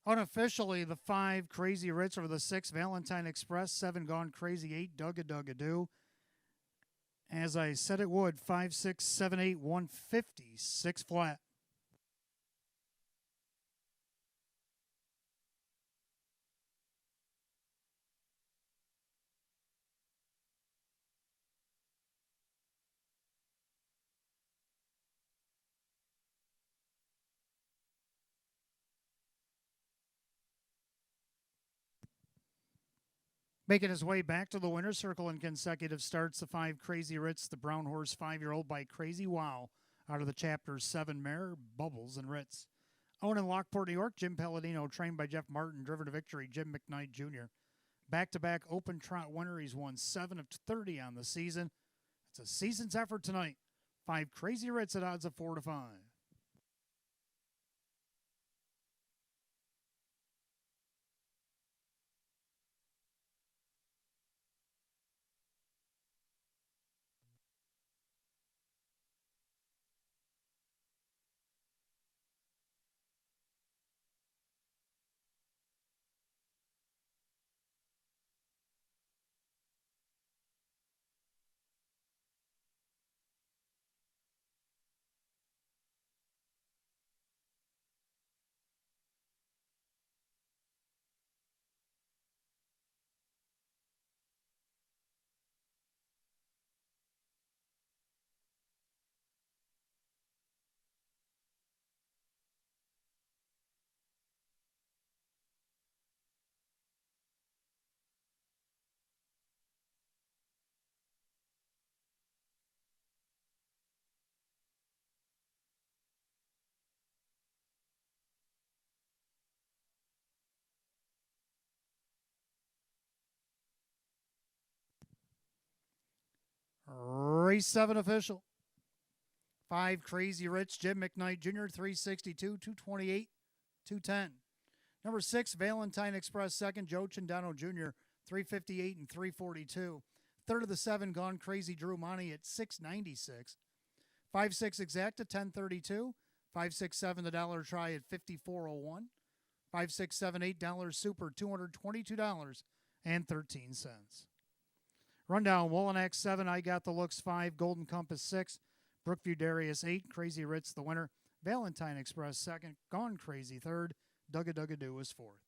Unofficially, the 5 Crazy Ritz over the 6 Valentine Express, 7 Gone Crazy, 8 Dugga-Dugga-Doo. As I said it would, 5, 6, 7, 8, 156 flat. Making his way back to the winner's circle in consecutive starts, the 5 Crazy Ritz, the brown horse 5-year-old by Crazy Wow, out of the Chapter 7 mare, Bubbles and Ritz. Owned in Lockport, New York, Jim Palladino, trained by Jeff Martin, driven to victory, Jim McKnight Jr. Back-to-back open trot winner, he's won 7 of 30 on the season. It's a season's effort tonight. 5 Crazy Ritz at odds of 4 to 5. Race 7 official. 5 Crazy Ritz, Jim McKnight Jr., 362, 228, 210. Number 6, Valentine Express, second, Joe Cindano Jr., 358 and 342. Third of the 7, Gone Crazy, Drew Monty at 696. 5-6 Exacta, 1032. 5-6-7 the dollar try at 5401. 5-6-7 $8 Super, $222.13. Rundown, Wolinak 7, I Got the Looks 5, Golden Compass 6, Brookview Darius 8, Crazy Ritz the winner, Valentine Express 2nd, Gone Crazy 3rd, Dugga-Dugga-Doo is 4th.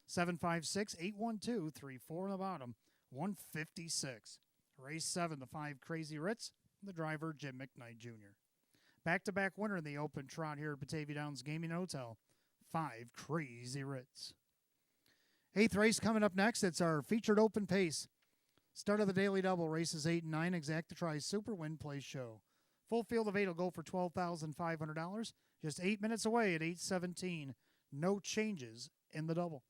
7-5-6-8-1-2-3-4 on the bottom, 156. Race 7, the 5 Crazy Ritz, the driver Jim McKnight Jr. Back-to-back winner in the open trot here at Batavia Downs Gaming Hotel. 5 Crazy Ritz. Eighth race coming up next. It's our featured open pace. Start of the daily double, races 8 and 9, Exacta Tries Super Win Play Show. Full field of 8 will go for $12,500. Just 8 minutes away at 8:17. No changes in the double.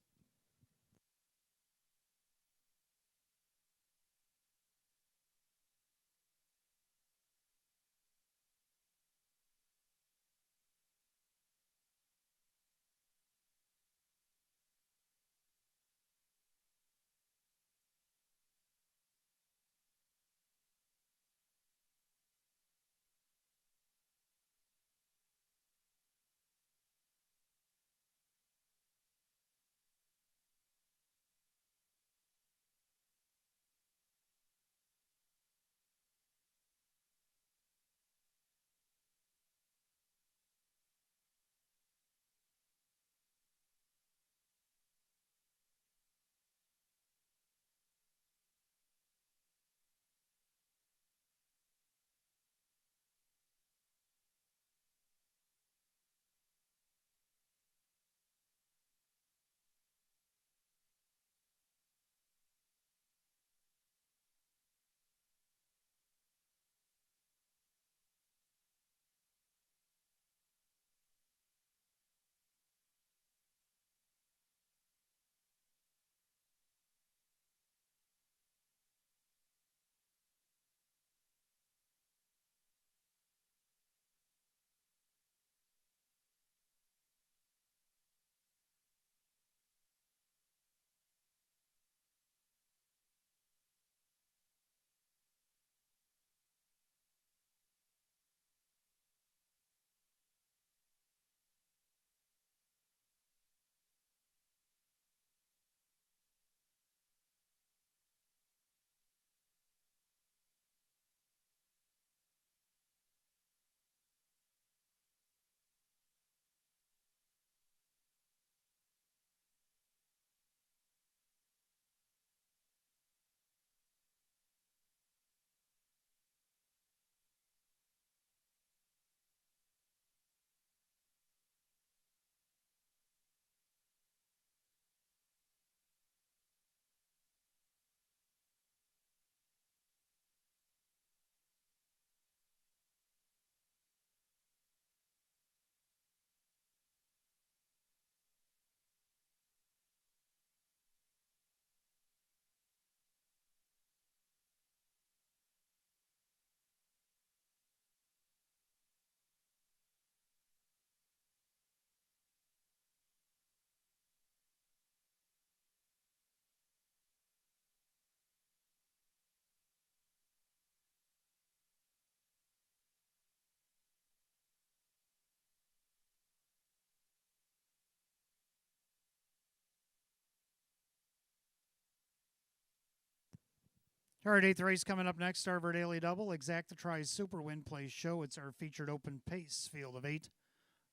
All right, eighth race coming up next. Starver Daily Double, Exacta Tries Super Win Play Show. It's our featured open pace field of 8.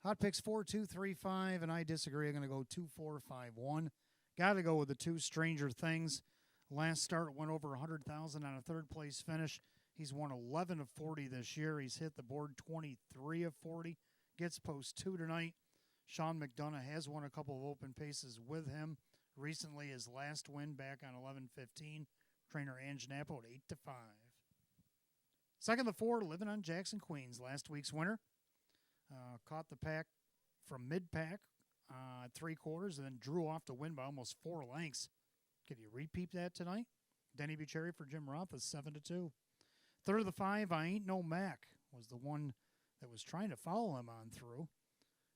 Hot picks 4, 2, 3, 5, and I disagree. I'm going to go 2, 4, 5, 1. Got to go with the 2 Stranger Things. Last start went over 100,000 on a third place finish. He's won 11 of 40 this year. He's hit the board 23 of 40. Gets post 2 tonight. Sean McDonough has won a couple of open paces with him. Recently, his last win back on 11-15. Trainer Ange Napo at 8-5. Second, the 4, Living on Jackson, Queens. Last week's winner. Caught the pack from mid-pack at 3/4 and then drew off the win by almost 4 lengths. Can you repeat that tonight? Denny Bucherri for Jim Roth is 7-2. Third of the 5, I Ain't No Mac, was the one that was trying to follow him on through.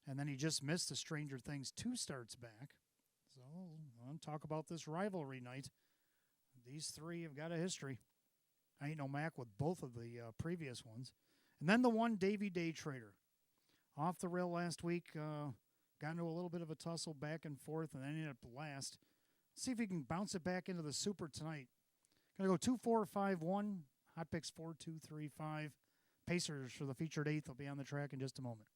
And then he just missed the Stranger Things 2 starts back. So I'll talk about this rivalry night. These 3 have got a history. I Ain't No Mac with both of the previous ones. And then the 1, Davy Day Trader. Off the rail last week, got into a little bit of a tussle back and forth, and then ended up last. See if he can bounce it back into the Super tonight. Going to go 2, 4, 5, 1. Hot picks 4, 2, 3, 5. Pacers for the featured 8th will be on the track in just a moment.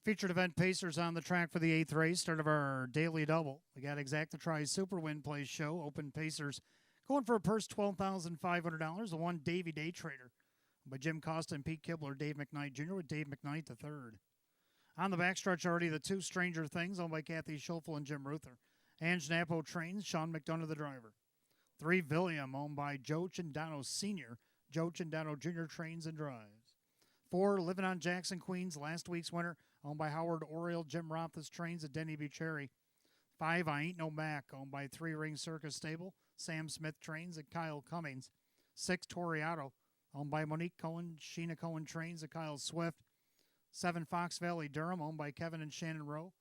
Featured event Pacers on the track for the 8th race, start of our daily double. We got Exacta Super Win Play Show, Open Pacers, going for a purse $12,500. The one Davy Day Trader by Jim Costa and Pete Kibler, Dave McKnight Jr. with Dave McKnight the third. On the backstretch already, the two Stranger Things, owned by Kathy Schofel and Jim Ruther. Ange Napo trains, Sean McDonough the driver. 3 Villiam, owned by Joe Cindano Sr. Joe Cindano Jr. trains and drives. 4 Living on Jackson, Queens, last week's winner, owned by Howard Oriole, Jim Roth's trains at Denny Bucherry. 5 I Ain't No Mac, owned by 3 Ring Circus Stable, Sam Smith trains at Kyle Cummings. 6 Toriato, owned by Monique Cohen, Sheena Cohen trains at Kyle Swift. 7 Fox Valley Durham, owned by Kevin and Shannon Rowe.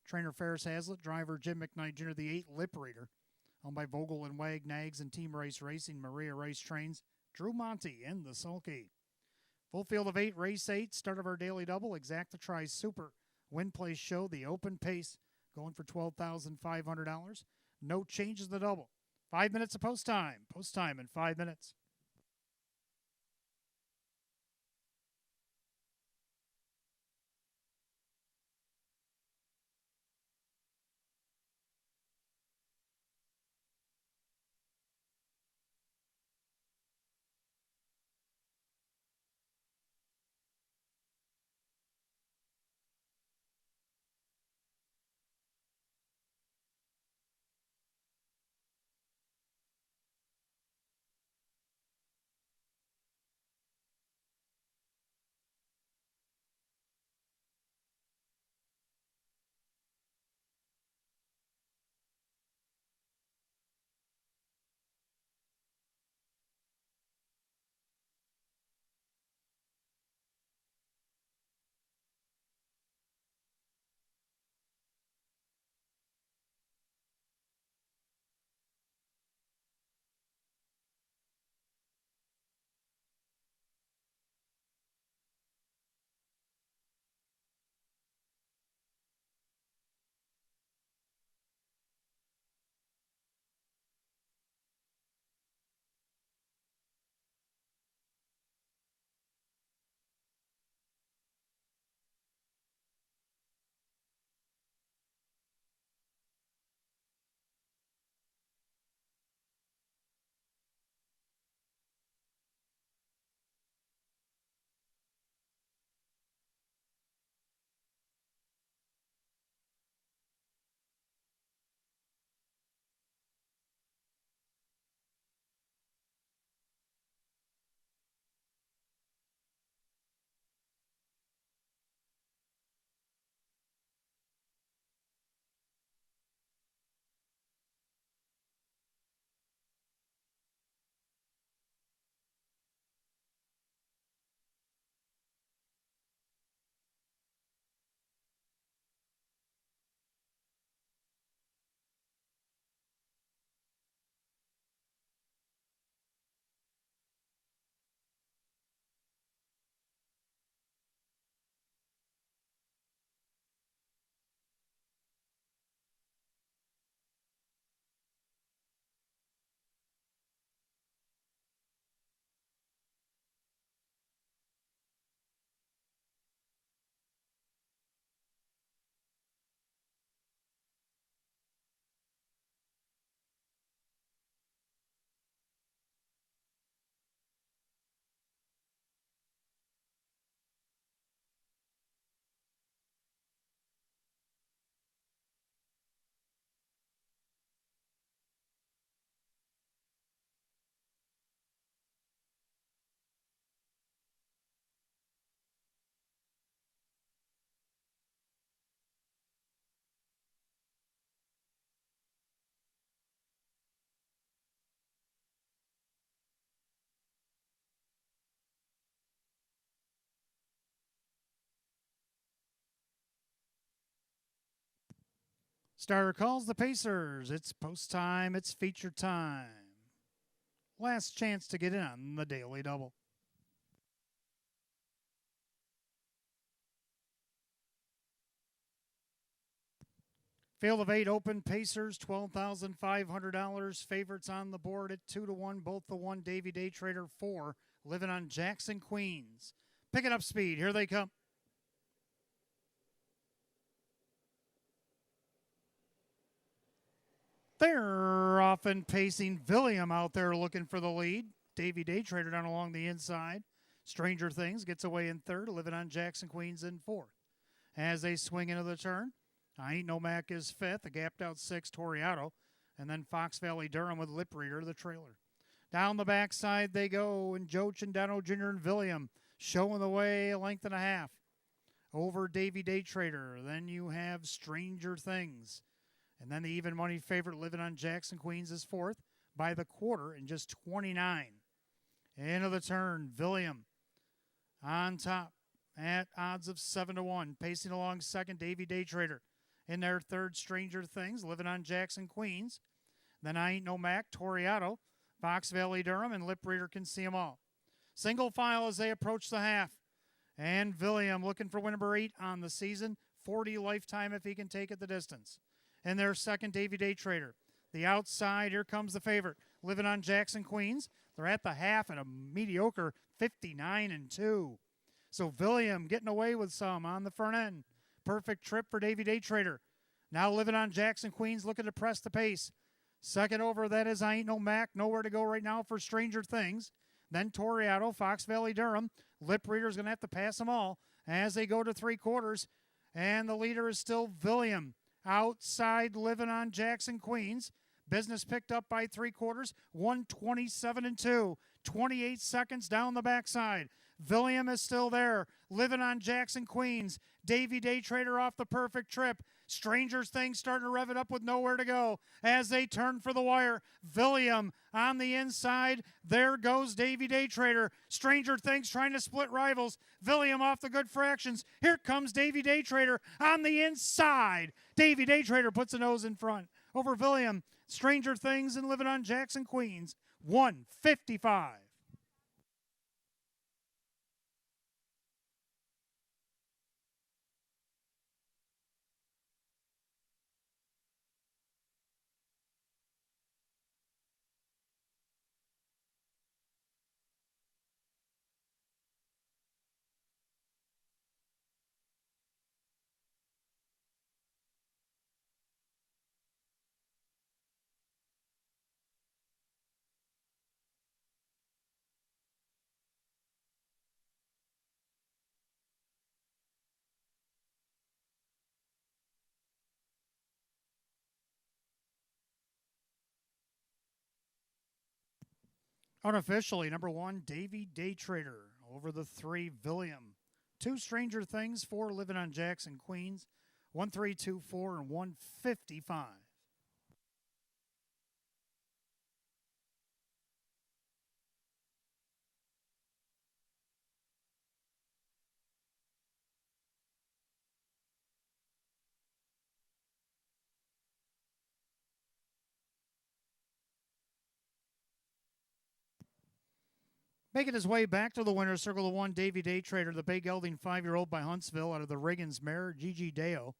Trainer Ferris Hazlitt, driver Jim McKnight Jr. The 8 Lip Reader, owned by Vogel and Wag, Nags and Team Race Racing, Maria Race trains, Drew Monty in the sulky. Full field of 8, race 8, start of our daily double, Exacta Super Win Place Show, the open pace, going for $12,500. No changes in the double. 5 minutes of post time. Post time in 5 minutes. Starter calls the Pacers. It's post time. It's feature time. Last chance to get in on the daily double. Field of 8 open. Pacers $12,500. Favorites on the board at 2-1. Both the 1 Davy Day Trader 4. Living on Jackson, Queens. Picking up speed. Here they come. They're off and pacing. William out there looking for the lead. Davy Day Trader down along the inside. Stranger Things gets away in third. Living on Jackson, Queens in fourth. As they swing into the turn, I Ain't No Mac is fifth. A gapped out sixth, Toriato. And then Fox Valley Durham with Lip Reader, the trailer. Down the backside they go, and Joe Chindano Jr. and William showing the way a length and a half. Over Davy Day Trader. Then you have Stranger Things. And then the even money favorite Living on Jackson, Queens is fourth by the quarter in just 29. Into the turn, William on top at odds of 7-1. Pacing along second, Davy Day Trader. In their third, Stranger Things, Living on Jackson, Queens. Then I Ain't No Mac, Toriato, Fox Valley Durham, and Lip Reader can see them all. Single file as they approach the half. And William looking for win number 8 on the season. 40 lifetime if he can take it the distance. In their second, Davy Day Trader. The outside, here comes the favorite. Living on Jackson, Queens. They're at the half and a mediocre 59-2. So William getting away with some on the front end. Perfect trip for Davy Day Trader. Now Living on Jackson, Queens looking to press the pace. Second over, that is I Ain't No Mac. Nowhere to go right now for Stranger Things. Then Toriato, Fox Valley Durham. Lip Reader's going to have to pass them all as they go to three quarters. And the leader is still William. Outside, Living on Jackson, Queens. Business picked up by three quarters. 127-2. 28 seconds down the backside. William is still there. Living on Jackson, Queens. Davy Day Trader off the perfect trip. Stranger Things starting to rev it up with nowhere to go as they turn for the wire. William on the inside. There goes Davy Day Trader. Stranger Things trying to split rivals. William off the good fractions. Here comes Davy Day Trader on the inside. Davy Day Trader puts a nose in front over William. Stranger Things and Living on Jackson, Queens. 155. Unofficially, number 1, Davy Day Trader. Over the 3, William. 2, Stranger Things. 4, Living on Jackson, Queens. 1324 and 155. Making his way back to the winner's circle of 1, Davy Day Trader, the big gelding 5-year-old by Huntsville out of the Riggins mare, Gigi Deo.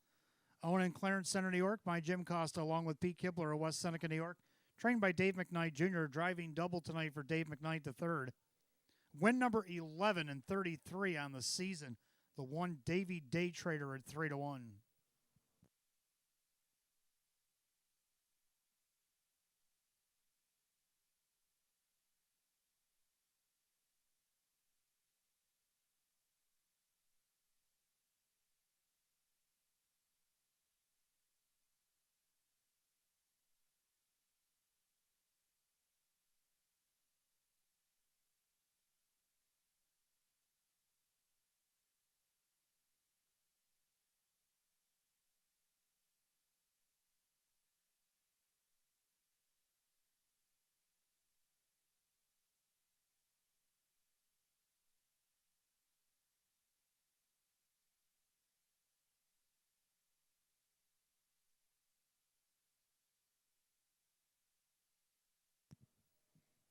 Owned in Clarence Center, New York by Jim Costa, along with Pete Kibler of West Seneca, New York. Trained by Dave McKnight Jr., driving double tonight for Dave McKnight III. Win number 11 and 33 on the season. The 1, Davy Day Trader at 3-1.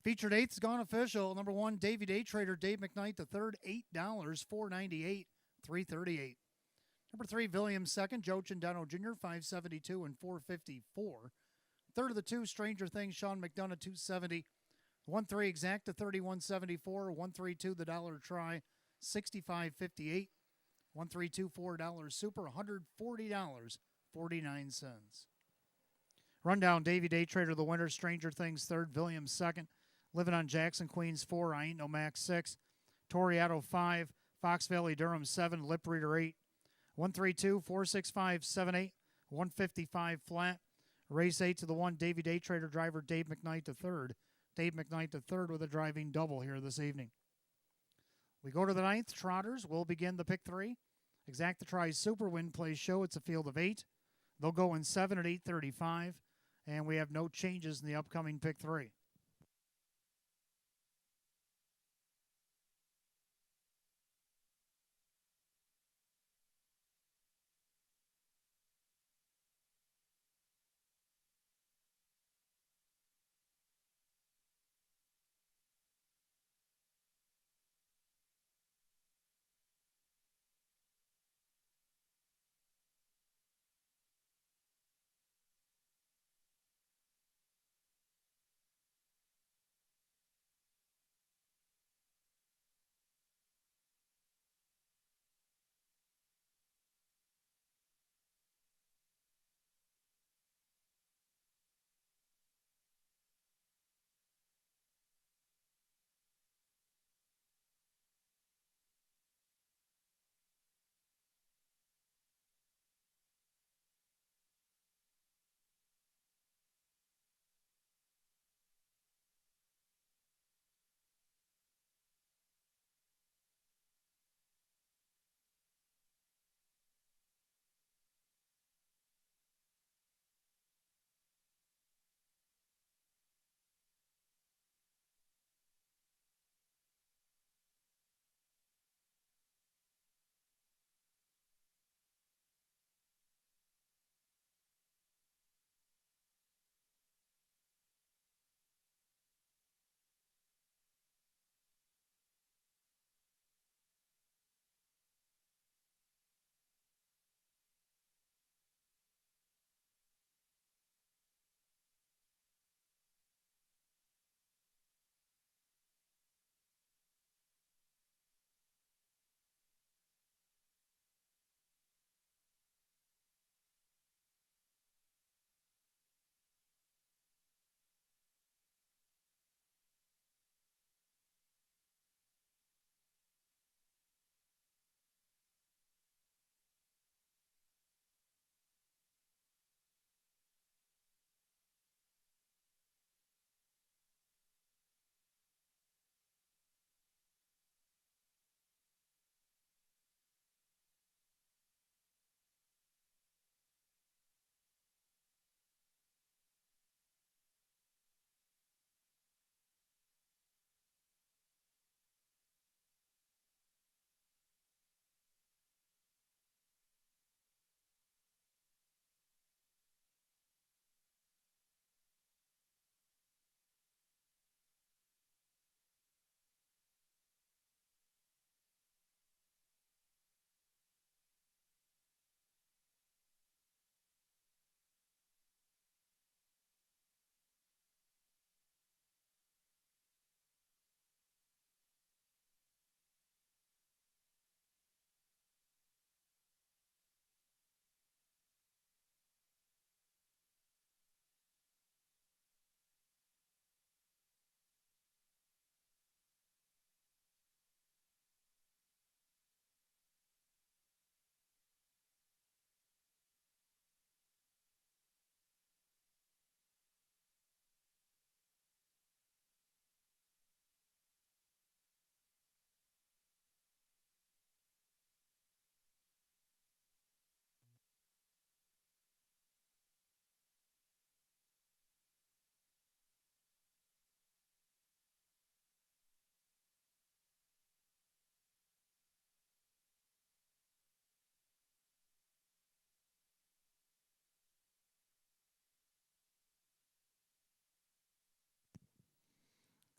Featured eighth's gone official. Number 1, Davy Day Trader, Dave McKnight III, $8, $498, $338. Number 3, Williams second. Joe Chendano Jr., 572 and 454. Third of the two, Stranger Things, Sean McDonough, 270. 1-3 Exacta, 3174. 1-3-2 the dollar try, 65.58. 1-3-2 $4 super, $140.49. Rundown: Davey Day Trader the winner, Stranger Things third, Williams second, Living on Jackson Queens 4, I Ain't No Max 6, Toriado 5, Fox Valley Durham 7, Lip Reader 8. 1-3-2 465 7-8, 155 flat. Race 8 to the 1, Davey Day Trader driver Dave McKnight the third. Dave McKnight the third with a driving double here this evening. We go to the 9th. Trotters will begin the pick 3. Exacta tries Super Win plays show. It's a field of 8. They'll go in 7 at 8:35, and we have no changes in the upcoming pick 3.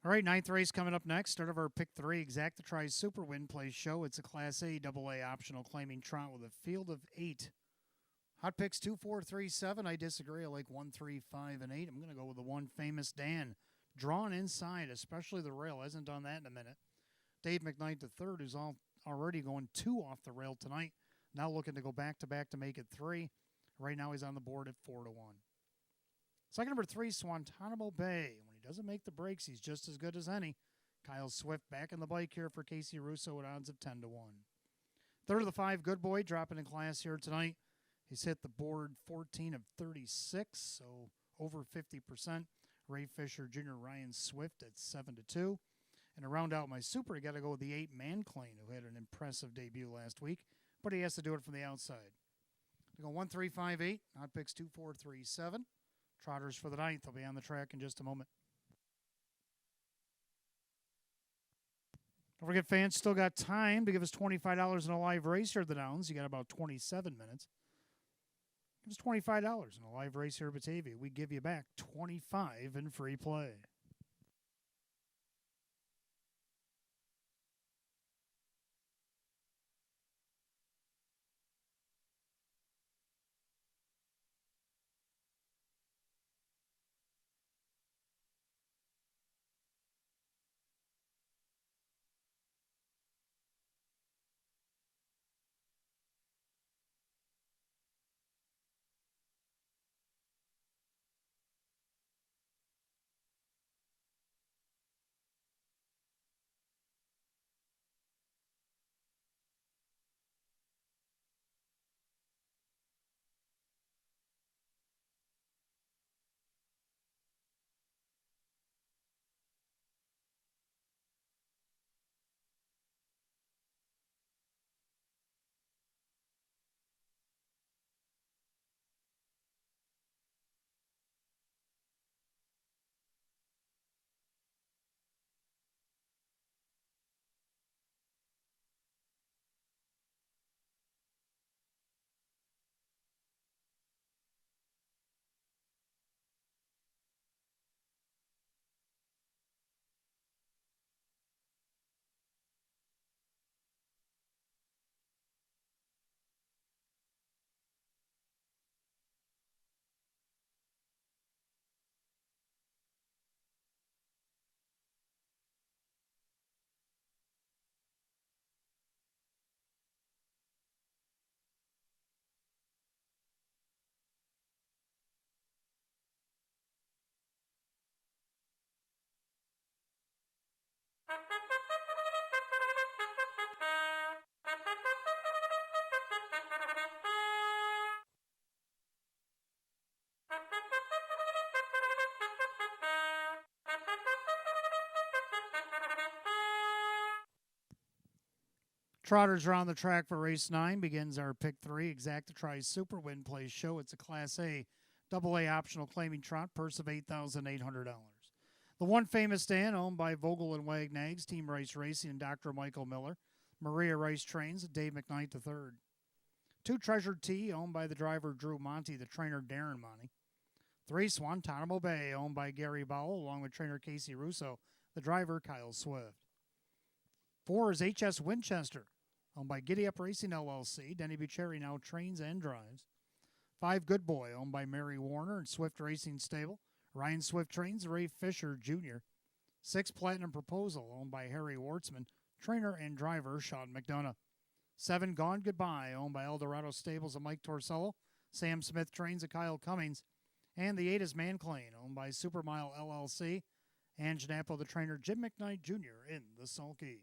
All right, ninth race coming up next. Start of our pick three, Exactatri Super Win Play Show. It's a Class A AA optional claiming trot with a field of 8. Hot picks 2, 4, 3, 7. I disagree. I like 1, 3, 5, and 8. I'm going to go with the one famous Dan. Drawn inside, especially the rail. Hasn't done that in a minute. Dave McKnight III, who's already going 2 off the rail tonight. Now looking to go back to back to make it 3. Right now he's on the board at 4 to 1. Second number 3, Swantanamo Bay. When he doesn't make the breaks, he's just as good as any. Kyle Swift back in the bike here for Casey Russo at odds of 10 to 1. Third of the 5, Good Boy, dropping in class here tonight. He's hit the board 14 of 36, so over 50%. Ray Fisher Jr., Ryan Swift at 7 to 2. And to round out my super, I got to go with the 8, Manclean, who had an impressive debut last week, but he has to do it from the outside. I go 1, 3, 5, 8. Hot picks 2, 4, 3, 7. Trotters for the 9th. They'll be on the track in just a moment. Don't forget, fans, still got time to give us $25 in a live race here at the Downs. You got about 27 minutes. Give us $25 in a live race here at Batavia. We give you back $25 in free play. Trotters are on the track for race 9. Begins our pick 3, Exactatri Super Win Play Show. It's a Class A, AA optional claiming trot, purse of $8,800. The one famous Dan, owned by Vogel and Wagnags, Team Rice Racing, and Dr. Michael Miller. Maria Rice Trains, Dave McKnight III. 2, Treasured T, owned by the driver Drew Monty, the trainer Darren Monty. 3, Swantanamo Bay, owned by Gary Bowell, along with trainer Casey Russo, the driver Kyle Swift. 4 is HS Winchester, owned by Giddy Up Racing LLC. Denny Bucherri now trains and drives. 5, Good Boy, owned by Mary Warner and Swift Racing Stable. Ryan Swift trains Ray Fisher Jr. 6, Platinum Proposal, owned by Harry Wartzman, trainer and driver Sean McDonough. 7, Gone Goodbye, owned by Eldorado Stables and Mike Torsello. Sam Smith trains at Kyle Cummings. And the 8 is Manclean, owned by Supermile LLC. And Janapo, the trainer Jim McKnight Jr. in the sulky.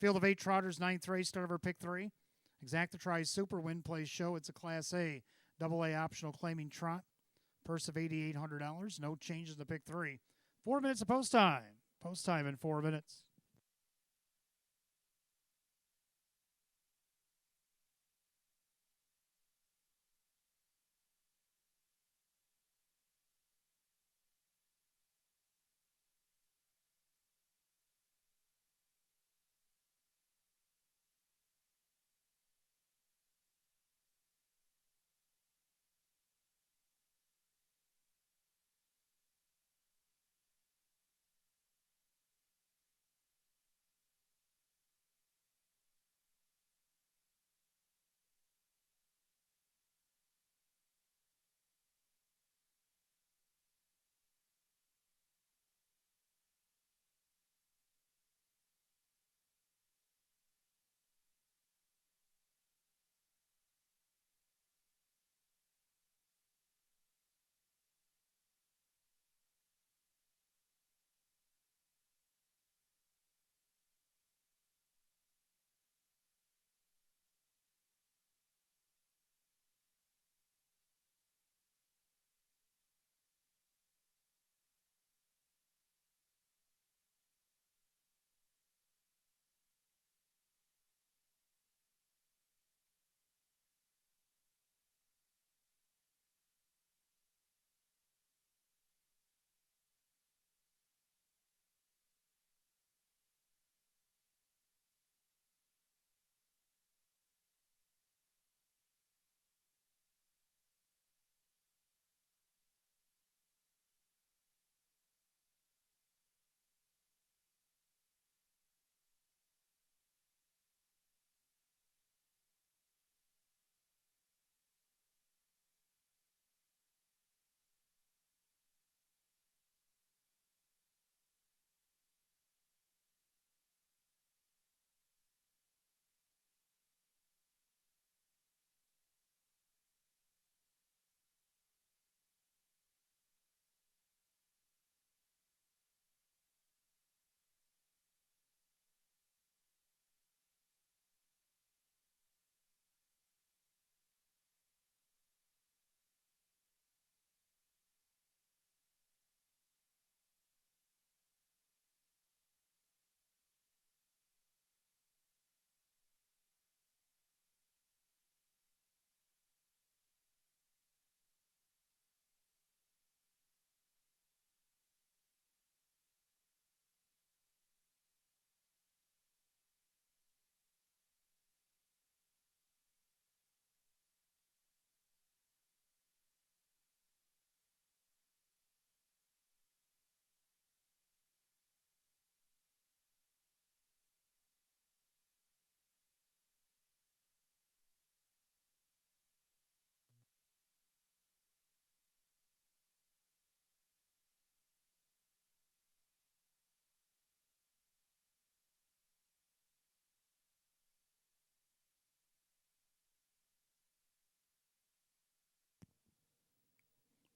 Field of 8 trotters, 9th race, start of our pick 3. Exactatri Super Win Play Show. It's a Class A, AA optional claiming trot. Purse of $8,800. No changes to pick 3. 4 minutes of post time. Post time in 4 minutes.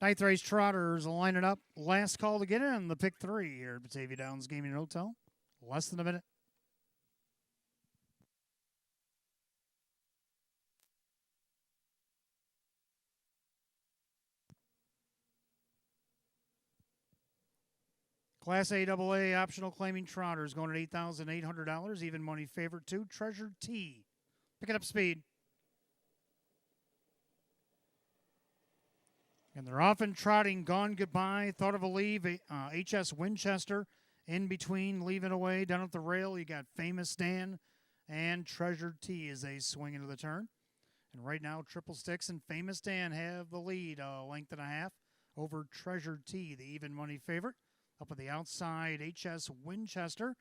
Ninth race trotters will line it up. Last call to get in the pick 3 here at Batavia Downs Gaming and Hotel. Less than a minute. Class A AA optional claiming trotters going at $8,800. Even money favorite 2, Treasure T. Picking up speed. And they're often trotting Gone Goodbye, Thought of a Leave, HS Winchester. In between, leaving away. Down at the rail, you got Famous Dan and Treasure T as they swing into the turn. And right now, Triple Sticks and Famous Dan have the lead, a length and a half over Treasure T, the even money favorite. Up at the outside, HS Winchester.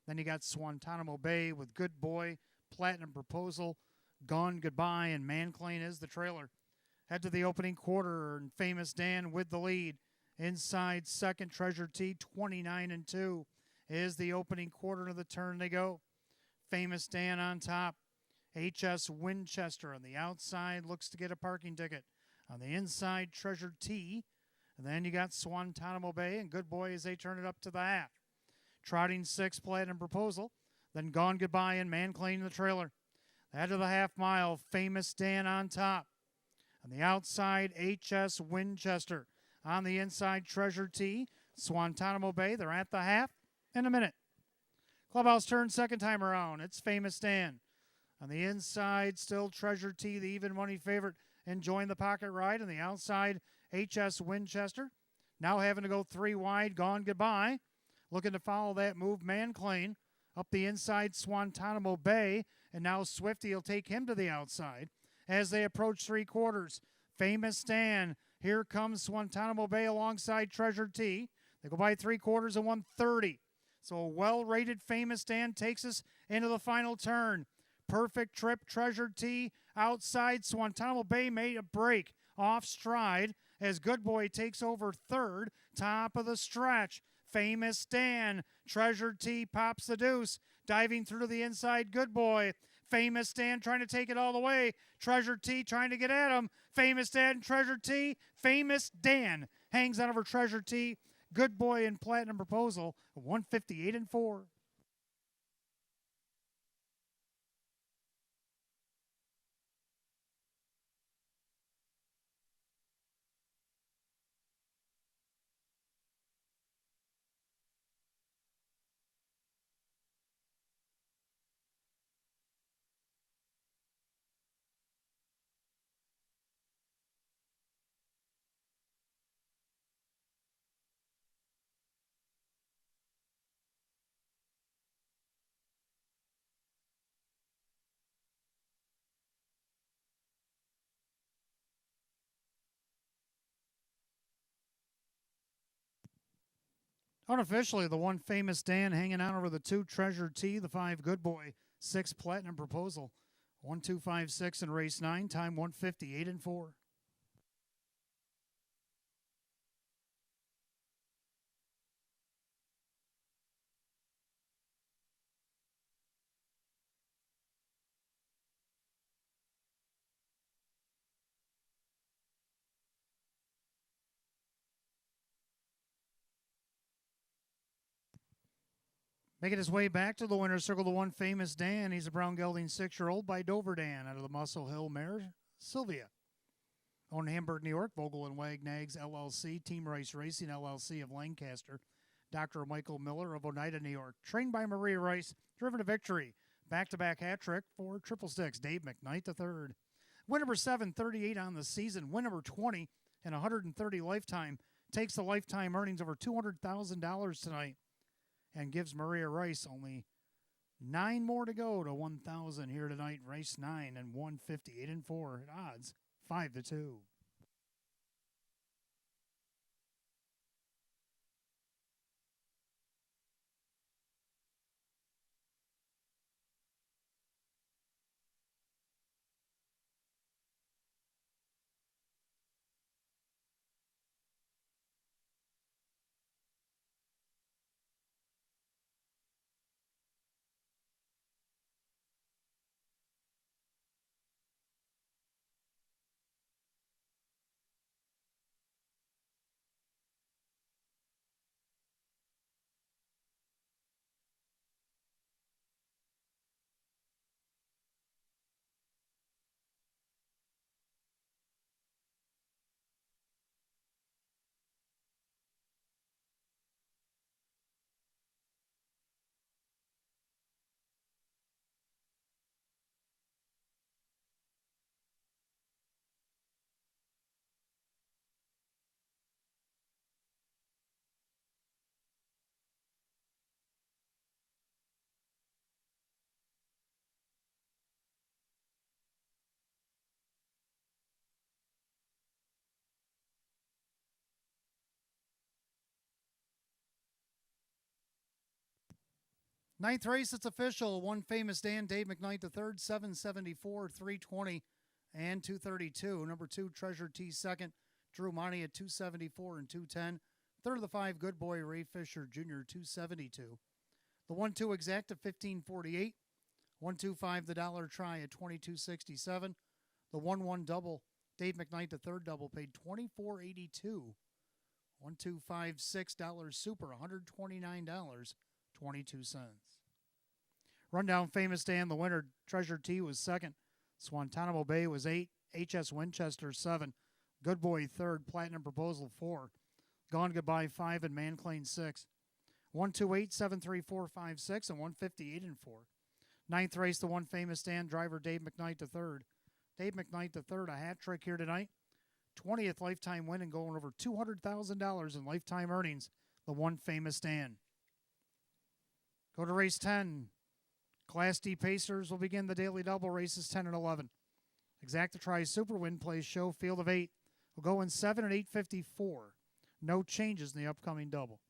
Then you got Swantanamo Bay with Good Boy, Platinum Proposal, Gone Goodbye, and Manclain is the trailer. Head to the opening quarter, and Famous Dan with the lead. Inside second, Treasure T, 29-2 is the opening quarter of the turn they go. Famous Dan on top. HS Winchester on the outside looks to get a parking ticket. On the inside, Treasure T. And then you got Swantanamo Bay and Good Boy as they turn it up to the half. Trotting 6, Platinum Proposal. Then Gone Goodbye and Manclain the trailer. Head of the half mile, Famous Dan on top. On the outside, HS Winchester. On the inside, Treasure T, Swantanamo Bay. They're at the half in a minute. Clubhouse turn second time around. It's Famous Dan. On the inside, still Treasure T, the even money favorite, enjoying the pocket ride. On the outside, HS Winchester. Now having to go 3 wide, Gone Goodbye. Looking to follow that move, Manclain. Up the inside, Swantanamo Bay. And now Swifty will take him to the outside. As they approach 3 quarters, Famous Dan. Here comes Swantanamo Bay alongside Treasure T. They go by 3 quarters and 130. So a well-rated Famous Dan takes us into the final turn. Perfect trip, Treasure T. Outside, Swantanamo Bay made a break. Off stride as Good Boy takes over third. Top of the stretch, Famous Dan. Treasure T pops the deuce. Diving through to the inside, Good Boy. Famous Dan trying to take it all the way. Treasure T trying to get at him. Famous Dan, Treasure T. Famous Dan hangs on over Treasure T. Good Boy and Platinum Proposal, 158-4. Unofficially, the 1 Famous Dan hanging out over the 2 Treasure T, the 5 Good Boy, 6 Platinum Proposal, 1-2-5-6 in race 9, time 158-4. Making his way back to the winner's circle, the 1 Famous Dan. He's a brown gelding 6-year-old by Dover Dan out of the Muscle Hill mare, Sylvia. Owned in Hamburg, New York, Vogel and Wagnags LLC, Team Rice Racing LLC of Lancaster. Dr. Michael Miller of Oneida, New York. Trained by Maria Rice, driven to victory. Back-to-back hat trick for Triple Sticks, Dave McKnight III. Win number 7, 38 on the season. Win number 20 and 130 lifetime. Takes the lifetime earnings over $200,000 tonight. And gives Maria Rice only 9 more to go to 1,000 here tonight. Race 9 and 158-4 at odds 5-2. Ninth race, it's official. One famous Dan, Dave McKnight III, 774, 320, and 232. Number 2, Treasure T second, Drew Monty at 274 and 210. Third of the 5, Good Boy Ray Fisher Jr., 272. The 1-2 Exacta, 1548. 1-2-5 The Dollar Try at 2267. The 1-1 Double, Dave McKnight the third double, paid $24.82. 1-2-5-6 Super, $129.22. Rundown Famous Dan, the winner. Treasure T was second. Swantanamo Bay was 8. HS Winchester 7. Good Boy third. Platinum Proposal 4. Gone Goodbye 5 and Manclain 6. 128, 73456 and 158 and 4. Ninth race, the one famous Dan, driver Dave McKnight the third. Dave McKnight the third, a hat trick here tonight. 20th lifetime win and going over $200,000 in lifetime earnings. The one famous Dan. Go to race 10. Class D Pacers will begin the daily double races 10 and 11. Exacta Try Super Win plays show field of 8. Will go in 7 and 854. No changes in the upcoming double.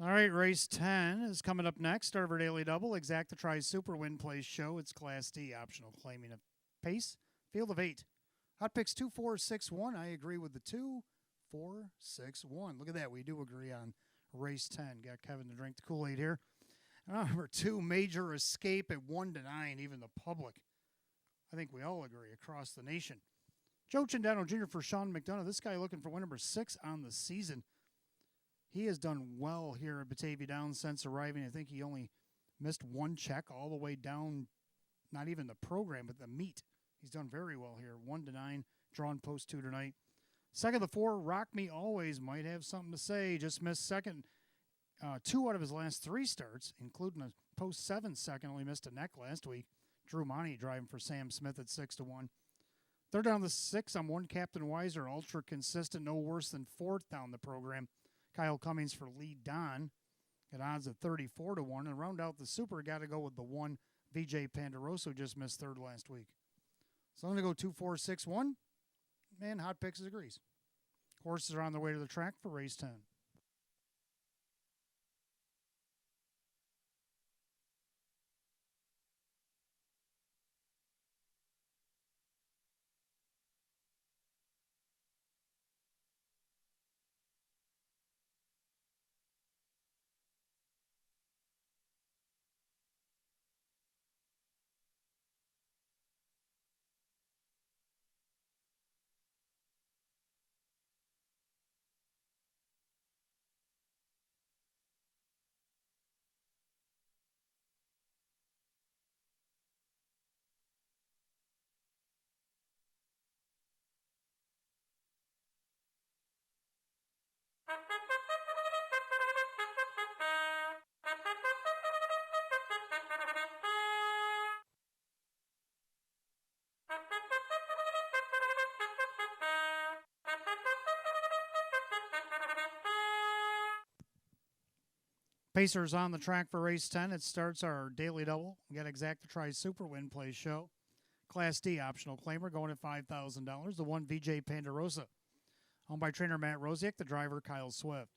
All right, race 10 is coming up next. Start of our daily double. Exacta tries Super Win Place Show. It's Class D, optional claiming a pace. Field of 8. Hot picks 2, 4, 6, 1. I agree with the 2, 4, 6, 1. Look at that. We do agree on race 10. Got Kevin to drink the Kool-Aid here. Number 2, Major Escape at 1 to 9. Even the public, I think we all agree across the nation. Joe Cindano Jr. for Sean McDonough. This guy looking for win number 6 on the season. He has done well here at Batavia Downs since arriving. I think he only missed one check all the way down, not even the program, but the meet. He's done very well here. 1 to 9, drawn post 2 tonight. Second of the 4, Rock Me Always might have something to say. Just missed second 2 out of his last 3 starts, including a post 7 second. Only missed a neck last week. Drew Monty driving for Sam Smith at 6 to 1. Third down the 6, I'm 1 Captain Weiser, ultra consistent, no worse than 4th down the program. Kyle Cummings for lead Don at odds of 34 to 1. And round out the super, got to go with the 1 VJ Pandaroso, just missed 3rd last week. So I'm going to go 2, 4, 6, 1. And Hot Picks agrees. Horses are on their way to the track for race 10. Pacers on the track for race 10. It starts our daily double. We got Exacta tries Super Win Play Show. Class D optional claimer going at $5,000. The 1 VJ Pandarosa, owned by trainer Matt Rosiak, the driver Kyle Swift.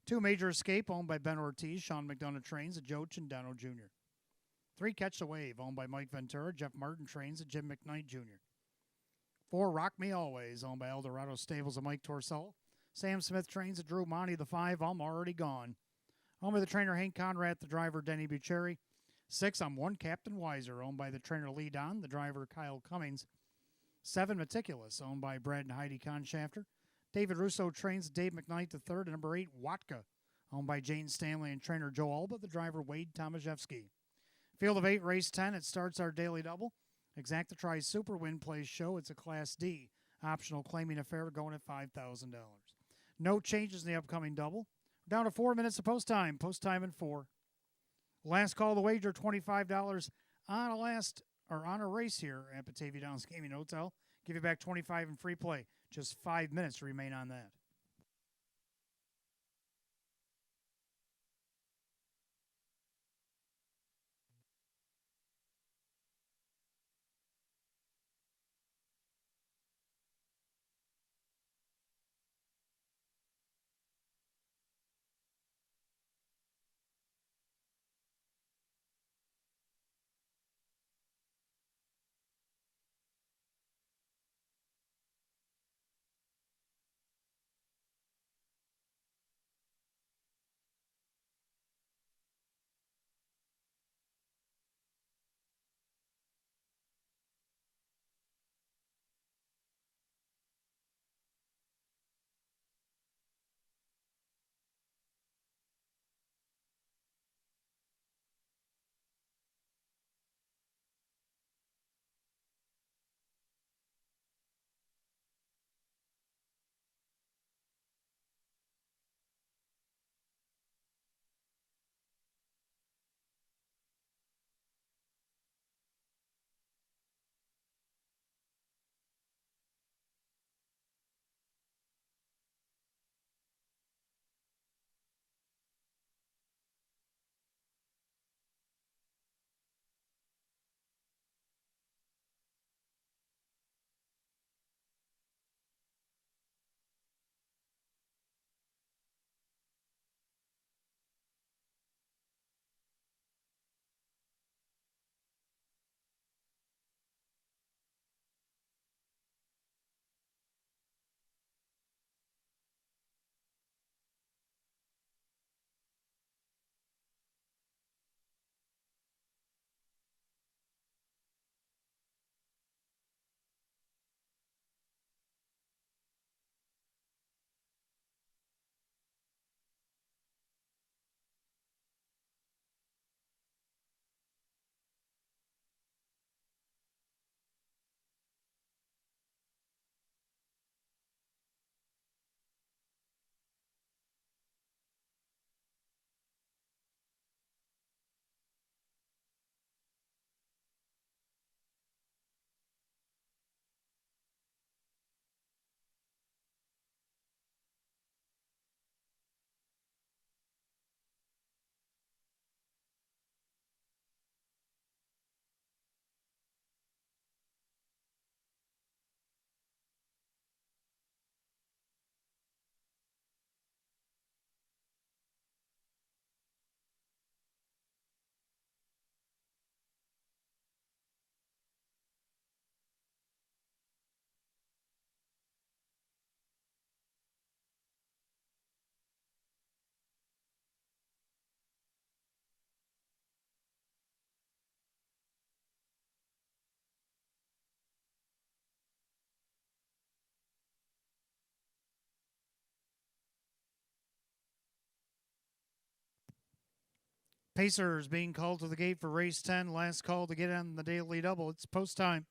2 Major Escape, owned by Ben Ortiz, Sean McDonough trains at Joe Cindano Jr. 3 Catch the Wave, owned by Mike Ventura, Jeff Martin trains at Jim McKnight Jr. 4 Rock Me Always, owned by Eldorado Stables and Mike Torsello. Sam Smith trains at Drew Monty. The 5, I'm Already Gone, owned by the trainer Hank Conrad, the driver Denny Bucheri. 6, I'm 1 Captain Weiser, owned by the trainer Lee Don, the driver Kyle Cummings. 7 Meticulous, owned by Brad and Heidi Conshafter. David Russo trains Dave McKnight III. And number 8, Watka, owned by Jane Stanley and trainer Joe Alba, the driver Wade Tomaszewski. Field of 8, race 10. It starts our daily double. Exacta tries Super Win Plays Show. It's a Class D optional claiming affair going at $5,000. No changes in the upcoming double. We're down to 4 minutes of post time. Post time in 4. Last call to wager, $25 on a race here at Batavia Downs Gaming Hotel. Give you back $25 in free play. Just 5 minutes remain on that. Pacers being called to the gate for race 10. Last call to get on the daily double. It's post time.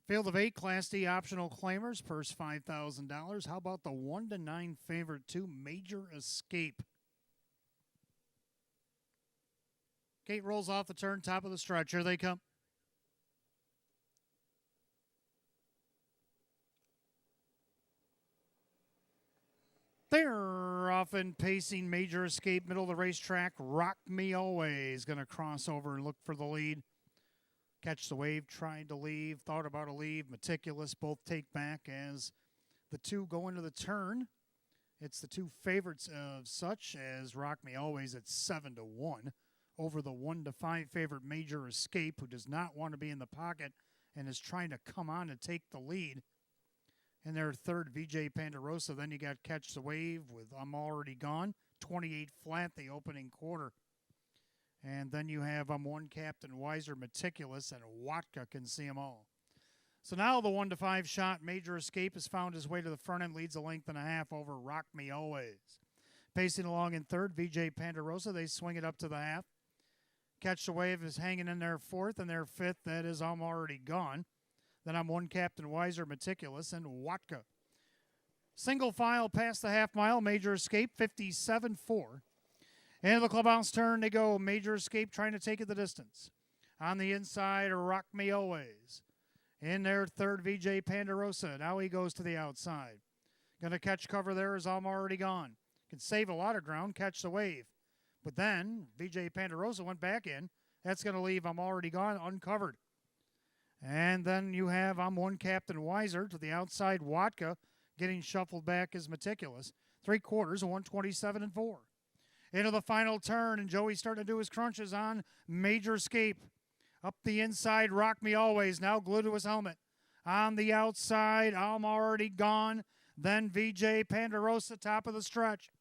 Field of 8, Class D optional claimers, purse $5,000. How about the 1 to 9 favorite 2, Major Escape? Gate rolls off the turn, top of the stretch. Here they come. They're often pacing Major Escape, middle of the racetrack. Rock Me Always going to cross over and look for the lead. Catch the Wave, tried to leave, thought about a leave. Meticulous, both take back as the two go into the turn. It's the two favorites of such as Rock Me Always at 7 to 1 over the 1 to 5 favorite Major Escape, who does not want to be in the pocket and is trying to come on and take the lead. In their third, VJ Pandarosa. Then you got Catch the Wave with I'm Already Gone, 28 flat the opening quarter. And then you have One Captain Wiser, Meticulous, and Watka Can See 'Em All. So now the 1 to 5 shot, Major Escape, has found his way to the front end, leads a length and a half over Rock Me Always. Pacing along in third, VJ Pandarosa. They swing it up to the half. Catch the Wave is hanging in their fourth, and their fifth, that is I'm Already Gone. Then One Captain Wiser, Meticulous, and Watka. Single file past the half mile, Major Escape, 57-4. Into the clubhouse turn they go. Major Escape trying to take it the distance. On the inside, Rock Me Always. In their third, VJ Pandarosa. Now he goes to the outside. Going to catch cover there as I'm Already Gone. Can save a lot of ground, catch the wave. But then VJ Pandarosa went back in. That's going to leave I'm Already Gone uncovered. And then you have One Captain Wiser to the outside. Watka getting shuffled back as Meticulous. 3/4, 127-4. Into the final turn, and Joey's starting to do his crunches on Major Escape. Up the inside, Rock Me Always, now glued to his helmet. On the outside, I'm Already Gone. Then VJ Pandarosa, top of the stretch.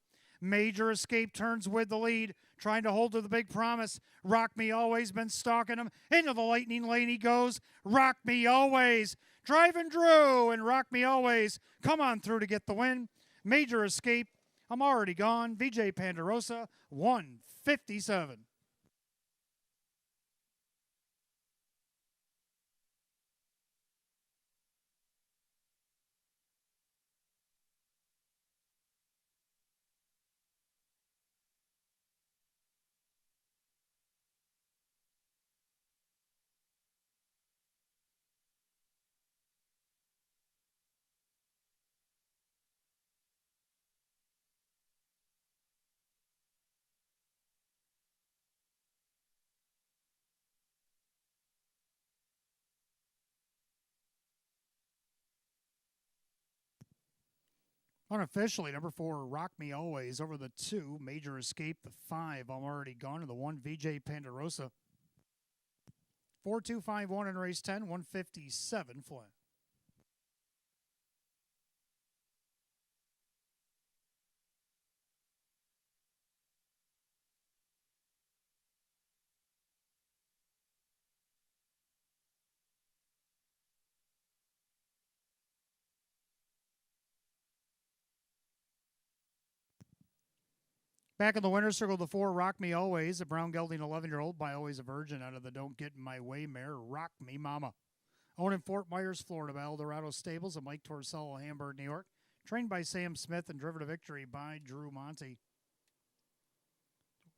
Major Escape turns with the lead, trying to hold to the big promise. Rock Me Always been stalking him. Into the lightning lane he goes. Rock Me Always, driving Drew, and Rock Me Always come on through to get the win. Major Escape, I'm Already Gone. VJ Pandarosa, 157. Unofficially, number 4, Rock Me Always over the 2, Major Escape, the 5, I'm Already Gone, to the 1, VJ Pandarosa. 4-2-5-1 in race 10, 157 flat. Back in the winner's circle, the 4, Rock Me Always, a brown gelding 11-year-old by Always a Virgin out of the Don't Get in My Way mare, Rock Me Mama. Owned in Fort Myers, Florida by Eldorado Stables and Mike Torsello, Hamburg, New York. Trained by Sam Smith and driven to victory by Drew Monty.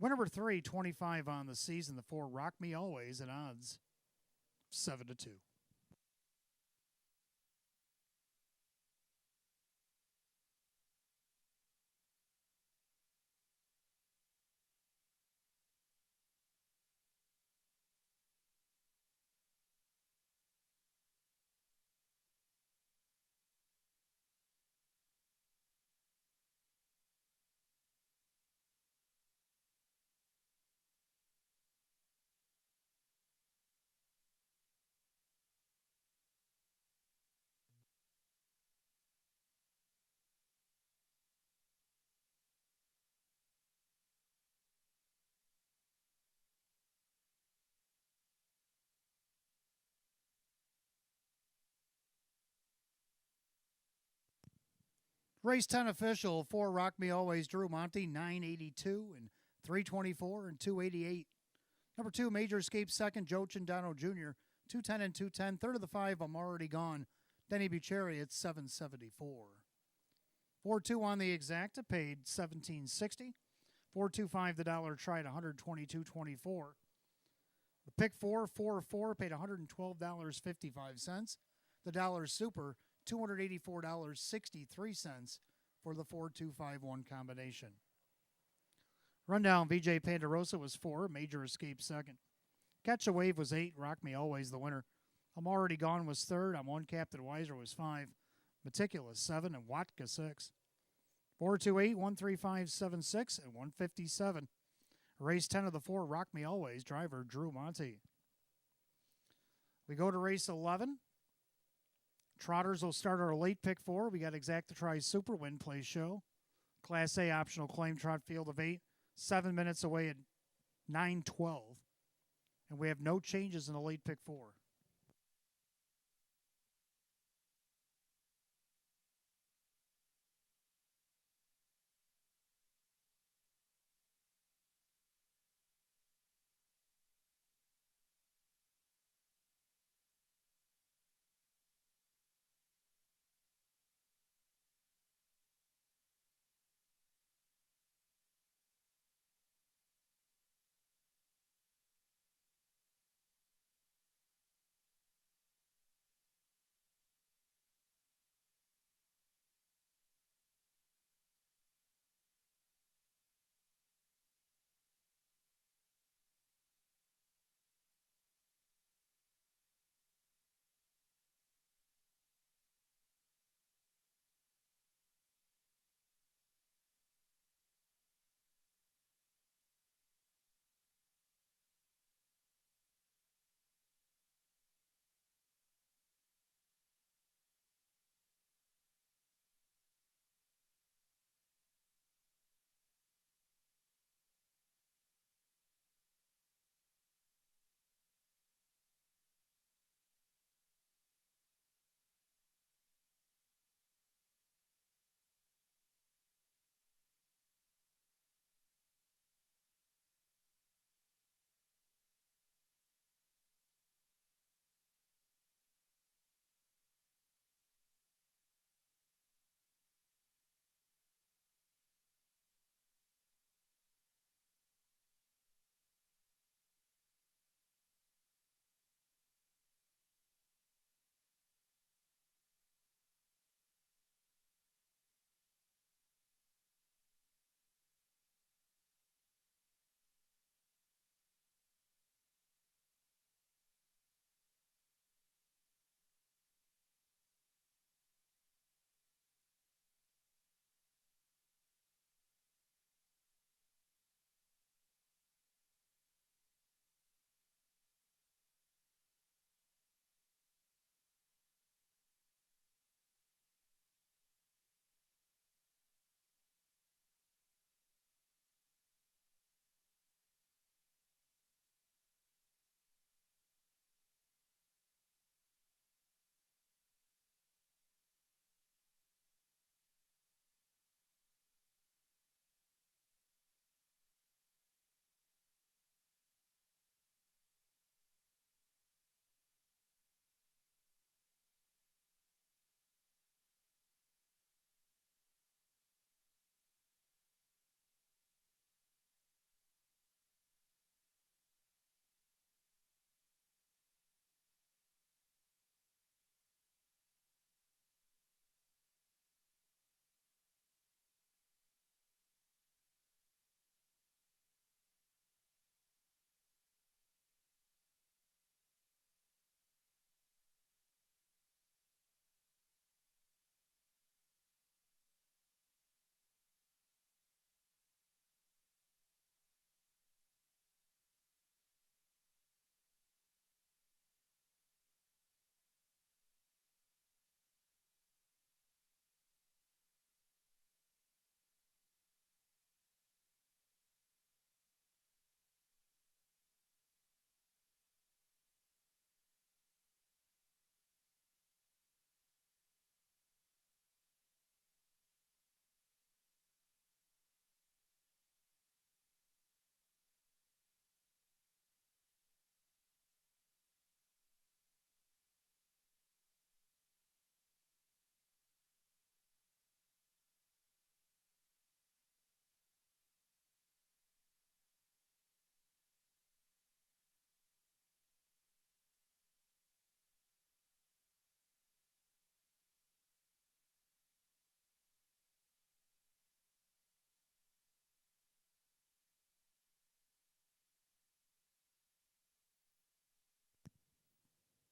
Winner number 3, 25 on the season, the 4, Rock Me Always, at odds 7-2. Race 10 official, 4 Rock Me Always, Drew Monty, 982 and 324 and 288. Number 2, Major Escape second, Joe Chindano Jr., 210 and 210. Third of the 5, I'm Already Gone, Denny Bucheri at 774. 4-2 on the exacta, paid $17.60. 4-2-5 the dollar tried $122.24. The pick 4-4-4 paid $112.55. The dollar super $284.63 for the 4-2-5-1 combination. Rundown, VJ Pandarosa was 4, Major Escape second. Catch a Wave was 8, Rock Me Always the winner. I'm Already Gone was 3rd, I'm One Captain Weiser was 5, Meticulous 7, and Watka 6. 428, 135, 76, and 157. Race 10 of the 4, Rock Me Always, driver Drew Monty. We go to race 11. Trotters will start our late pick 4. We got Exacta Tri Super Win Play Show. Class A optional claim trot field of 8. 7 minutes away at 9:12. And we have no changes in the late pick 4.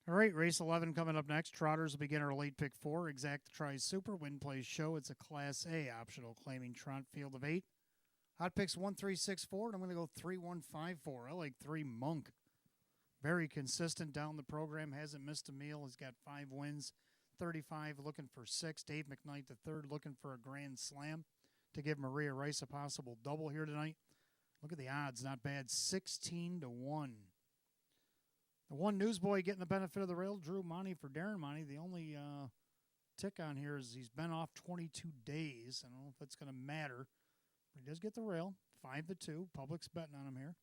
All right, race 11 coming up next. Trotters will begin our late pick 4. Exact Try Super Win Plays Show. It's a Class A optional claiming trot field of 8. Hot picks 1-3-6-4, and I'm going to go 3-1-5-4. I like 3 Monk. Very consistent down the program. Hasn't missed a meal. Has got 5 wins. 35 looking for 6. Dave McKnight the third looking for a grand slam to give Maria Rice a possible double here tonight. Look at the odds. Not bad. 16-1. The one newsboy getting the benefit of the rail, Drew Monty for Darren Monty. The only tick on here is he's been off 22 days. I don't know if that's going to matter. But he does get the rail. 5-2. Public's betting on him here.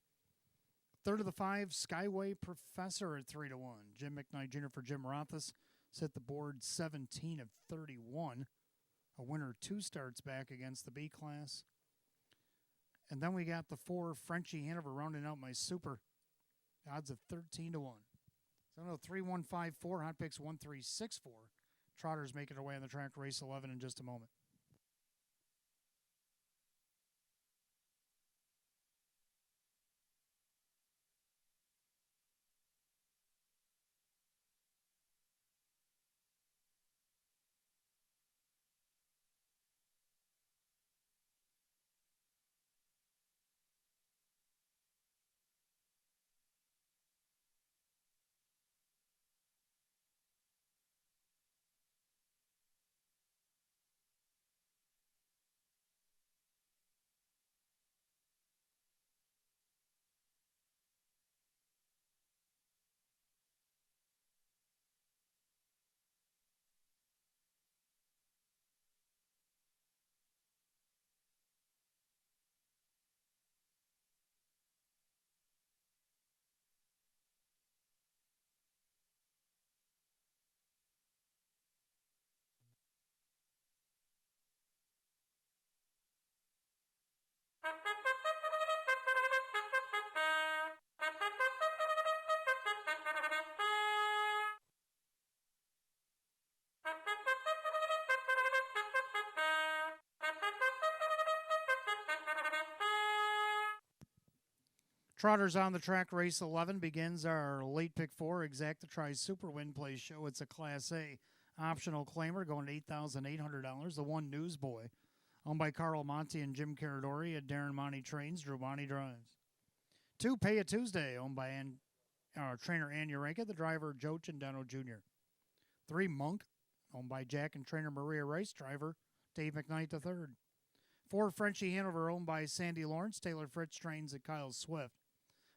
Third of the 5, Skyway Professor at 3-1. Jim McKnight Jr. for Jim Rothus set the board 17 of 31. A winner 2 starts back against the B class. And then we got the 4, Frenchie Hanover rounding out my super. Odds of 13-1. So no 3-1-5-4. Hot picks 1-3-6-4. Trotters making their way on the track race 11 in just a moment. Trotters on the track race 11 begins our late pick 4. Exact Try Super Win Play Show. It's a Class A optional claimer going to $8,800. The one newsboy, owned by Carl Monty and Jim Caradori at Darren Monty Trains, Drew Monty drives. 2, Pay a Tuesday, owned by trainer Ann Urenka, the driver Joe Chendano Jr. 3, Monk, owned by Jack and trainer Maria Rice, driver Dave McKnight III. 4, Frenchie Hanover, owned by Sandy Lawrence, Taylor Fritz trains at Kyle Swift.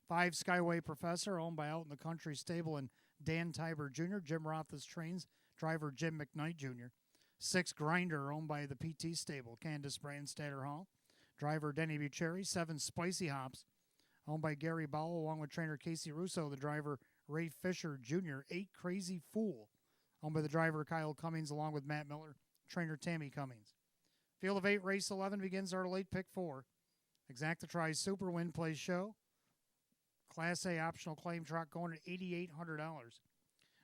5, Skyway Professor, owned by Out in the Country Stable and Dan Tiber Jr., Jim Roth's trains, driver Jim McKnight Jr. 6, Grinder, owned by the PT Stable, Candace Brandstatter Hall, driver Denny Bucheri. 7, Spicy Hops, owned by Gary Bowell, along with trainer Casey Russo, the driver Ray Fisher Jr. 8, Crazy Fool, owned by the driver Kyle Cummings, along with Matt Miller, trainer Tammy Cummings. Field of 8, race 11 begins our late pick 4. Exact Try Super Win Play Show. Class A optional claim trot going at $8,800.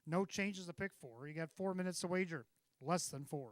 No changes to pick 4. You got 4 minutes to wager. Less than 4.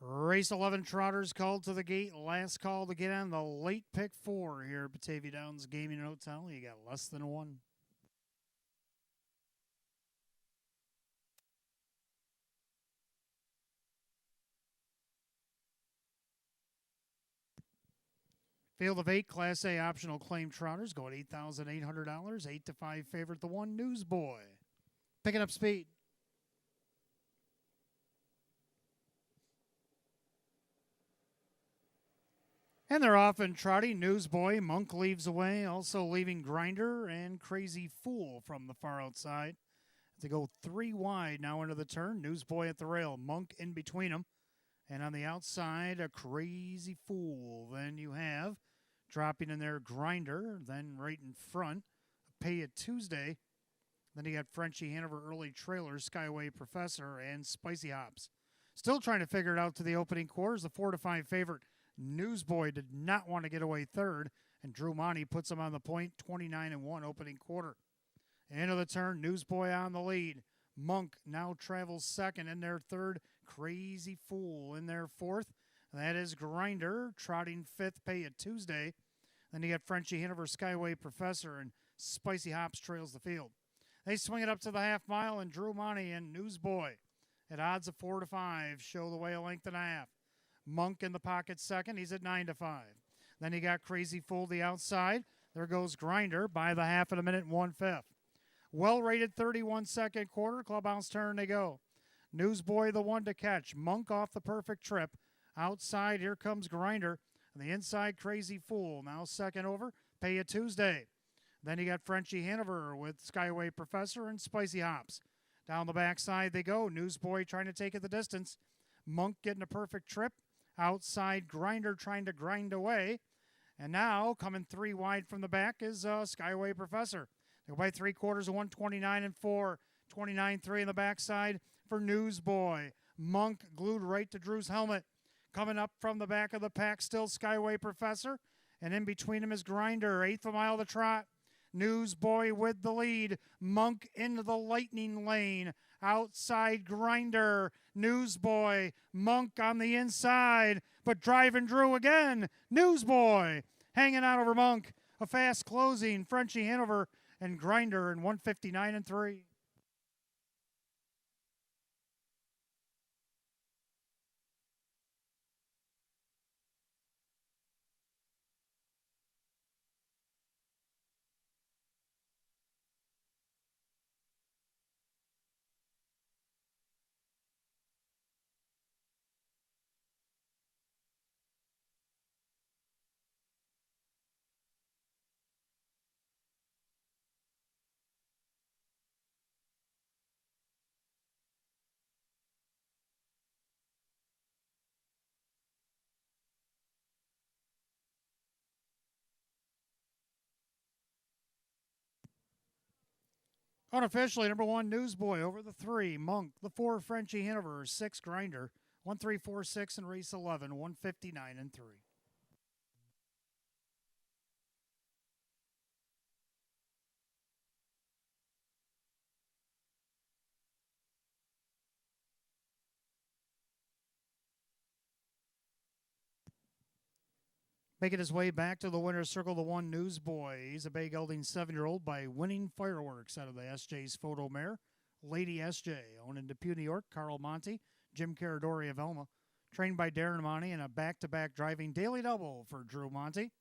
Race 11 Trotters called to the gate. Last call to get on the late pick 4 here at Batavia Downs Gaming and Hotel. You got less than one. Field of 8 Class A optional claim Trotters go at $8,800. 8 to 5 favorite, the one Newsboy. Picking up speed. And they're off and trotting. Newsboy, Monk leaves away, also leaving Grinder and Crazy Fool from the far outside. They go 3 wide now into the turn. Newsboy at the rail, Monk in between them. And on the outside, a Crazy Fool. Then you have dropping in there Grinder. Then right in front, Pay It Tuesday. Then you got Frenchie Hanover early trailers, Skyway Professor, and Spicy Hops. Still trying to figure it out to the opening quarters. The 4 to 5 favorite Newsboy did not want to get away third, and Drew Monty puts him on the point, 29-1 opening quarter. End of the turn, Newsboy on the lead. Monk now travels second in their third. Crazy Fool in their fourth. That is Grinder trotting fifth. Pay It Tuesday. Then you got Frenchie Hanover, Skyway Professor, and Spicy Hops trails the field. They swing it up to the half mile, and Drew Monty and Newsboy at odds of 4 to 5 show the way a length and a half. Monk in the pocket second. He's at 9 to 5. Then you got Crazy Fool the outside. There goes Grinder by the half of a minute and 1/5. Well rated 31 second quarter. Clubhouse turn they go. Newsboy the one to catch. Monk off the perfect trip. Outside, here comes Grinder. On the inside, Crazy Fool. Now second over. Pay It Tuesday. Then you got Frenchie Hanover with Skyway Professor and Spicy Hops. Down the backside they go. Newsboy trying to take it the distance. Monk getting a perfect trip. Outside, Grinder trying to grind away. And now, coming 3 wide from the back is Skyway Professor. They go by 3/4 of 129-4. 29-3 in the backside for Newsboy. Monk glued right to Drew's helmet. Coming up from the back of the pack, still Skyway Professor. And in between them is Grinder. 1/8 of a mile to trot. Newsboy with the lead. Monk into the lightning lane. Outside Grinder. Newsboy. Monk on the inside. But driving Drew again. Newsboy hanging out over Monk. A fast closing. Frenchie Hanover and Grinder in 159-3. Unofficially, number 1, Newsboy over the 3. Monk, the 4, Frenchie Hanover, 6, Grinder. 1-3-4-6 in race 11, 159-3. Making his way back to the winner's circle, the 1, Newsboy. He's a Bay Gelding 7-year-old by winning fireworks out of the SJ's Photo Mare. Lady SJ, owned in Depew, New York, Carl Monty, Jim Caradori of Elma. Trained by Darren Monty and a back-to-back driving daily double for Drew Monty.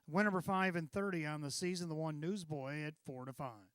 Win number 5 and 30 on the season, the 1, Newsboy at 4 to 5.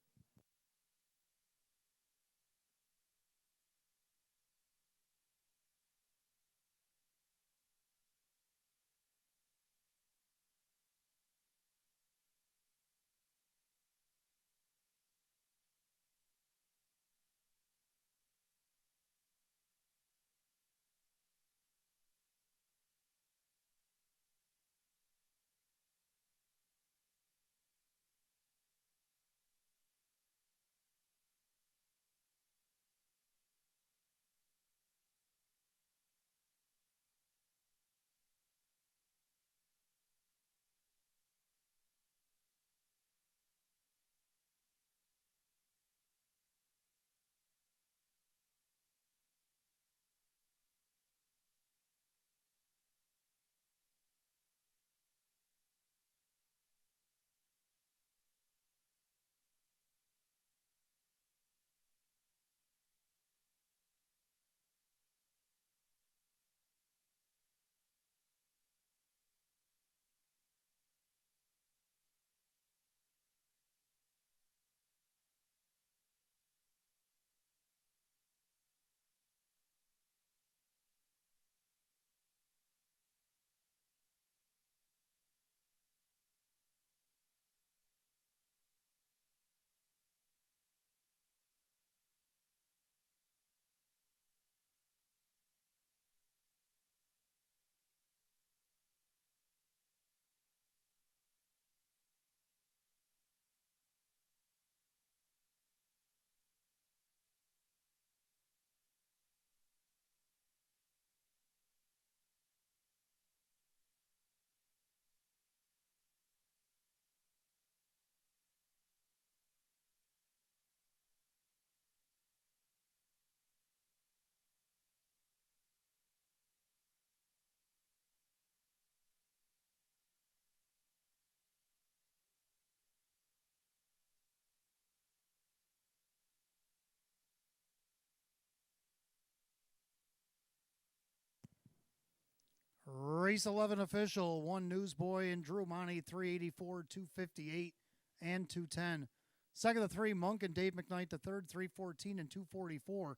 race 11 official, 1 Newsboy and Drew Monty, 384, 258, and 210. Second of the 3, Monk and Dave McKnight, the third, 314 and 244.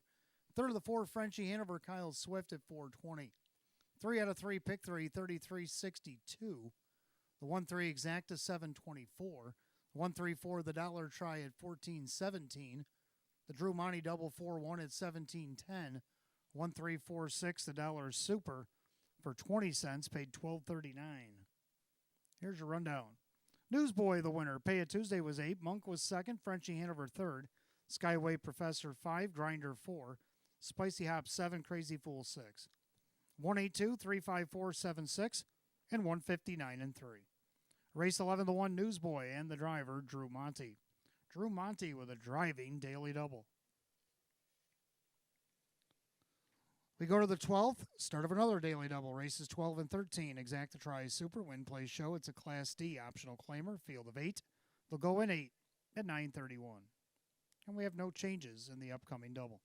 Third of the 4, Frenchie Hanover, Kyle Swift at 420. 3 out of 3, pick 3, 3362. The 1-3 exacta, 724. 1-3-4, the dollar try at 1417. The Drew Monty double 4-1 at 1710. 1-3-4-6, the dollar super for 20 cents, paid $12.39. Here's your rundown. Newsboy, the winner. Pay It Tuesday was 8. Monk was 2nd. Frenchie Hanover 3rd. Skyway Professor 5. Grinder 4. Spicy Hop 7. Crazy Fool 6. 182, 354, 76, and 159 and 3. Race 11, the 1 Newsboy and the driver, Drew Monty. Drew Monty with a driving daily double. We go to the 12th, start of another daily double. Races 12 and 13. Exacta Try Super Win Play Show. It's a Class D optional claimer. Field of 8. They'll go in 8 at 9:31. And we have no changes in the upcoming double.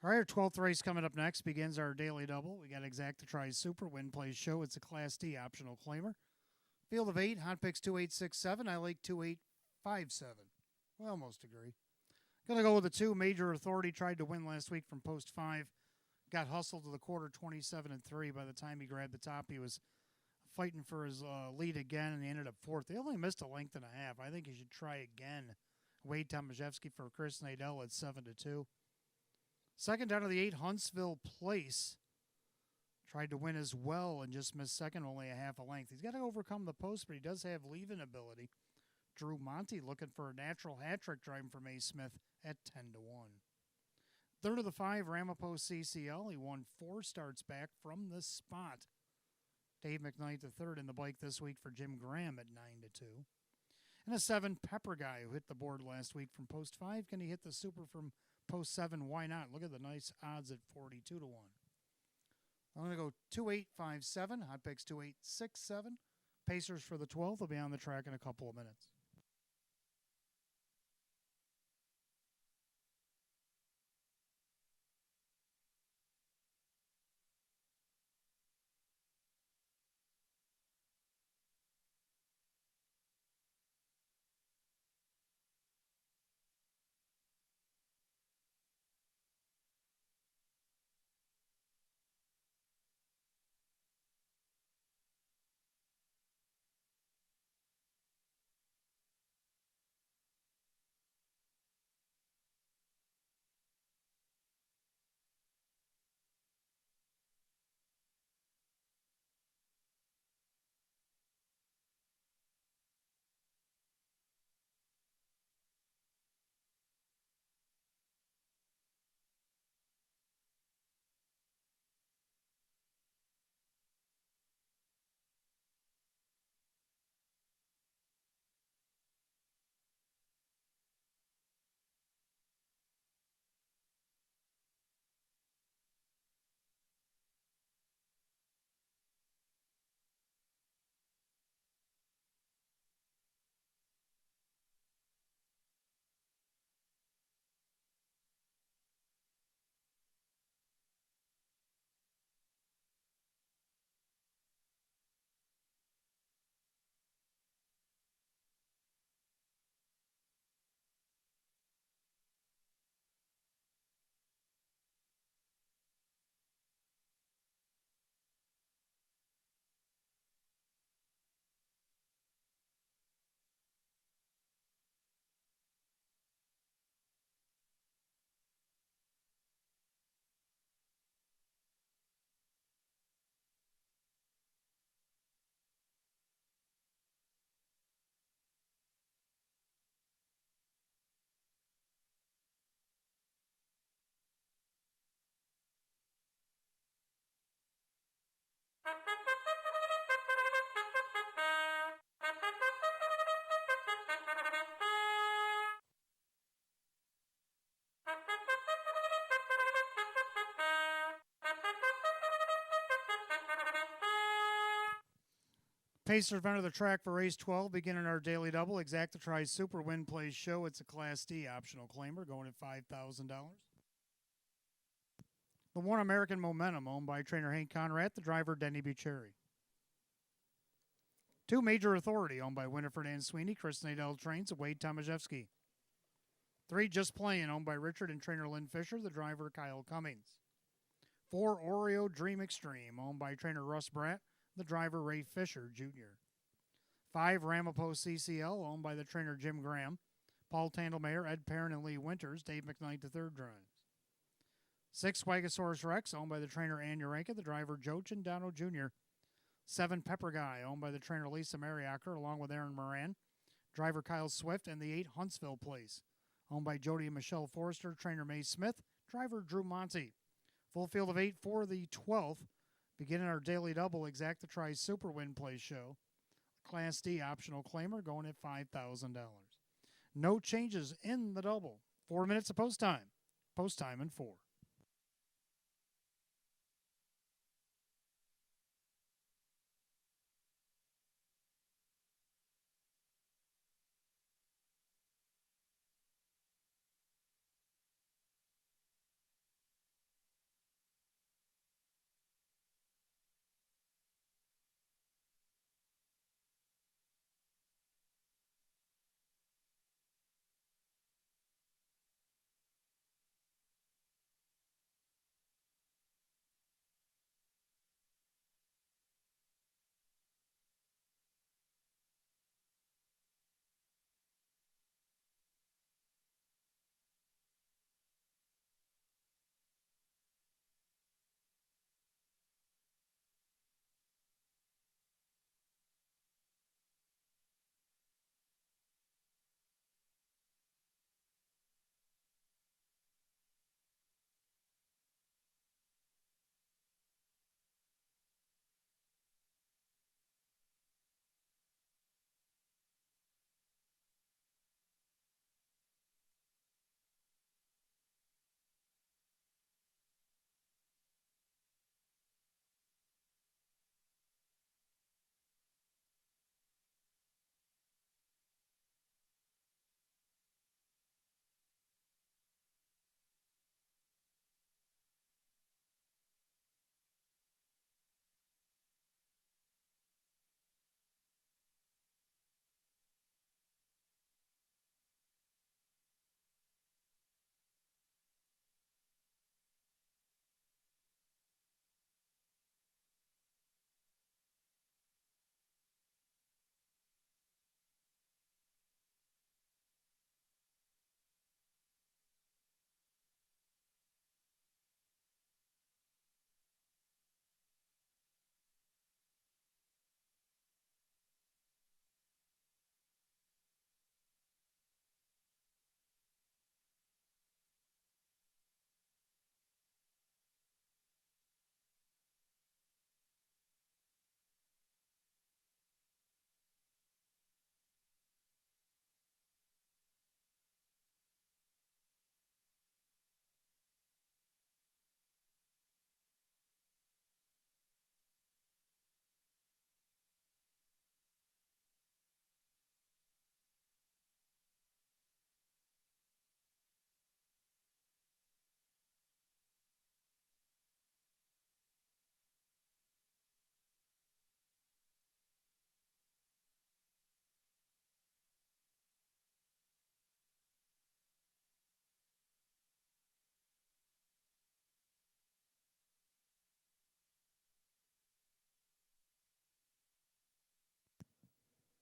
All right, our 12th race coming up next begins our daily double. We got Exacta Try Super Win Play Show. It's a Class D optional claimer. Field of 8, Hot Picks 2867. I like 285 5-7. We almost agree. Gonna go with the 2. Major Authority tried to win last week from post 5. Got hustled to the quarter 27-3. By the time he grabbed the top, he was fighting for his lead again, and he ended up 4th. They only missed a length and a half. I think he should try again. Wade Tomaszewski for Chris Nadell at 7-2. Second out of the 8, Huntsville Place. Tried to win as well and just missed second, only a half a length. He's got to overcome the post, but he does have leaving ability. Drew Monty looking for a natural hat trick driving from A. Smith at 10-1. Third of the 5, Ramapo CCL. He won 4 starts back from this spot. Dave McKnight the third in the bike this week for Jim Graham at 9-2. And a 7, Pepper Guy, who hit the board last week from post 5. Can he hit the super from post 7? Why not? Look at the nice odds at 42-1. I'm going to go 2857. Hot picks 2867. Pacers for the 12th will be on the track in a couple of minutes. Pacers enter the track for race 12, beginning our daily double. Exacta tries Super Win Plays Show. It's a Class D optional claimer going at $5,000. The One American Momentum, owned by trainer Hank Conrad, the driver Denny Bucheri. 2 Major Authority, owned by Winifred Ann Sweeney, Chris Nadell trains, Wade Tomaszewski. 3 Just Playing, owned by Richard and trainer Lynn Fisher, the driver Kyle Cummings. 4 Oreo Dream Extreme, owned by trainer Russ Bratt, the driver Ray Fisher Jr. 5 Ramapo CCL, owned by the trainer Jim Graham, Paul Tandlemayer, Ed Perrin, and Lee Winters, Dave McKnight III drives. 6 Swagasaurus Rex, owned by the trainer Ann Uranka, the driver Joe Cindano Jr. 7 Pepper Guy, owned by the trainer Lisa Mariacker, along with Aaron Moran, driver Kyle Swift, and the 8 Huntsville Place, owned by Jody and Michelle Forrester, trainer Mae Smith, driver Drew Monty. Full field of 8 for the 12th. Beginning our daily double, Exacta tries Super Win Play Show. Class D optional claimer going at $5,000. No changes in the double. 4 minutes of post time. Post time in 4.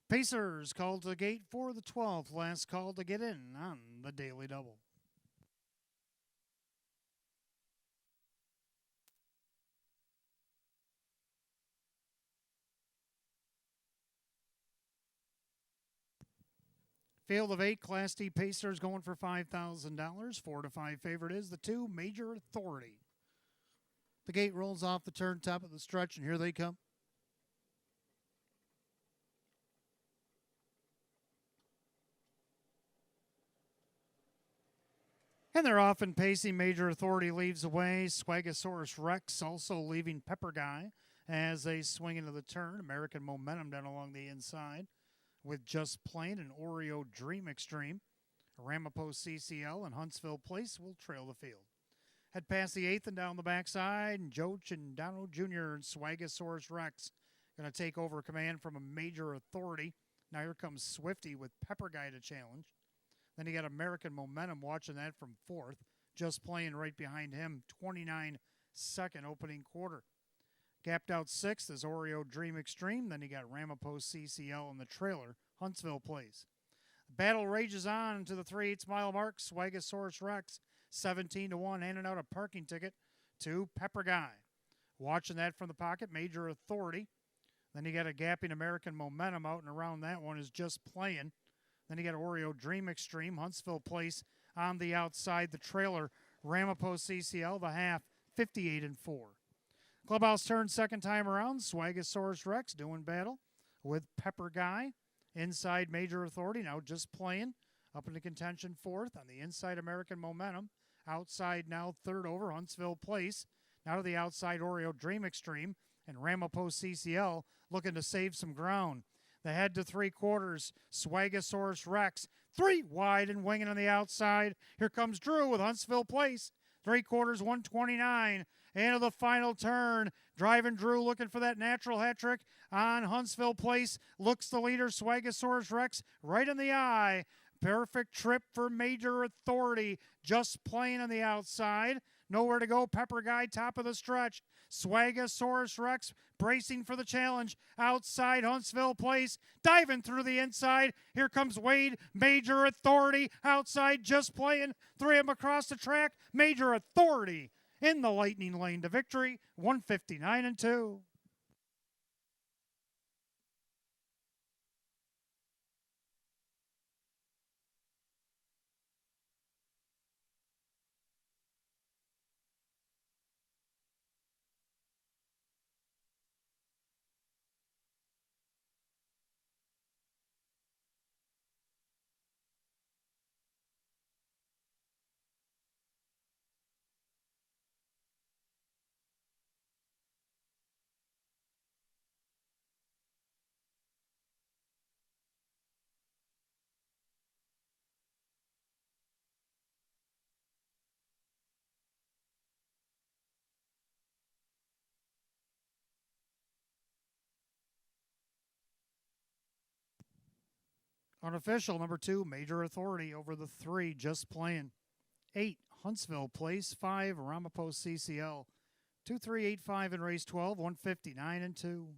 Pacers called to the gate for the 12th. Last call to get in on the Daily Double. Field of 8, Class D Pacers going for $5,000. 4 to 5 favorite is the 2, Major Authority. The gate rolls off the turn, top of the stretch, and here they come. And they're off and pacing. Major Authority leaves away. Swagosaurus Rex also leaving Pepper Guy as they swing into the turn. American Momentum down along the inside with Just Plain and Oreo Dream Extreme. Ramapo CCL and Huntsville Place will trail the field. Head past the 8th and down the backside, and Joe Chindano Jr. and Swagosaurus Rex going to take over command from a Major Authority. Now here comes Swifty with Pepper Guy to challenge. Then you got American Momentum watching that from 4th. Just Playing right behind him, 29-second opening quarter. Gapped out 6th is Oreo Dream Extreme. Then you got Ramapo CCL in the trailer. Huntsville Place. Battle rages on to the 3/8 mile mark. Swagosaurus Rex, 17-1, handing out a parking ticket to Pepper Guy. Watching that from the pocket, Major Authority. Then you got a gapping American Momentum out and around that one is Just Playing. Then you got Oreo Dream Extreme, Huntsville Place on the outside. The trailer, Ramapo CCL, the half, 58-4. Clubhouse turn second time around. Swagosaurus Rex doing battle with Pepper Guy. Inside Major Authority, now Just Playing. Up into contention 4th. On the inside, American Momentum. Outside now 3rd over, Huntsville Place. Now to the outside, Oreo Dream Extreme. And Ramapo CCL looking to save some ground. The head to 3/4, Swagosaurus Rex. 3 wide and winging on the outside. Here comes Drew with Huntsville Place. 3/4, 129. Into the final turn. Driving Drew looking for that natural hat trick on Huntsville Place. Looks the leader, Swagosaurus Rex, right in the eye. Perfect trip for Major Authority. Just Playing on the outside. Nowhere to go. Pepper Guy, top of the stretch. Swagosaurus Rex bracing for the challenge. Outside Huntsville Place. Diving through the inside. Here comes Wade. Major Authority. Outside Just Playing. 3 of them across the track. Major Authority in the lightning lane to victory. 159-2. Unofficial, number 2, Major Authority over the 3, Just Playing. 8, Huntsville Place. 5, Ramapo CCL. 2-3-8-5 in race 12, 159-2.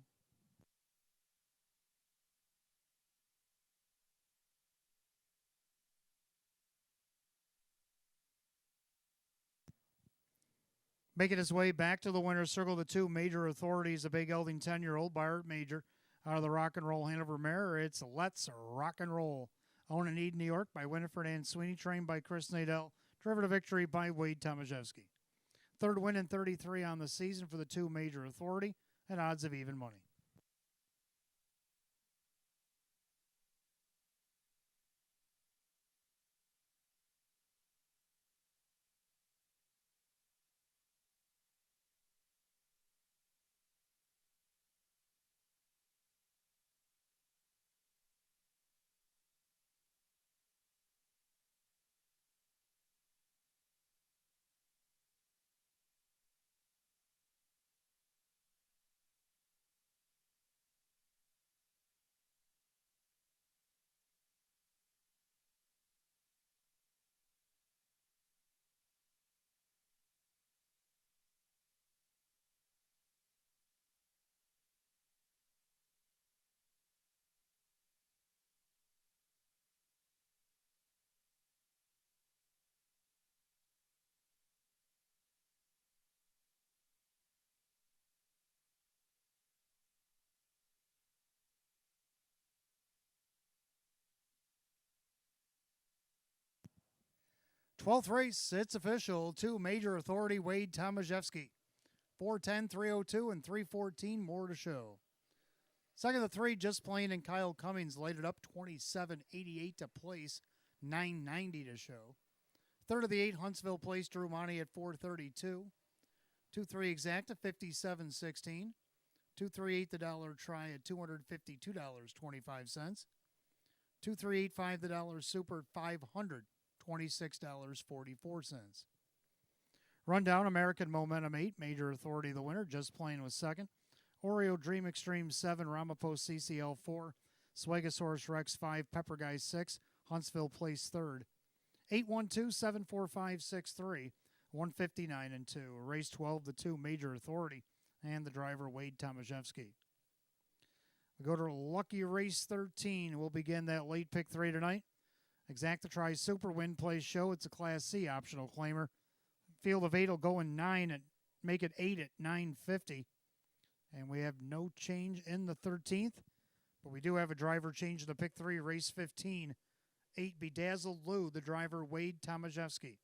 Making his way back to the winner's circle, the 2, Major Authorities, a big gelding 10-year-old by Art Major. Out of the Rock and Roll Hanover Mare, it's Let's Rock and Roll. Owned in Eden, New York by Winifred Ann Sweeney, trained by Chris Nadell, driven to victory by Wade Tomaszewski. 3rd win in 33 on the season for the 2, Major Authority, at odds of even money. 12th race, it's official. 2 Major Authority Wade Tomaszewski. 410, 302, and 314 more to show. Second of the 3, Just Plain and Kyle Cummings lighted up 27.88 to place, 9.90 to show. Third of the 8, Huntsville Place, Drew Monty at 432. 2-3 Exacta, 57.16. 2-3-8 the dollar try at $252.25. 2-3-8-5 the dollar super, $526.44. Rundown: American Momentum 8, Major Authority the winner, Just Plain was second. Oreo Dream Extreme 7, Ramapo CCL 4, Swagosaurus Rex 5, Pepper Guy 6, Huntsville Place third. 812-745-63, 159 and 2. Race 12, the 2 Major Authority, and the driver Wade Tomaszewski. We go to lucky race 13. We'll begin that late pick 3 tonight. Exacta Tri Super Win Place Show. It's a Class C optional claimer. Field of 8 will go in 9 and make it 8 at 950. And we have no change in the 13th, but we do have a driver change in the pick 3, race 15. 8 Bedazzled Lou, the driver Wade Tomaszewski.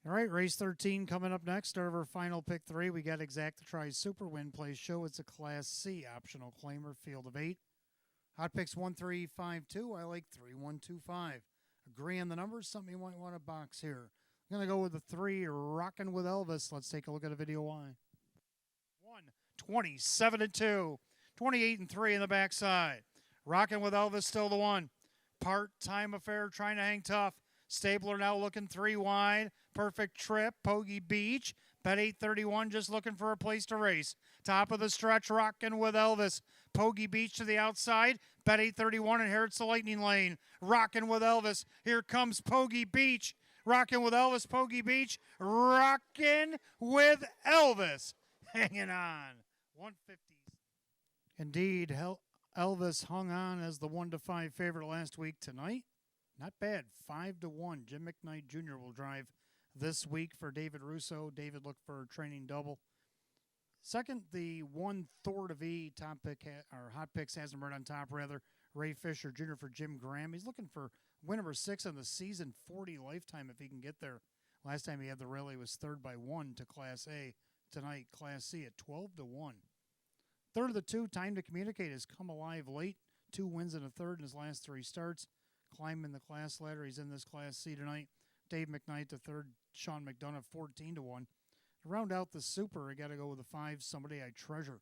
All right, race 13 coming up next. Start of our final pick 3. We got Exacta Tries Super Win Play Show. It's a Class C optional claimer, field of 8. Hot picks 1352. I like 3125. Agree on the numbers? Something you might want to box here. I'm going to go with the 3, Rockin' with Elvis. Let's take a look at a video why. 1, 27 and 2. 28 and 3 in the backside. Rockin' with Elvis still the 1. Part-time affair trying to hang tough. Stabler now looking 3 wide. Perfect trip. Pogie Beach. Bet 831 just looking for a place to race. Top of the stretch, Rockin' with Elvis. Pogie Beach to the outside. Bet 831 inherits the lightning lane. Rockin' with Elvis. Here comes Pogie Beach. Rockin' with Elvis, Pogie Beach. Rockin' with Elvis. Hanging on. 150s. Indeed, Elvis hung on as the 1-5 favorite last week tonight. Not bad. 5-1. Jim McKnight Jr. will drive this week for David Russo. David looked for a training double. Second, the 1 Thor to V top pick, or hot picks has him right on top, rather. Ray Fisher Jr. for Jim Graham. He's looking for win number 6 on the season 40 lifetime if he can get there. Last time he had the rally was third by 1 to Class A. Tonight, Class C at 12-1. Third of the 2, Time to Communicate, has come alive late. 2 wins and a third in his last 3 starts. Climbing the class ladder. He's in this Class C tonight. Dave McKnight the third. Sean McDonough 14-1. To round out the super, I got to go with the 5, Somebody I Treasure.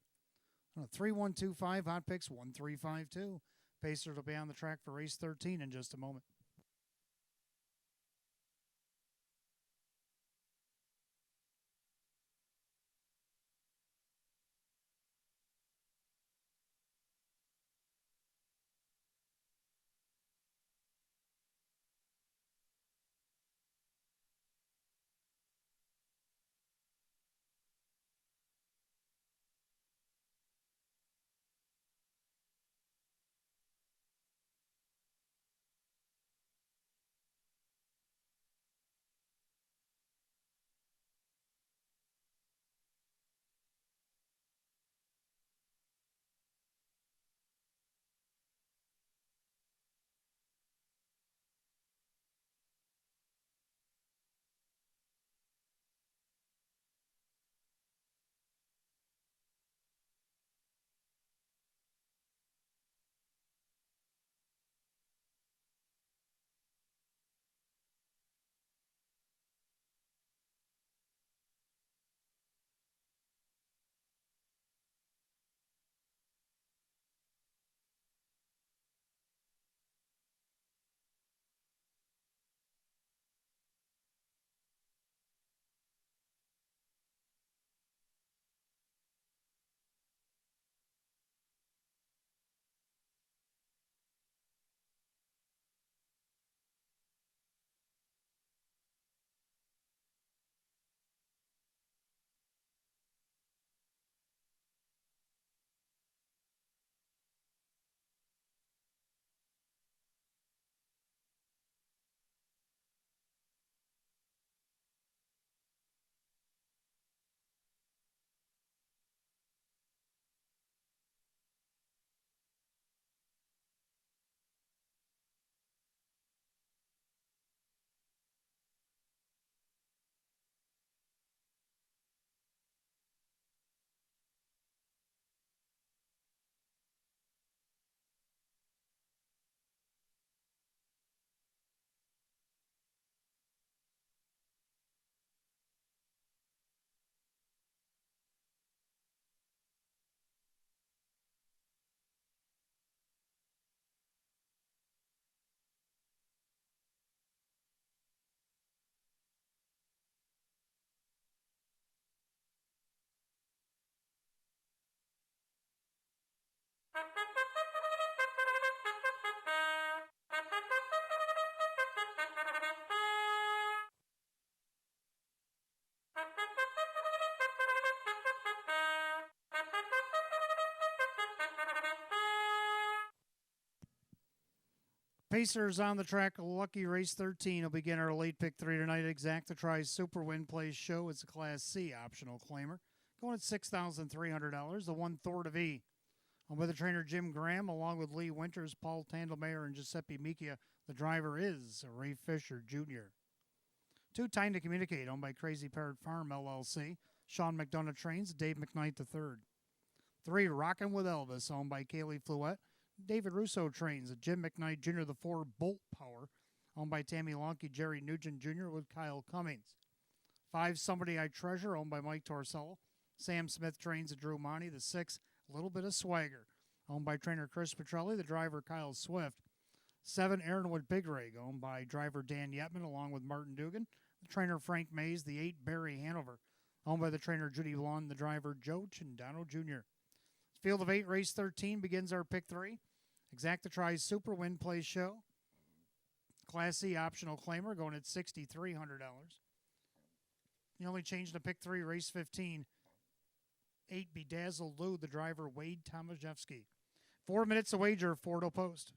3-1-2-5, hot picks 1-3-5-2. Pacers will be on the track for race 13 in just a moment. Pacers on the track. Lucky race 13 will begin our late pick 3 tonight. Exacta Tries Super Win Plays Show. It's a Class C optional claimer. Going at $6,300. The 1 Thor to V. I'm with the trainer Jim Graham, along with Lee Winters, Paul Tandelmayer, and Giuseppe Micchia. The driver is Ray Fisher Jr. 2, Time to Communicate, owned by Crazy Parrot Farm, LLC. Sean McDonough trains, Dave McKnight III. 3, Rockin' with Elvis, owned by Kaylee Fluette. David Russo trains, Jim McKnight Jr. The 4, Bolt Power, owned by Tammy Lonke, Jerry Nugent Jr. with Kyle Cummings. 5, Somebody I Treasure, owned by Mike Torsello. Sam Smith trains at Drew Monty. The 6, Little Bit of Swagger, owned by trainer Chris Petrelli, the driver Kyle Swift. 7, Aaronwood Big Rig, owned by driver Dan Yetman, along with Martin Dugan, the trainer Frank Mays. The 8, Barry Hanover, owned by the trainer Judy Vaughn, the driver Joe Chindano Jr. Field of 8, race 13 begins our pick 3. Exacta Tries Super Win Play Show. Class C optional claimer going at $6,300. The only change to pick 3, race 15. 8, Bedazzled Lou, the driver Wade Tomaszewski. 4 minutes to wager, Ford will post.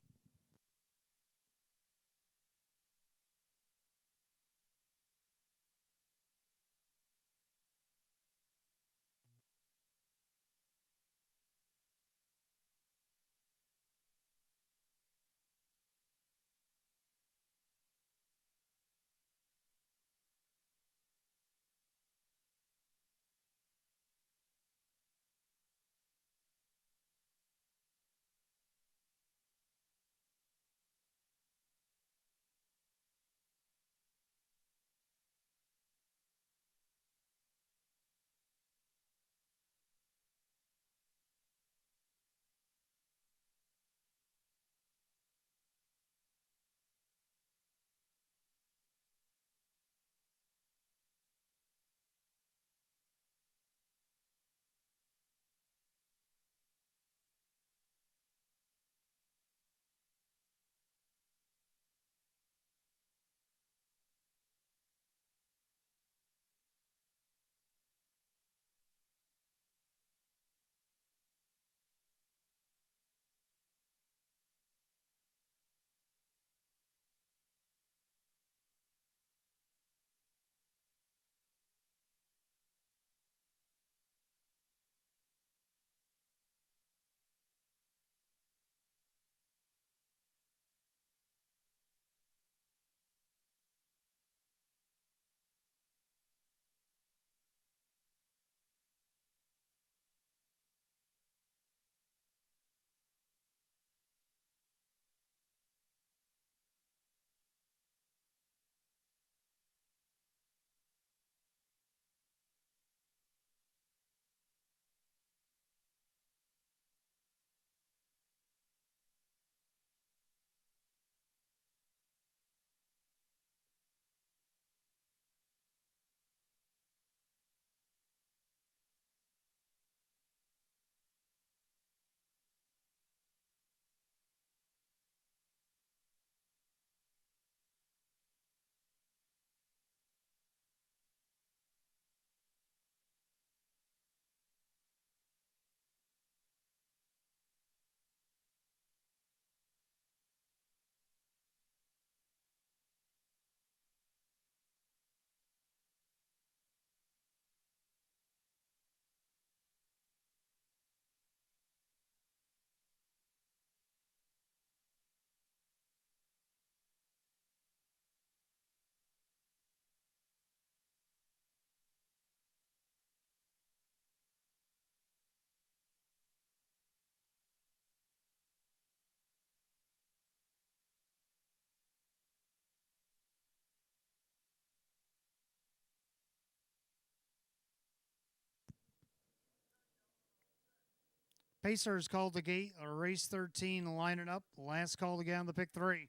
Pacers called the gate, race 13, lining up. Last call to get on the pick 3.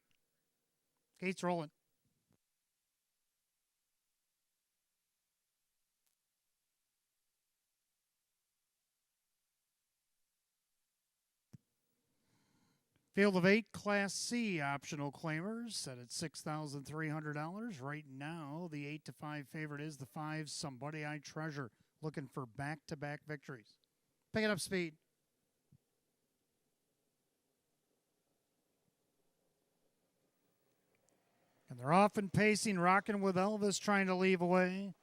Gates rolling. Field of 8, Class C optional claimers set at $6,300. Right now, the 8-5 favorite is the 5, Somebody I Treasure, looking for back-to-back victories. Picking up speed. And they're off and pacing, Rocking with Elvis, trying to leave away.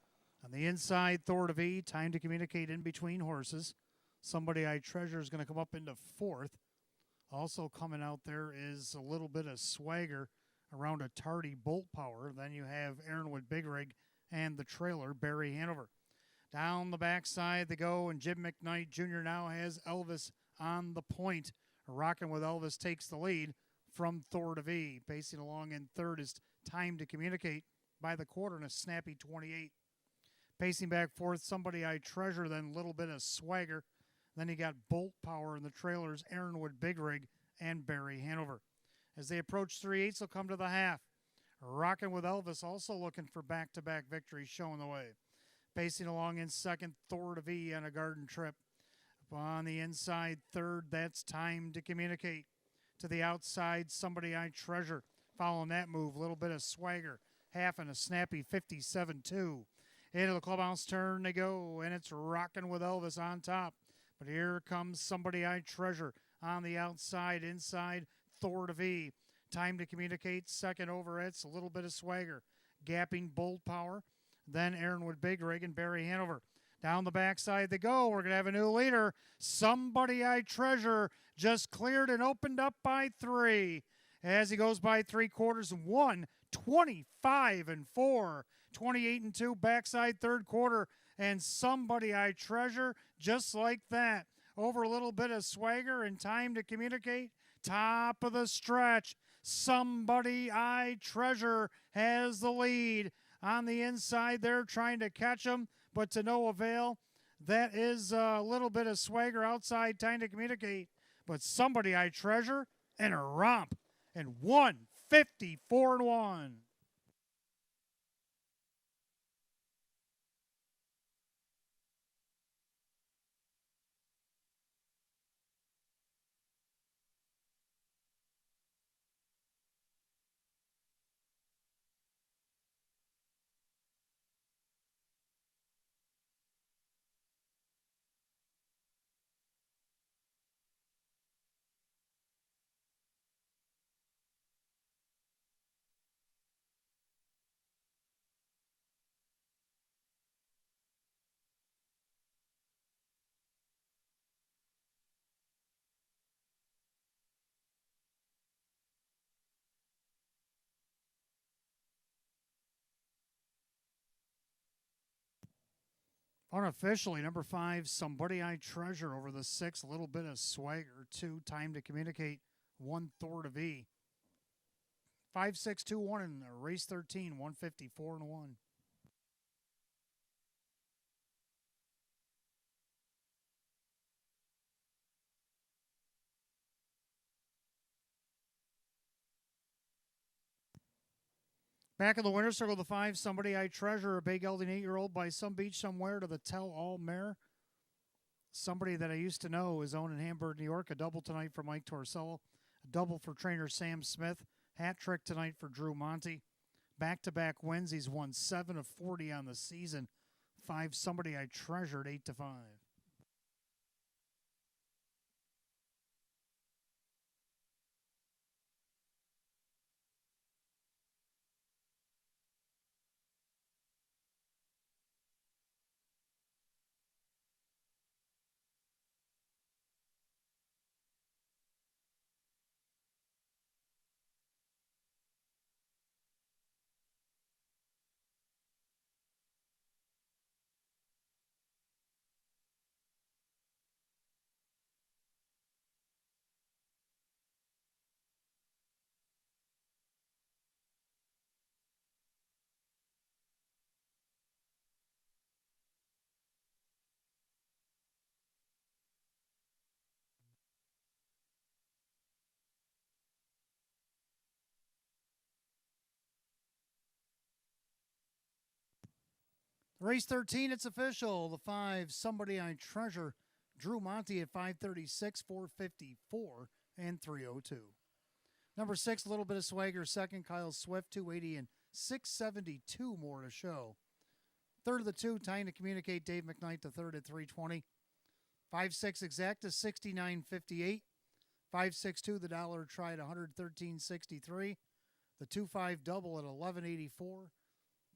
On the inside, Thor to V, Time to Communicate in between horses. Somebody I Treasure is going to come up into 4th. Also coming out there is a little bit of swagger around a tardy Bolt Power. Then you have Ironwood Big Rig and the trailer, Barry Hanover. Down the backside they go, and Jim McKnight Jr. now has Elvis on the point. Rocking with Elvis takes the lead from Thor to V. Pacing along in third is Time to Communicate by the quarter in a snappy 28. Pacing back fourth, Somebody I Treasure, then Little Bit of Swagger. Then you got Bolt Power in the trailers, Ironwood Big Rig, and Barry Hanover. As they approach 3/8, they'll come to the half. Rocking with Elvis also looking for back-to-back victories, showing the way. Pacing along in second, Thor to V on a garden trip. On the inside, third, that's Time to Communicate. To the outside, Somebody I Treasure. Following that move, Little Bit of Swagger. Half and a snappy 57-2. Into the clubhouse turn they go, and it's Rocking with Elvis on top. But here comes Somebody I Treasure on the outside. Inside, Thor to V. Time to Communicate. Second over, it's a Little Bit of Swagger. Gapping Bolt Power. Then Ironwood Big Rig and Barry Hanover. Down the backside they go. We're going to have a new leader. Somebody I Treasure just cleared and opened up by 3. As he goes by 3/4 and 1, 25-4, 28-2 backside third quarter. And Somebody I Treasure just like that. Over a Little Bit of Swagger and Time to Communicate. Top of the stretch. Somebody I Treasure has the lead. On the inside, they're trying to catch him, but to no avail. That is a Little Bit of Swagger outside, Time to Communicate. But Somebody I Treasure in a romp and 154-1. Unofficially, number 5, Somebody I Treasure over the 6, Little Bit of Swagger. 2, Time to Communicate. 1, Thor to V. 5-6-2-1 in race 13, 154-1. Back in the winner's circle, the 5, Somebody I Treasure, a big gelding 8-year-old by some beach somewhere to the Tell All Mare. Somebody that I used to know is owned in Hamburg, New York. A double tonight for Mike Torsello. A double for trainer Sam Smith. Hat trick tonight for Drew Monty. Back-to-back wins. He's won 7 of 40 on the season. 5, Somebody I Treasured, 8-5. Race 13, it's official. The 5, Somebody I Treasure, Drew Monty at 536, 454, and 302. Number 6, Little Bit of Swagger, second, Kyle Swift, 280 and 672 more to show. Third of the 2, Time to Communicate, Dave McKnight, the third at 320. 5-6 Exacta, 69.58. 5-6-2, the dollar try at 113.63. The 2-5 double at 11.84.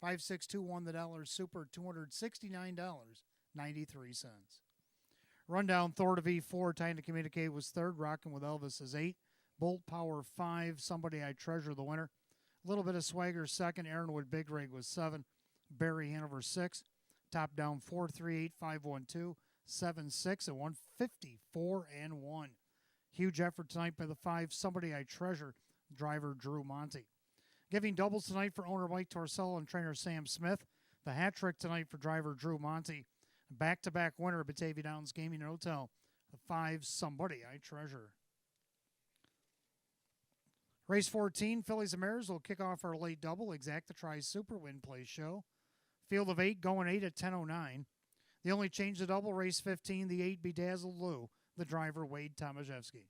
5-6-2-1, the dollar super, $269.93. Rundown, Thor to V4, Time to Communicate was third. Rocking with Elvis is 8. Bolt Power 5, Somebody I Treasure, the winner. A little bit of swagger second. Aaronwood Big Rig was 7. Barry Hanover 6. Top down 438 512 and 154 and 1. Huge effort tonight by the 5. Somebody I treasure. Driver Drew Monty. Giving doubles tonight for owner Mike Torcello and trainer Sam Smith. The hat trick tonight for driver Drew Monty. Back-to-back winner of Batavia Downs Gaming and Hotel. The 5. Somebody I treasure. Race 14, Phillies and Mares will kick off our late double. Exacta tries Super Win Play Show. Field of 8 going 8 at 10:09. The only change to double, race 15, the 8 Bedazzled Lou, the driver Wade Tomaszewski.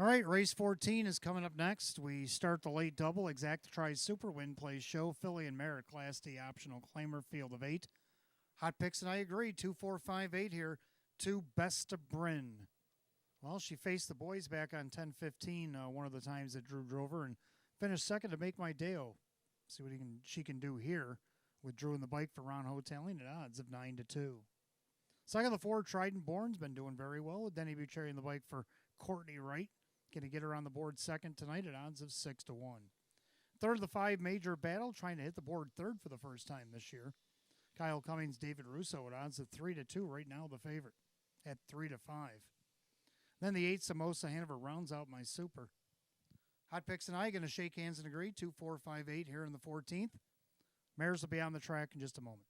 All right, race 14 is coming up next. We start the late double. Exacta tries Super Win Plays Show. Filly and Merit Class D optional claimer field of 8. Hot picks, and I agree. 2, 4, 5, 8 here. 2 Best of Bryn. Well, she faced the boys back on 10-15 one of the times that Drew drove her and finished second to Make My Day-O. See what she can do here with Drew in the bike for Ron Hoteling at odds of 9-2. Second of the 4, Trident Born's been doing very well with Denny Bucherry in the bike for Courtney Wright. Going to get her on the board second tonight at odds of 6-1. Third of the 5, Major Battle, trying to hit the board third for the first time this year. Kyle Cummings, David Russo at odds of 3-2. Right now the favorite at 3-5. Then the 8, Samosa Hanover rounds out my super. Hot Picks and I going to shake hands and agree. 2, 4, 5, 8 here in the 14th. Mares will be on the track in just a moment.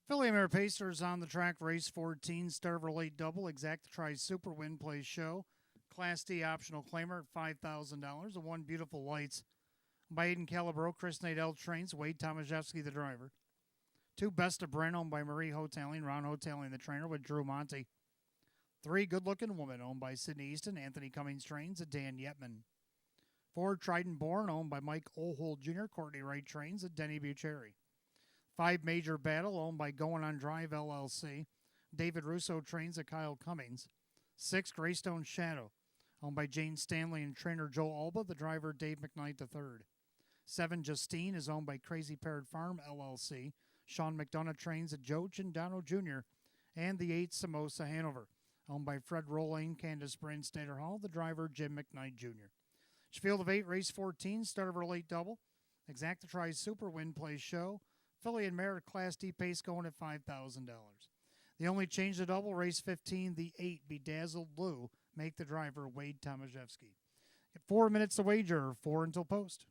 Philly Mare Pacers on the track, race 14, Starver late double. Exacta tries Super Win Plays Show. Class D optional claimer at $5,000. A 1 Beautiful Lights by Aiden Calabro. Chris Nadell trains. Wade Tomaszewski, the driver. 2 Best of Bryn, owned by Marie Hoteling. Ron Hoteling, the trainer, with Drew Monty. 3 Good Looking Woman, owned by Sydney Easton. Anthony Cummings trains. And Dan Yetman. 4 Trident Born, owned by Mike Ohold Jr. Courtney Wright trains. And Denny Bucherry. 5 Major Battle, owned by Going on Drive LLC. David Russo trains at Kyle Cummings. 6 Greystone Shadow, owned by Jane Stanley and trainer Joe Alba, the driver Dave McKnight III. 7 Justine is owned by Crazy Parrot Farm LLC. Sean McDonough trains at Joe Gindano Jr. And the 8 Samosa Hanover, owned by Fred Rolling, Candace Bryn, Stater Hall, the driver Jim McKnight Jr. Field of 8, race 14, start of our late double. Exacta tries Super Win Plays Show. Filly and Merit Class D pace going at $5,000. The only change to double, race 15, the 8 Bedazzled Blue, make the driver Wade Tomaszewski. Get 4 minutes to wager, 4 until post.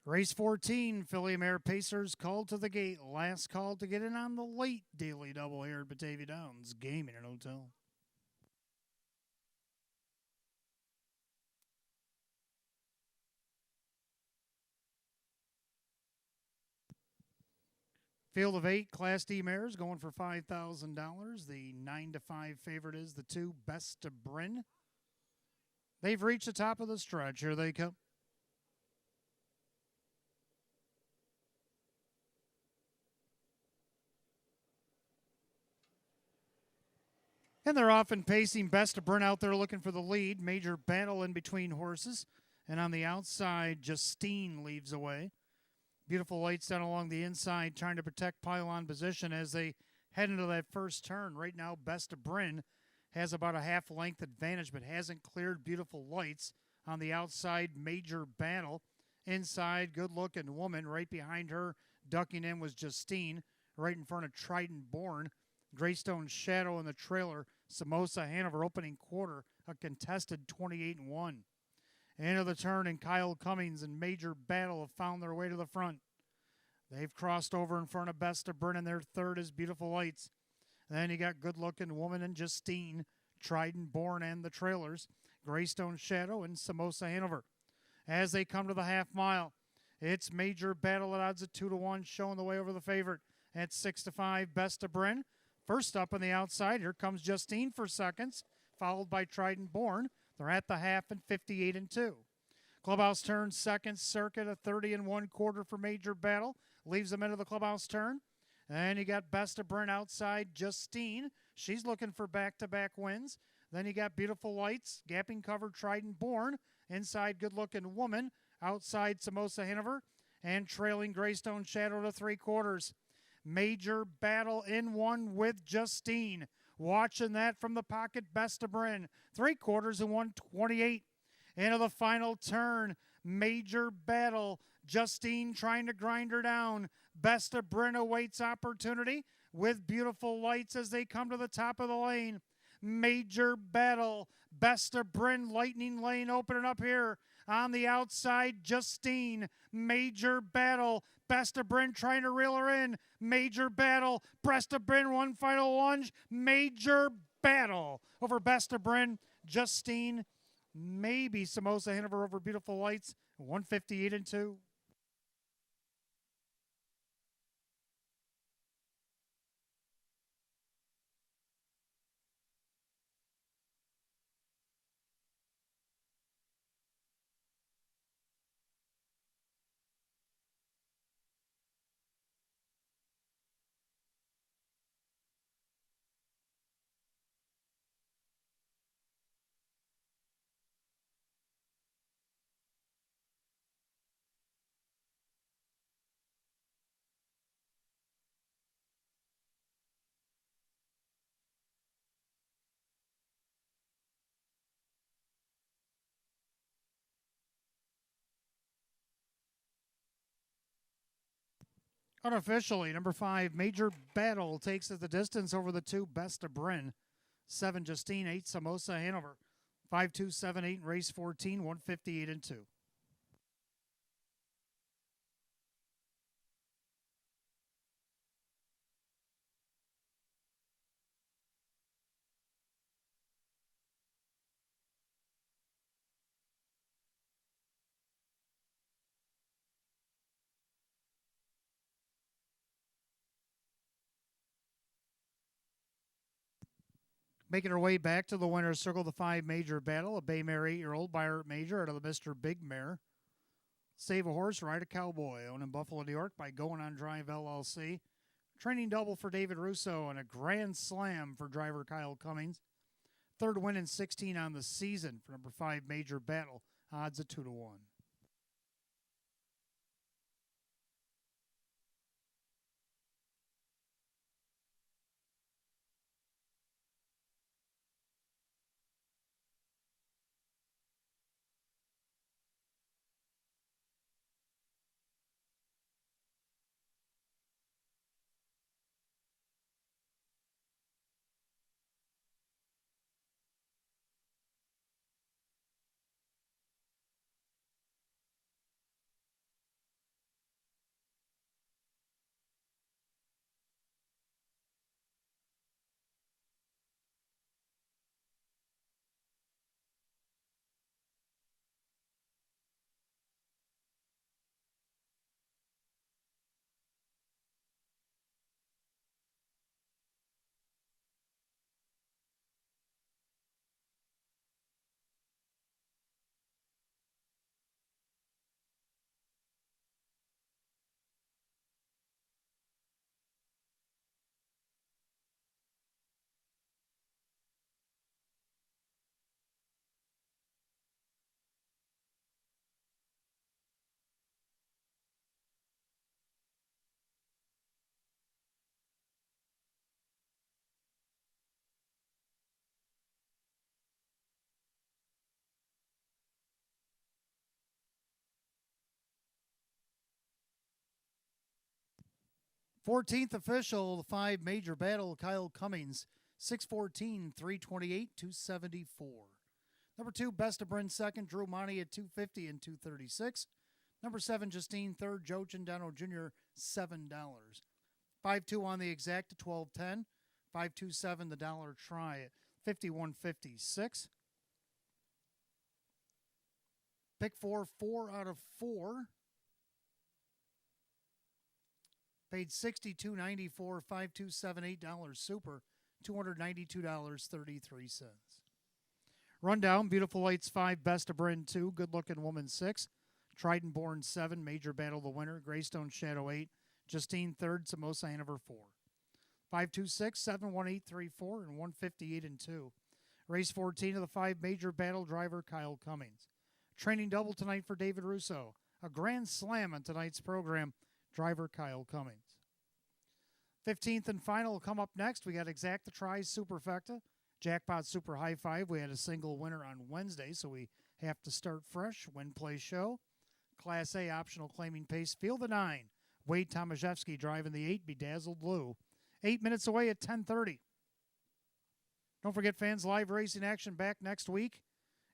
Race 14, Filly Mare Pacers called to the gate. Last call to get in on the late daily double here at Batavia Downs Gaming and Hotel. Field of 8 Class D mares going for $5,000. The 9 to 5 favorite is the 2 Best to Bryn. They've reached the top of the stretch. Here they come. And they're often pacing. Best to Bryn out there looking for the lead. Major battle in between horses. And on the outside, Justine leaves away. Beautiful lights down along the inside, trying to protect pylon position as they head into that first turn. Right now, Best to Bryn has about a half length advantage, but hasn't cleared. Beautiful lights on the outside. Major battle. Inside, good looking woman. Right behind her, ducking in was Justine. Right in front of Trident Born. Greystone Shadow in the trailer. Samosa Hanover opening quarter, a contested 28-1. Into the turn, and Kyle Cummings and Major Battle have found their way to the front. They've crossed over in front of Best to Bryn, and their third is Beautiful Lights. Then you got Good Looking Woman and Justine, Trident Born and the trailers, Greystone Shadow and Samosa Hanover. As they come to the half mile, it's Major Battle at odds of 2-1, showing the way over the favorite at 6 to 5. Best to Bryn. First up on the outside, here comes Justine for seconds, followed by Trident Born. They're at the half and 58-2. Clubhouse turn second circuit, a 30-1/4 for Major Battle. Leaves them into the clubhouse turn. And you got Best to Bryn outside, Justine. She's looking for back-to-back wins. Then you got Beautiful Lights, gapping cover Trident Born. Inside, Good Looking Woman. Outside, Samosa Hanover. And trailing Greystone Shadow to 3/4. Major Battle in one with Justine. Watching that from the pocket, Best to Bryn. 3/4 and 128. Into the final turn, Major Battle. Justine trying to grind her down. Best to Bryn awaits opportunity with Beautiful Lights as they come to the top of the lane. Major Battle. Best to Bryn, Lightning Lane opening up here. On the outside, Justine. Major Battle. Best to Bryn trying to reel her in. Major Battle. Best to Bryn, one final lunge. Major Battle over Best to Bryn. Justine, maybe Samosa Hanover over Beautiful Lights. 158-2. Unofficially, number 5, Major Battle takes it the distance over the 2 Best to Bryn. 7, Justine, 8, Samosa Hanover. 5-2, 7-8 in race 14, 158-2. Making her way back to the winner's circle, the 5 Major Battle, a Bay Mare 8-year-old by Art Major out of the Mr. Big Mare. Save a Horse, Ride a Cowboy, owned in Buffalo, New York by Going on Drive LLC. Training double for David Russo and a grand slam for driver Kyle Cummings. Third win in 16 on the season for number 5 Major Battle, odds of 2-1. 14th official, the 5 major battle, Kyle Cummings, 614, 328, 274. Number 2, Best of Bryn second, Drew Monty at 250 and 236. Number 7, Justine third, Joe Gindano Jr., $7. 5-2 on the exact at 12.10. 527 the dollar try at 51.56. Pick 4, 4 out of 4. Paid $62.94, 527 $8 super, $292.33. Rundown: Beautiful Lights 5, Best of Bryn 2, Good Looking Woman 6, Trident Born 7, Major Battle the winner, Greystone Shadow 8, Justine 3rd, Samosa Hanover 4. 526, 71834, and 158 and 2. Race 14 of the 5 major battle, driver Kyle Cummings. Training double tonight for David Russo. A grand slam on tonight's program, driver Kyle Cummings. 15th and final will come up next. We got Exacta Tries Superfecta, Jackpot Super High Five. We had a single winner on Wednesday, so we have to start fresh. Win, play, show. Class A optional claiming pace. Field of 9. Wade Tomaszewski driving the 8. Bedazzled Blue. 8 minutes away at 10:30. Don't forget, fans, live racing action back next week.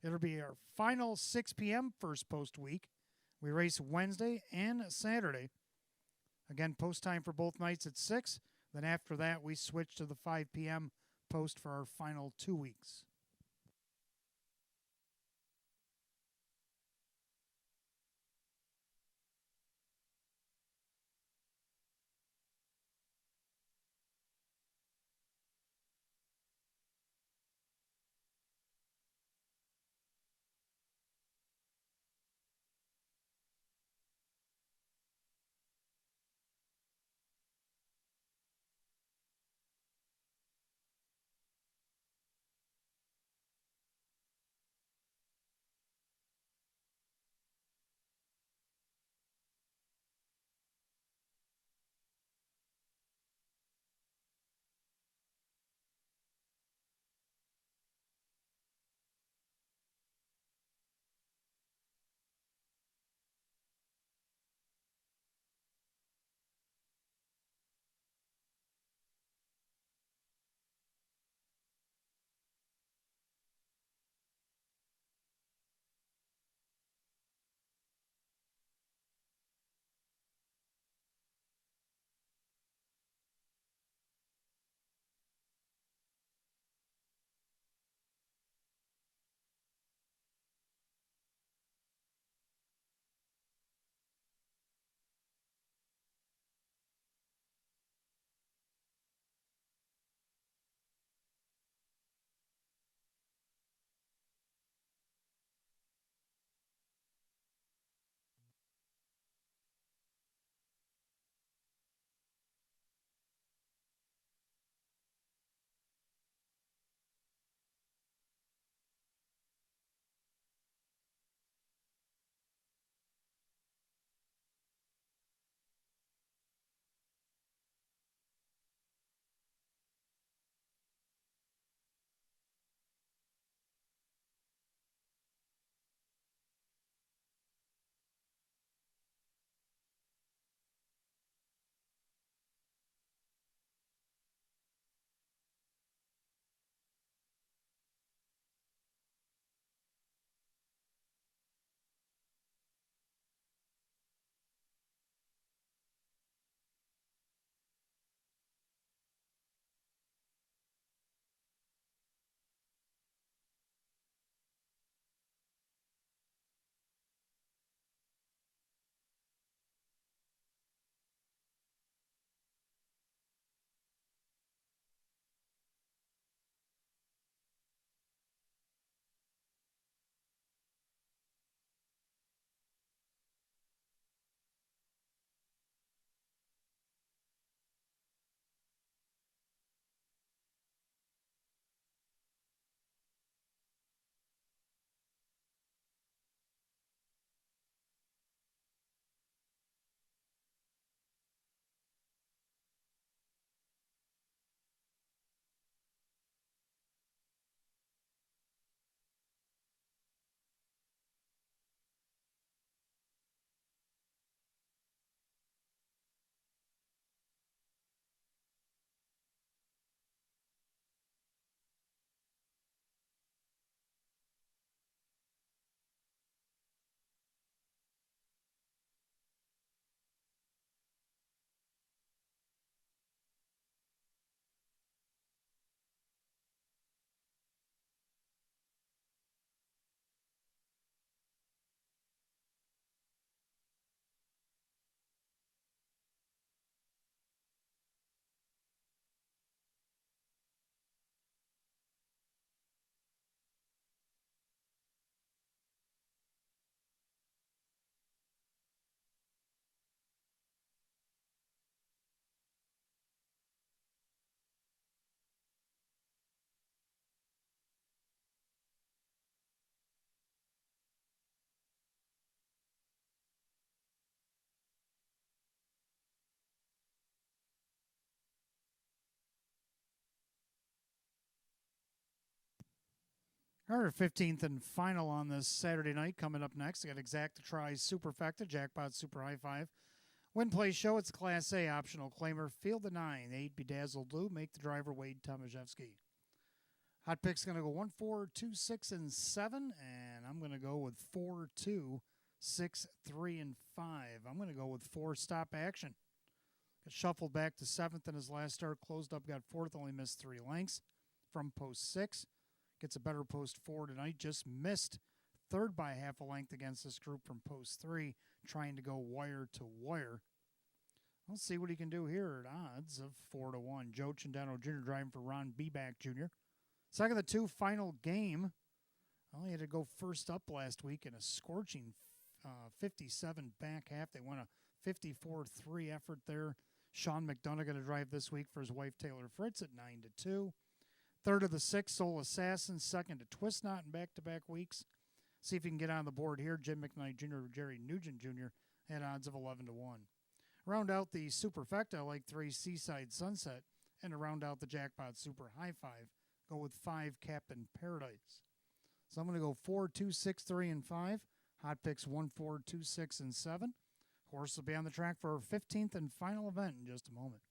It'll be our final 6 p.m. first post week. We race Wednesday and Saturday. Again, post time for both nights at 6. Then after that, we switch to the 5 p.m. post for our final 2 weeks. Our 15th and final on this Saturday night coming up next. I got Exacta Tries Superfecta, Jackpot Super High Five. Win Play Show, it's Class A optional claimer. Field the 9, 8 Bedazzled Blue, make the driver Wade Tomaszewski. Hot pick's going to go 1, 4, 2, 6, and 7, and I'm going to go with 4, 2, 6, 3, and 5. I'm going to go with 4 stop action. Got shuffled back to 7th in his last start, closed up, got 4th, only missed 3 lengths from post 6. Gets a better post 4 tonight, just missed 3rd by half a length against this group from post 3, trying to go wire to wire. Let's see what he can do here at odds of 4 to 1. Joe Chendano Jr. driving for Ron Beback Jr. Second of the 2, final game. Well, he had to go first up last week in a scorching 57 back half. They won a 54-3 effort there. Sean McDonough going to drive this week for his wife Taylor Fritz at 9 to 2. Third of the 6, Soul Assassin. Second to Twist Knot in back-to-back weeks. See if he can get on the board here. Jim McKnight Jr., Jerry Nugent Jr. at odds of 11 to 1. Round out the Superfecta, I like 3 Seaside Sunset. And to round out the Jackpot Super High Five, go with 5 Captain Paradise. So I'm going to go 4, 2, 6, 3, and 5. Hot picks 1, 4, 2, 6, and 7. Horse will be on the track for our 15th and final event in just a moment.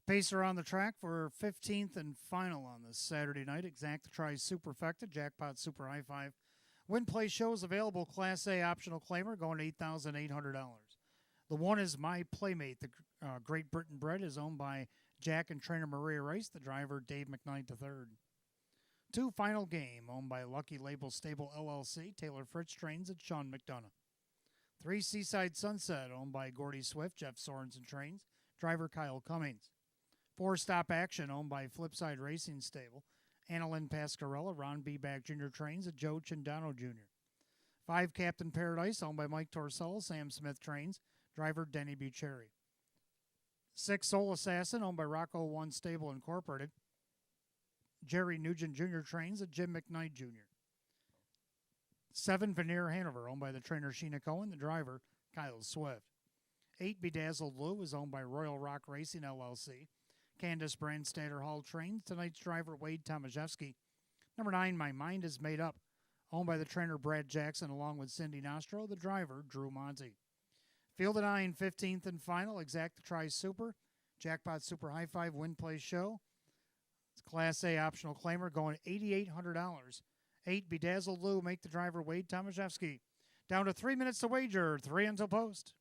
Pacer on the track for 15th and final on this Saturday night. Exacta Tries Superfecta, Jackpot Super High Five. Win Play Shows available. Class A optional claimer going to $8,800. The one is My Playmate. The Great Britain bred is owned by Jack and trainer Maria Rice. The driver Dave McKnight III. 2 final game owned by Lucky Label Stable LLC. Taylor Fritz trains at Sean McDonough. 3 Seaside Sunset owned by Gordy Swift. Jeff Sorensen trains. Driver Kyle Cummings. 4 Stop Action owned by Flipside Racing Stable. Annalyn Pascarella, Ron B. Back Jr. trains at Joe Chendano Jr. 5 Captain Paradise owned by Mike Torsello. Sam Smith trains. Driver Denny Bucherri. 6 Soul Assassin owned by Rocco One Stable Incorporated. Jerry Nugent Jr. trains at Jim McKnight Jr. 7 Veneer Hanover owned by the trainer Sheena Cohen. The driver Kyle Swift. 8 Bedazzled Blue is owned by Royal Rock Racing LLC. Candace Brandstatter Hall trains. Tonight's driver, Wade Tomaszewski. Number 9, My Mind Is Made Up, owned by the trainer Brad Jackson along with Cindy Nostro. The driver, Drew Monty. Field of 9, 15th and final. Exacta Tries Super. Jackpot Super High Five Win Play Show. It's Class A optional claimer going $8,800. 8 Bedazzled Lou make the driver Wade Tomaszewski. Down to 3 minutes to wager. 3 until post.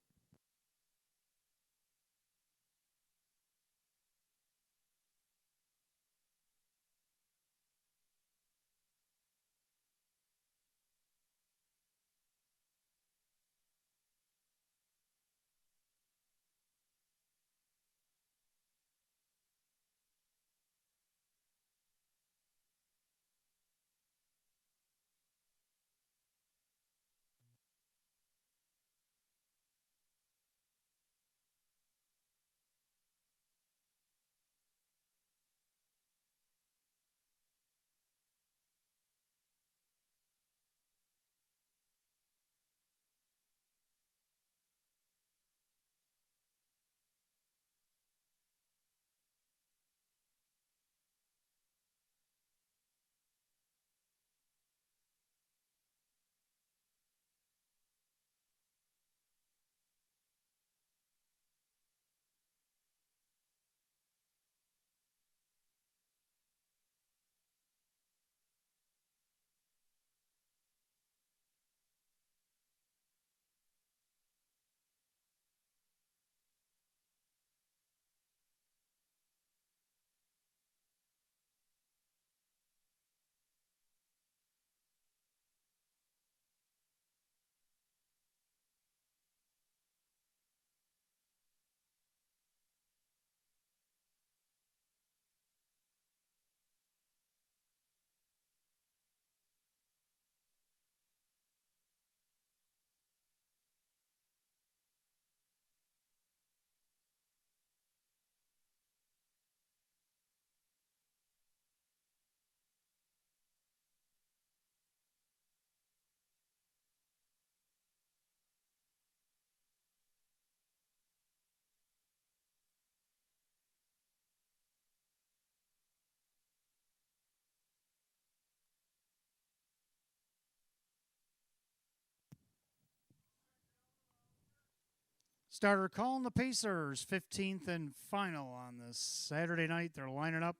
Starter calling the Pacers, 15th and final on this Saturday night. They're lining up.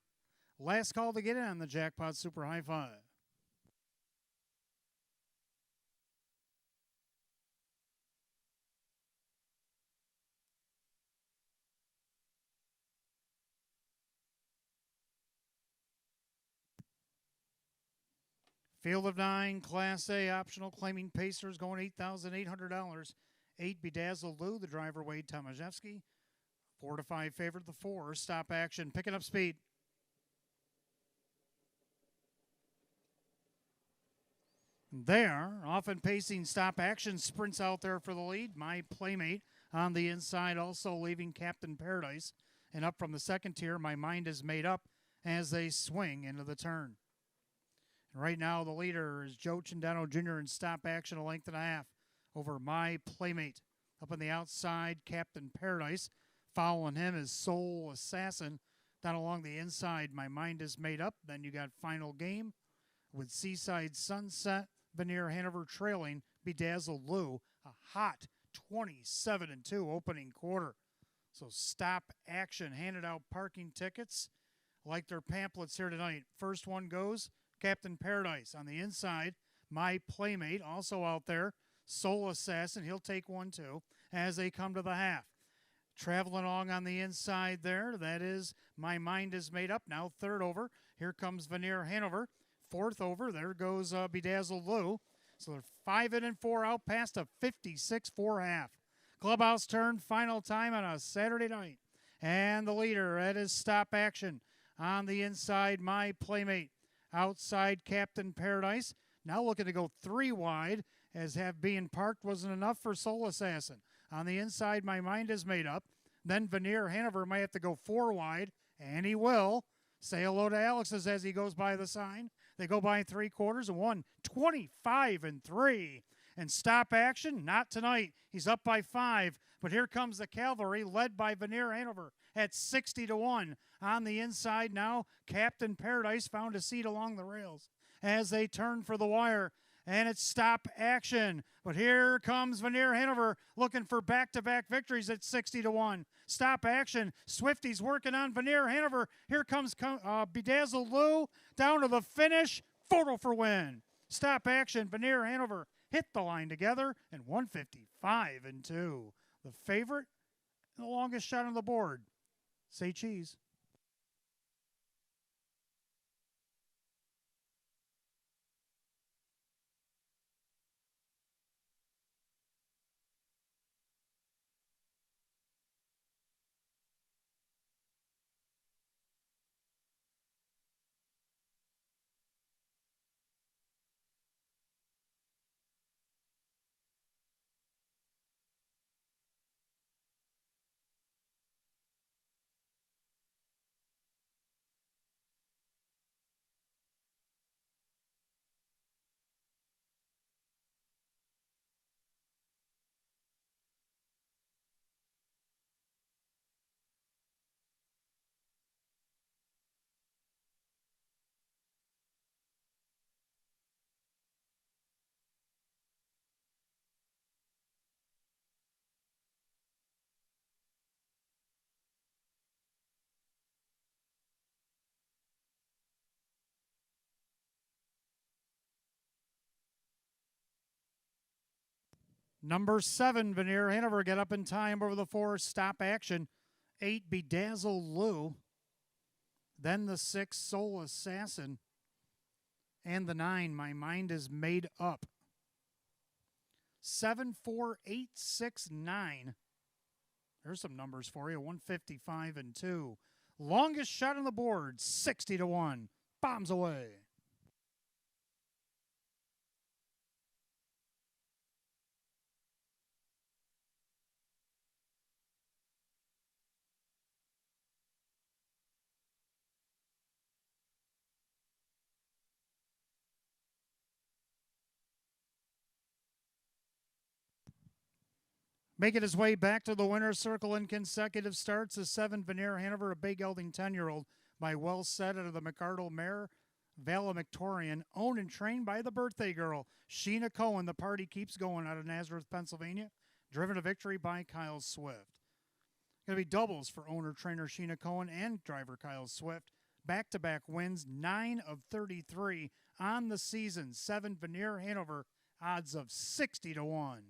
Last call to get in on the Jackpot Super High Five. Field of 9, Class A, optional, claiming Pacers going $8,800. 8, Bedazzled Lou, the driver, Wade Tomaszewski. 4 to 5 favorite, the 4. Stop action, picking up speed. There, often pacing stop action, sprints out there for the lead. My Playmate on the inside, also leaving Captain Paradise. And up from the second tier, My Mind Is Made Up as they swing into the turn. And right now, the leader is Joe Cindano Jr. in stop action, a length and a half over My Playmate. Up on the outside, Captain Paradise. Following him is Soul Assassin. Down along the inside, My Mind Is Made Up. Then you got Final Game with Seaside Sunset, Veneer Hanover trailing, Bedazzled Lou. A hot 27-2 opening quarter. So stop action, handed out parking tickets like their pamphlets here tonight. First one goes Captain Paradise. On the inside, My Playmate also out there. Soul Assassin, he'll take one too as they come to the half. Traveling along on the inside there, that is My Mind Is Made Up. Now third over. Here comes Veneer Hanover. Fourth over, there goes Bedazzled Lou. So they're 5 in and 4 out past a 56-4 half. Clubhouse turn, final time on a Saturday night. And the leader, that is stop action. On the inside, My Playmate. Outside, Captain Paradise. Now looking to go 3 wide, as have being parked wasn't enough for Soul Assassin. On the inside, My Mind Is Made Up. Then Veneer Hanover might have to go 4 wide, and he will. Say hello to Alex's as he goes by the sign. They go by 3/4 and won 25-3. And stop action, not tonight. He's up by 5. But here comes the cavalry, led by Veneer Hanover at 60-1. On the inside now, Captain Paradise found a seat along the rails as they turn for the wire. And it's stop action. But here comes Veneer Hanover looking for back-to-back victories at 60-1. Stop action. Swifty's working on Veneer Hanover. Here comes Bedazzled Lou down to the finish. Photo for win. Stop action. Veneer Hanover hit the line together and 155-2. The favorite, the longest shot on the board. Say cheese. Number 7, Veneer Hanover, get up in time over the 4, stop action. 8, Bedazzled Lou. Then the 6, Soul Assassin. And the 9, My Mind Is Made Up. 7, 4, 8, 6, 9. There's some numbers for you. 155-2. Longest shot on the board, 60-1. Bombs away. Making his way back to the winner's circle in consecutive starts is 7, Veneer Hanover, a big gelding 10-year-old by Well Said out of the McArdle mare, Valedictorian, owned and trained by the birthday girl, Sheena Cohen. The party keeps going out of Nazareth, Pennsylvania. driven to victory by Kyle Swift. Going to be doubles for owner-trainer Sheena Cohen and driver Kyle Swift. Back-to-back wins, 9 of 33 on the season. 7 Veneer Hanover, odds of 60 to 1.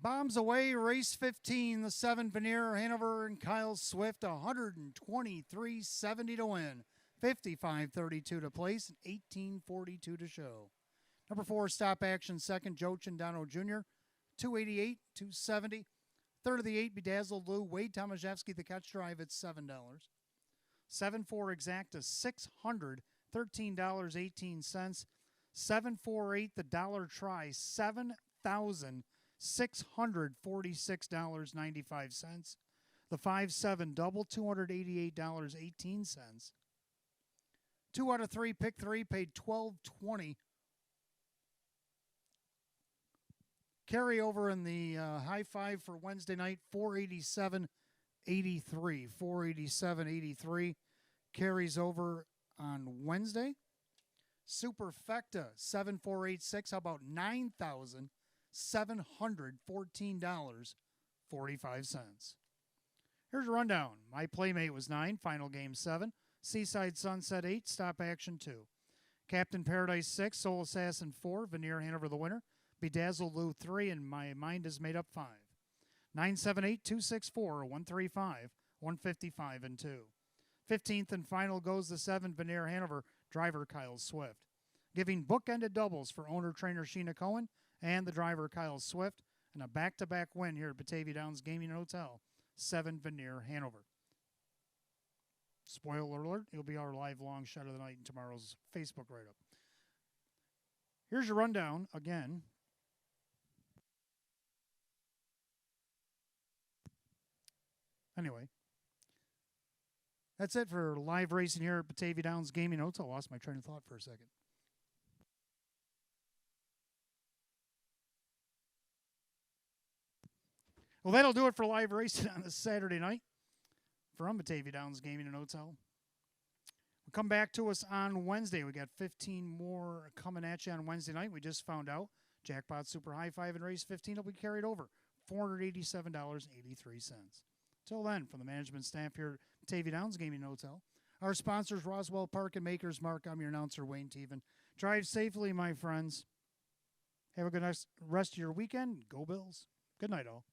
Bombs away, race 15, the 7 Veneer Hanover and Kyle Swift, 123.70 to win, 55.32 to place, and 18.42 to show. Number 4, Stop Action, second, Joe Chindano Jr., 288, 270. Third of the 8, Bedazzled Lou, Wade Tomaszewski, the catch drive at $7. 7-4 Exacta, $613.18. 7-4-8, the dollar try, $7,646.95. The 5-7 double, $288.18. 2 out of 3, pick 3, paid $12.20. Carryover in the high five for Wednesday night, $487.83. $487.83 carries over on Wednesday. Superfecta, 7486. How about $9,714.45? Here's a rundown. My Playmate was 9, Final Game 7. Seaside Sunset 8, Stop Action 2. Captain Paradise 6, Soul Assassin 4, Veneer Hanover the winner. Bedazzled Lou 3, and My Mind is Made Up 5. 978 264 135 155 and 2. 15th and final goes the 7 Veneer Hanover, driver Kyle Swift. Giving bookended doubles for owner-trainer Sheena Cohen and the driver Kyle Swift, and a back-to-back win here at Batavia Downs Gaming and Hotel, 7 Veneer Hanover. Spoiler alert, it'll be our live long shot of the night in tomorrow's Facebook write-up. Here's your rundown again. Anyway, that's it for live racing here at Batavia Downs Gaming Hotel. Lost my train of thought for a second. Well, that'll do it for live racing on this Saturday night from Batavia Downs Gaming and Hotel. We'll come back to us on Wednesday. We got 15 more coming at you on Wednesday night. We just found out Jackpot Super High Five in race 15 will be carried over, $487.83. Till then, from the management staff here at Batavia Downs Gaming and Hotel, our sponsors, Roswell Park and Maker's Mark. I'm your announcer, Wayne Teven. Drive safely, my friends. Have a good rest of your weekend. Go Bills. Good night, all.